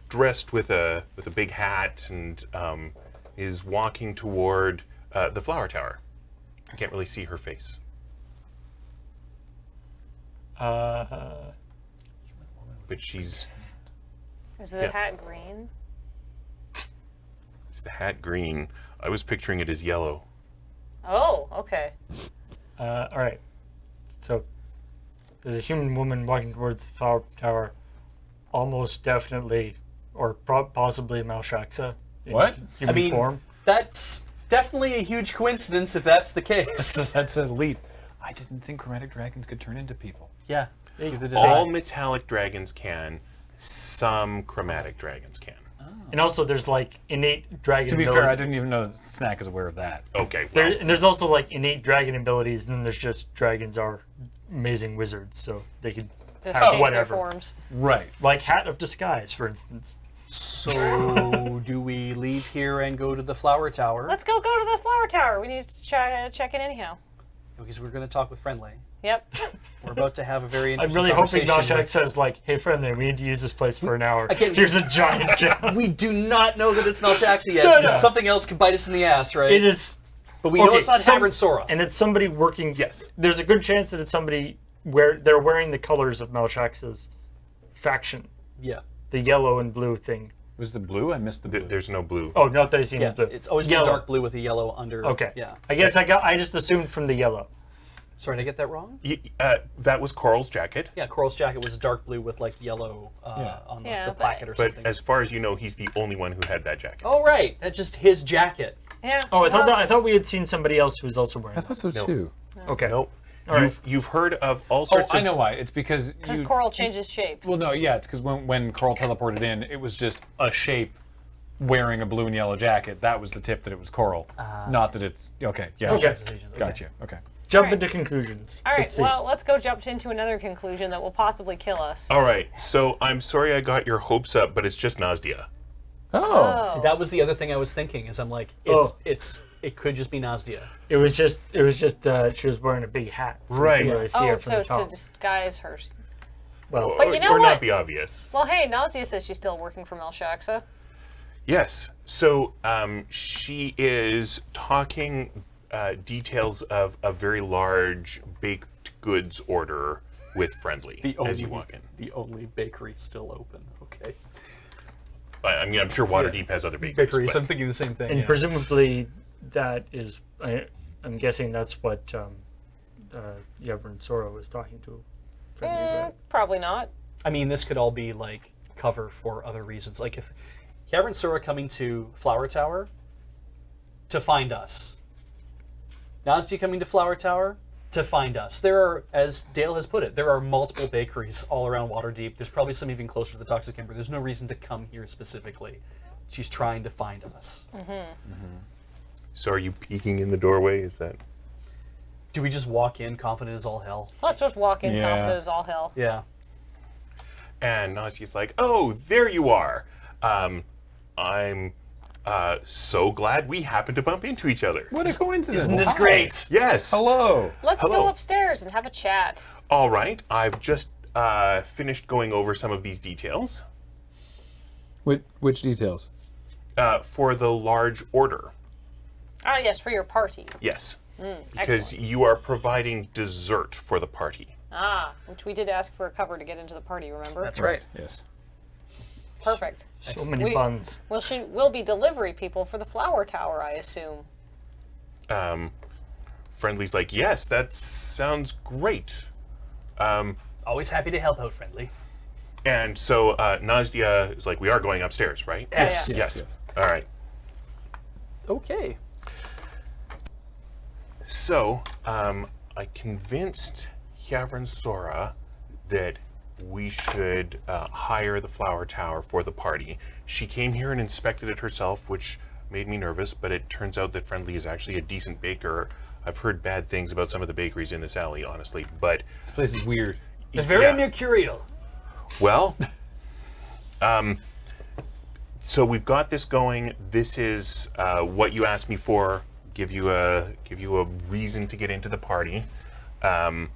dressed with a big hat and is walking toward the flower tower. You can't really see her face. but she's... Is the hat green? Is the hat green? I was picturing it as yellow. Oh, okay. All right. So there's a human woman walking towards the flower tower, almost definitely, or possibly Malshaxa. In What? Human form. That's definitely a huge coincidence if that's the case. That's a leap. I didn't think chromatic dragons could turn into people. Yeah. Neither did All I. metallic dragons can. Some chromatic dragons can. And also, there's like innate dragon. To be ability. fair, I didn't even know that Snack is aware of that. Okay, well, And there's also like innate dragon abilities, and then there's just dragons are amazing wizards, so they could Just have change whatever. their forms. Right. Like Hat of Disguise, for instance. So, do we leave here and go to the flower tower? Let's go to the flower tower. We need to check in anyhow. Because we're going to talk with Friendly. Yep. We're about to have a very I'm interesting really hoping conversation Nashak with- says like, "Hey, friendly, we need to use this place for an hour. Again, Here's a giant gem." We do not know that it's Malshaxa yet, No, because no. something else could bite us in the ass, right? It is, But we know okay, it's not Tavern Sora. and it's somebody working. Yes. There's a good chance that it's somebody where they're wearing the colors of Malshaxa's faction, Yeah. the yellow and blue thing. Was the blue? I missed the blue. there's no blue. Oh, not that I seen Yeah, the blue. it's always been Yellow. dark blue with a yellow under. Okay. Yeah. I guess I just assumed from the yellow. Sorry, did I get that wrong? That was Coral's jacket. Yeah, Coral's jacket was dark blue with like yellow on Yeah, the but- placket or But something. as far as you know, he's the only one who had that jacket. Oh, right. That's just his jacket. Yeah. Oh, well, I thought we had seen somebody else who was also wearing. I thought so No. too. Okay. Nope. All right. You've heard of all Oh, sorts I of... know why. It's because Because you... Coral changes shape. Well, no, yeah, it's because when Coral teleported in, it was just a shape wearing a blue and yellow jacket. That was the tip that it was Coral. Not that it's... Okay, yeah. Okay. Gotcha. Okay. Jump Alright. into conclusions. All right. Let's see. Well, let's go jump into another conclusion that will possibly kill us. All right, so I'm sorry I got your hopes up, but it's just Nazdia. Oh. See, that was the other thing I was thinking. Is I'm like, it could just be Nazdia. It was just she was wearing a big hat. So Right. You couldn't really see her from so the top. to disguise her. Well, But you know or what? not be obvious. Well, hey, Nausea says she's still working for Malshaxa. Yes. So she is talking details of a very large baked goods order with Friendly as you walk in. The only bakery still open. Okay. I mean, I'm sure Waterdeep has other bakeries. Bakeries. but- I'm thinking the same thing. and yeah. presumably that is, I'm guessing that's what Yevon Sora was talking to. Friendly about. Probably not. I mean, this could all be like cover for other reasons. Like if Yavin Sura coming to Flower Tower to find us. Nazdi coming to Flower Tower to find us. There are, as Dale has put it, there are multiple bakeries all around Waterdeep. There's probably some even closer to the Toxic Ember. There's no reason to come here specifically. She's trying to find us. So are you peeking in the doorway? Is that... Do we just walk in confident as all hell? Let's just walk in Yeah. confident as all hell. Yeah. And Nazia's like, oh, there you are. I'm so glad we happened to bump into each other. What a coincidence. Isn't it Hi. great? Yes. Hello. Let's Hello. go upstairs and have a chat. All right. I've just finished going over some of these details Which details? for the large order. Ah, yes, for your party. Yes. Because Excellent. you are providing dessert for the party. Ah, which we did ask for a cover to get into the party, remember? That's right. Yes. Perfect. So many buns. We'll be delivery people for the Flower Tower, I assume. Friendly's like, yes, that sounds great. Always happy to help out, Friendly. And so Nazdia is like, we are going upstairs, right? Yes. Yes. All right. Okay. So, I convinced Yavrin Sora that we should hire the Flower Tower for the party. She came here and inspected it herself, which made me nervous, but it turns out that Friendly is actually a decent baker. I've heard bad things about some of the bakeries in this alley, honestly, but... This place is weird. The very yeah. mercurial. Well, so we've got this going. This is what you asked me for. Give you a reason to get into the party, and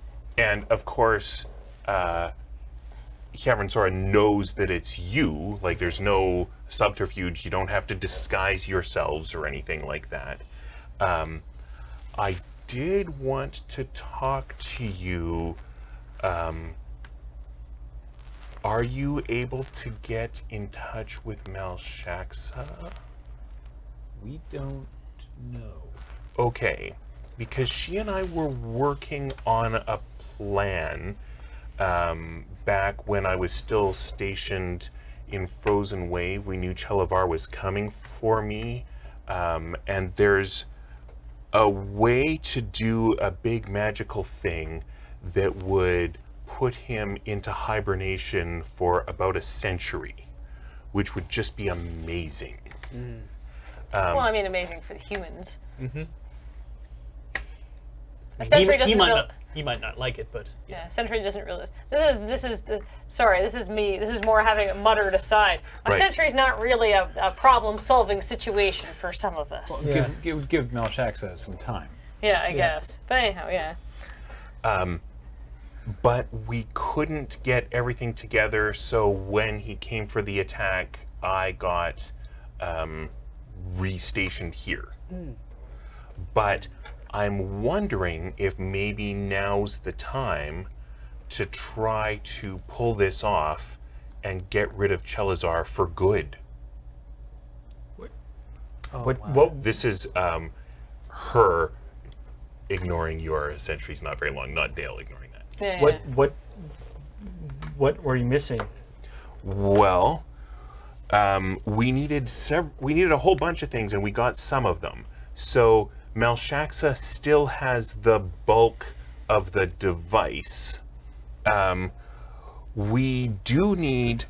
of course, Yavrin Sora knows that it's you. Like, there's no subterfuge. You don't have to disguise yourselves or anything like that. I did want to talk to you. Are you able to get in touch with Malshaxa? We don't know. Okay, because she and I were working on a plan back when I was still stationed in Frozen Wave. We knew Chelavar was coming for me, and there's a way to do a big magical thing that would put him into hibernation for about a century, which would just be amazing. Well, I mean, amazing for the humans. Mm-hmm. A century He doesn't might real- not. He might not like it, but Yeah, century doesn't realize. This is me. This is more having it muttered aside. A Right. century's not really a problem-solving situation for some of us. Yeah. Give Malshaxa some time. Yeah, I guess. But anyhow, yeah. But we couldn't get everything together, so when he came for the attack, I got restationed here. But I'm wondering if maybe now's the time to try to pull this off and get rid of Chelazar for good. What? This is her ignoring your century's not very long, not Dale ignoring that. Yeah, What were you missing? Well, we needed a whole bunch of things, and we got some of them. So Malshaxa still has the bulk of the device. We do need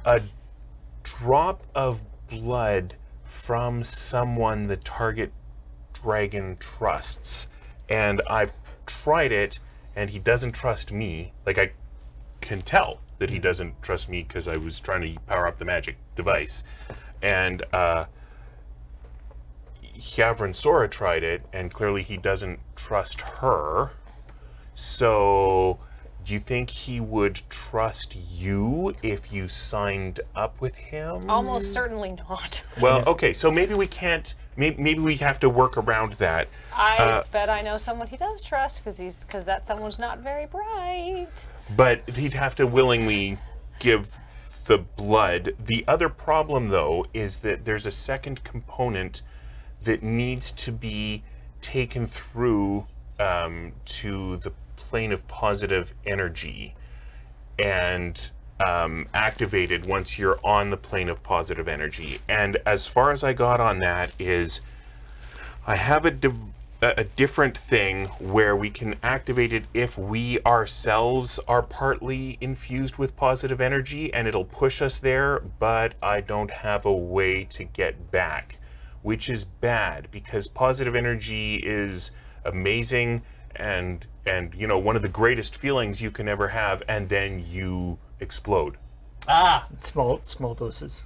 a drop of blood from someone the target dragon trusts, and I've tried it, and he doesn't trust me. Like, I can tell that he doesn't trust me because I was trying to power up the magic device. And Hyavrin Sora tried it, and clearly he doesn't trust her. So, do you think he would trust you if you signed up with him? Almost certainly not. Well, okay, so maybe we can't. Maybe we have to work around that. I bet I know someone he does trust because that someone's not very bright. But he'd have to willingly give the blood. The other problem, though, is that there's a second component that needs to be taken through to the plane of positive energy and activated once you're on the plane of positive energy. And as far as I got on that is, I have a different thing where we can activate it if we ourselves are partly infused with positive energy, and it'll push us there, but I don't have a way to get back, which is bad because positive energy is amazing and you know, one of the greatest feelings you can ever have, and then you explode. ah, Small doses.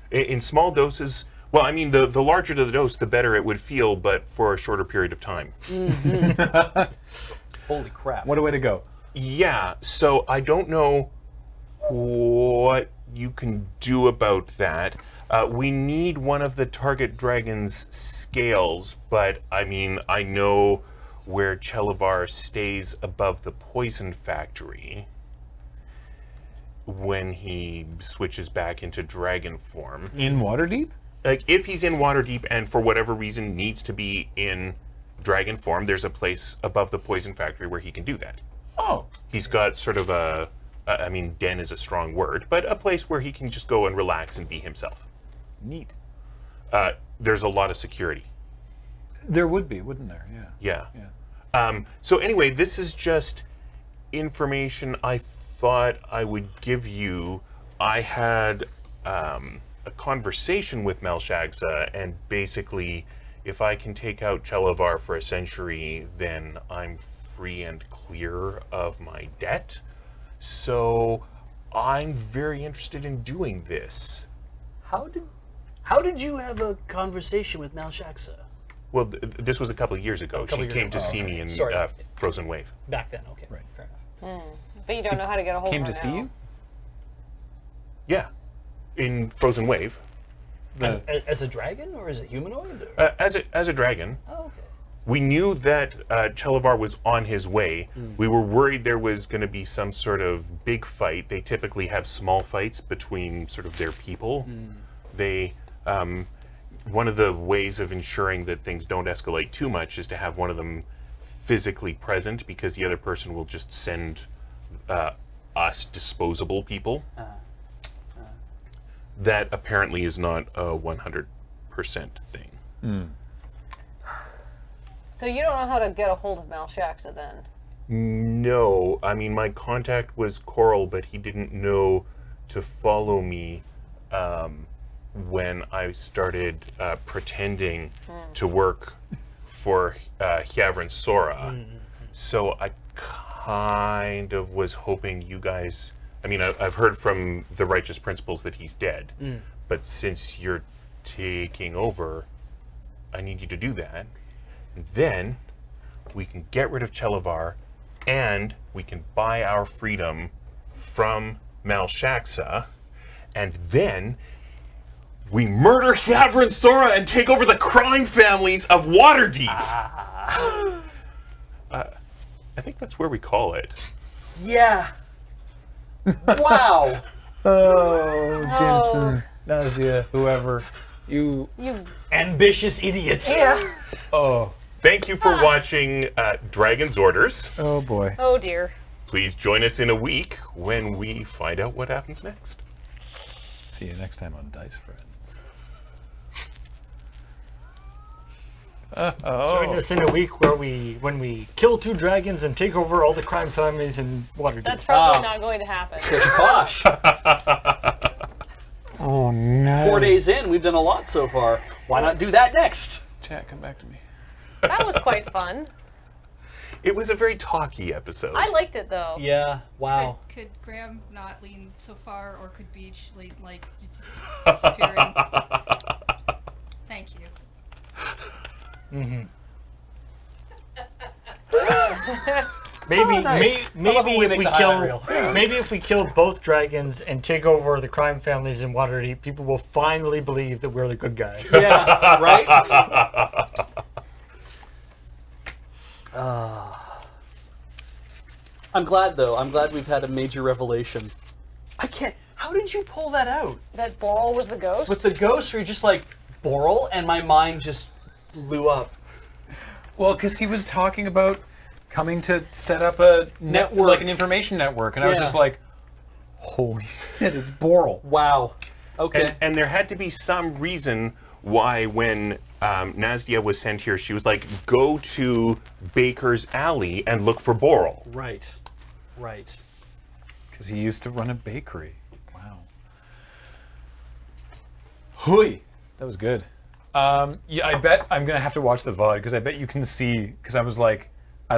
In small doses, well, I mean, the larger the dose, the better it would feel, but for a shorter period of time. holy crap! What a way to go. Yeah, so I don't know what you can do about that. We need one of the target dragon's scales, but I mean, I know where Chelavar stays above the poison factory when he switches back into dragon form. In Waterdeep? Like, if he's in Waterdeep and for whatever reason needs to be in dragon form, there's a place above the poison factory where he can do that. Oh. He's got sort of I mean, den is a strong word, but a place where he can just go and relax and be himself. Neat. There's a lot of security. There would be, wouldn't there? Yeah. Yeah. So anyway, this is just information I thought I would give you. I had a conversation with Malshaxa, and basically, if I can take out Chelavar for a century, then I'm free and clear of my debt. So I'm very interested in doing this. How did you have a conversation with Malshaxa? Well, this was a couple of years ago. couple She years came ago. to see me in Sorry. Frozen Wave. Back then, okay. Right. Fair enough. But you don't know how to get a hold Came of her to see now. you? Yeah, in Frozen Wave. As a dragon or as a humanoid? Or? As a dragon. Oh, okay. we knew that Chelavar was on his way. We were worried there was going to be some sort of big fight. They typically have small fights between sort of their people. They, one of the ways of ensuring that things don't escalate too much is to have one of them physically present, because the other person will just send us disposable people. That apparently is not a 100% thing. So you don't know how to get a hold of Malshaxa then? No, I mean, my contact was Coral, but he didn't know to follow me when I started pretending to work for Hyavrin Sora. So I kind of was hoping you guys... I mean, I've heard from the Righteous Principles that he's dead, but since you're taking over, I need you to do that. And then we can get rid of Chelavar, and we can buy our freedom from Malshaxa, and then we murder Hyavrin Sora and take over the crime families of Waterdeep. I think that's where we call it. Yeah. Wow. Oh, Jensen, Nazia, whoever. You Ambitious idiots. Yeah. Oh. Thank you for watching Dragon's Orders. Oh boy. Oh dear. Please join us in a week when we find out what happens next. See you next time on Dice Friends. Join us in a week when we kill 2 dragons and take over all the crime families in Waterdeep. That's probably not going to happen. Pish posh. Oh no. 4 days in, we've done a lot so far. Why not do that next? Chat, come back to me. That was quite fun. It was a very talky episode. I liked it though. Yeah, wow. Could Graham not lean so far, or could Beej lean like disappearing? Thank you. Maybe nice. maybe if we kill both dragons and take over the crime families in Waterdeep, people will finally believe that we're the good guys. Yeah, right? I'm glad, though. I'm glad we've had a major revelation. I can't... How did you pull that out? That Boral was the ghost? With the ghost, where you're just like, Boral, and my mind just blew up. Well, because he was talking about coming to set up a network, like an information network, and I was just like, holy shit, it's Boral. Wow. Okay. And there had to be some reason why when Nazdia was sent here, she was like, go to Baker's Alley and look for Boral. Right. Right. Because he used to run a bakery. Wow. Hui. That was good. Yeah, I bet I'm gonna have to watch the VOD because I bet you can see. Because I was like, I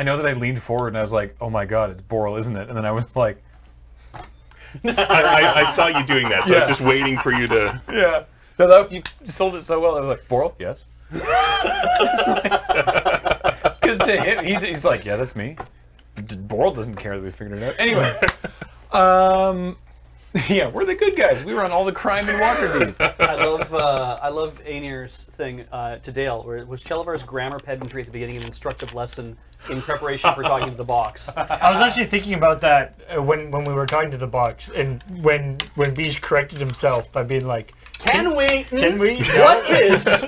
know that I leaned forward and I was like, oh my god, it's Boral, isn't it? And then I was like, I saw you doing that, so I was just waiting for you to. yeah. No, you sold it so well. I was like, Boral, yes. Because to him, he's like, yeah, that's me. Boral doesn't care that we figured it out. Anyway, yeah, we're the good guys. We run all the crime in Waterdeep. I love Ainir's thing to Dale, where it was Chelavar's grammar pedantry at the beginning of an instructive lesson in preparation for talking to the box. I was actually thinking about that when we were talking to the box, and when Beej corrected himself by being like, Can we? Can we? What is?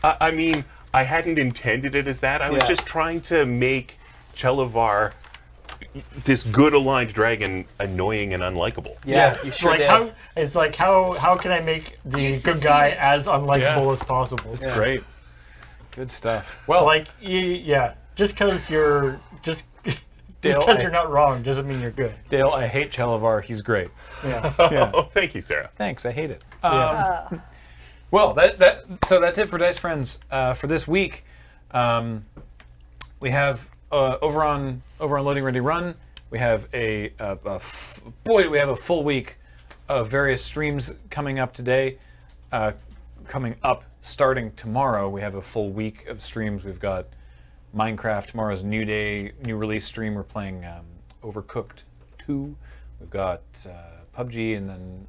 I mean, I hadn't intended it as that. I was just trying to make Chelavar, this good aligned dragon, annoying and unlikable. Yeah, you sure did. How can I make the You good guy succeeded. as unlikable as possible? It's great. Good stuff. Well, Well, just because you're you're not wrong doesn't mean you're good. Dale, I hate Chelavar. He's great. Yeah. Yeah. Oh, thank you, Sarah. Thanks. I hate it. Yeah. Well, so that's it for Dice Friends for this week. We have over on Loading Ready Run. We have we have a full week of various streams coming up today. Starting tomorrow, we have a full week of streams. We've got Minecraft tomorrow's new release stream. We're playing Overcooked 2. We've got PUBG, and then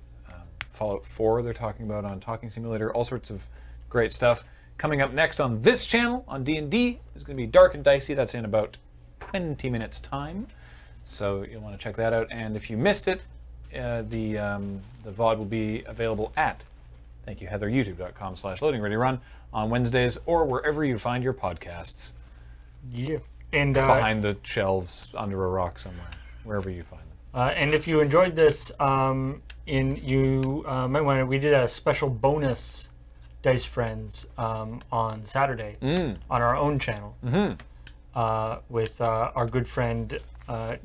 Fallout 4 they're talking about on Talking Simulator. All sorts of great stuff. Coming up next on this channel on D&D is going to be Dark and Dicey. That's in about 20 minutes time. So you'll want to check that out. And if you missed it, the VOD will be available at, thank you Heather, youtube.com/loadingreadyrun on Wednesdays or wherever you find your podcasts. Yeah. And Behind the shelves, under a rock somewhere, wherever you find them. and if you enjoyed this, might want to, we did a special bonus Dice Friends on Saturday on our own channel with our good friend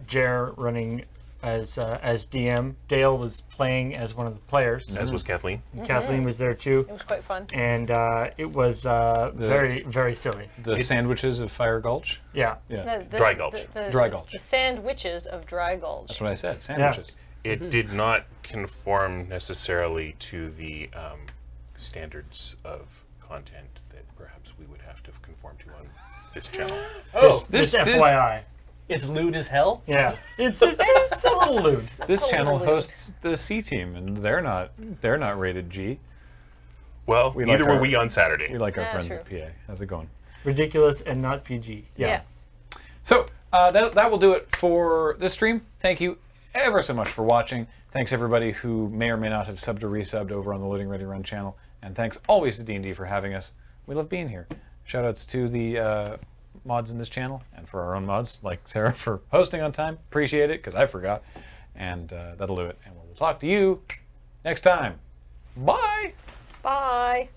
Jer running as DM. Dale was playing as one of the players. As was Kathleen. And Kathleen was there too. It was quite fun. And it was very, very silly. The sandwiches of Fire Gulch. Yeah. Yeah. Dry Gulch. Dry Gulch. The sandwiches of Dry Gulch. That's what I said. Sandwiches. It did not conform necessarily to the standards of content that perhaps we would have to conform to on this channel. Oh, Just FYI. it's lewd as hell. Yeah. It's a little lewd. This channel Totally. hosts the C team, and they're not rated G. Well, We neither like were our- we on Saturday. We like our Yeah, friends true. at PA. How's it going? Ridiculous and not PG. Yeah. So that will do it for this stream. Thank you ever so much for watching. Thanks everybody who may or may not have subbed or resubbed over on the Loading Ready Run channel. And thanks always to D&D for having us. We love being here. Shoutouts to the mods in this channel and for our own mods, like Sarah for hosting on time. Appreciate it, because I forgot. And that'll do it. And we'll talk to you next time. Bye! Bye.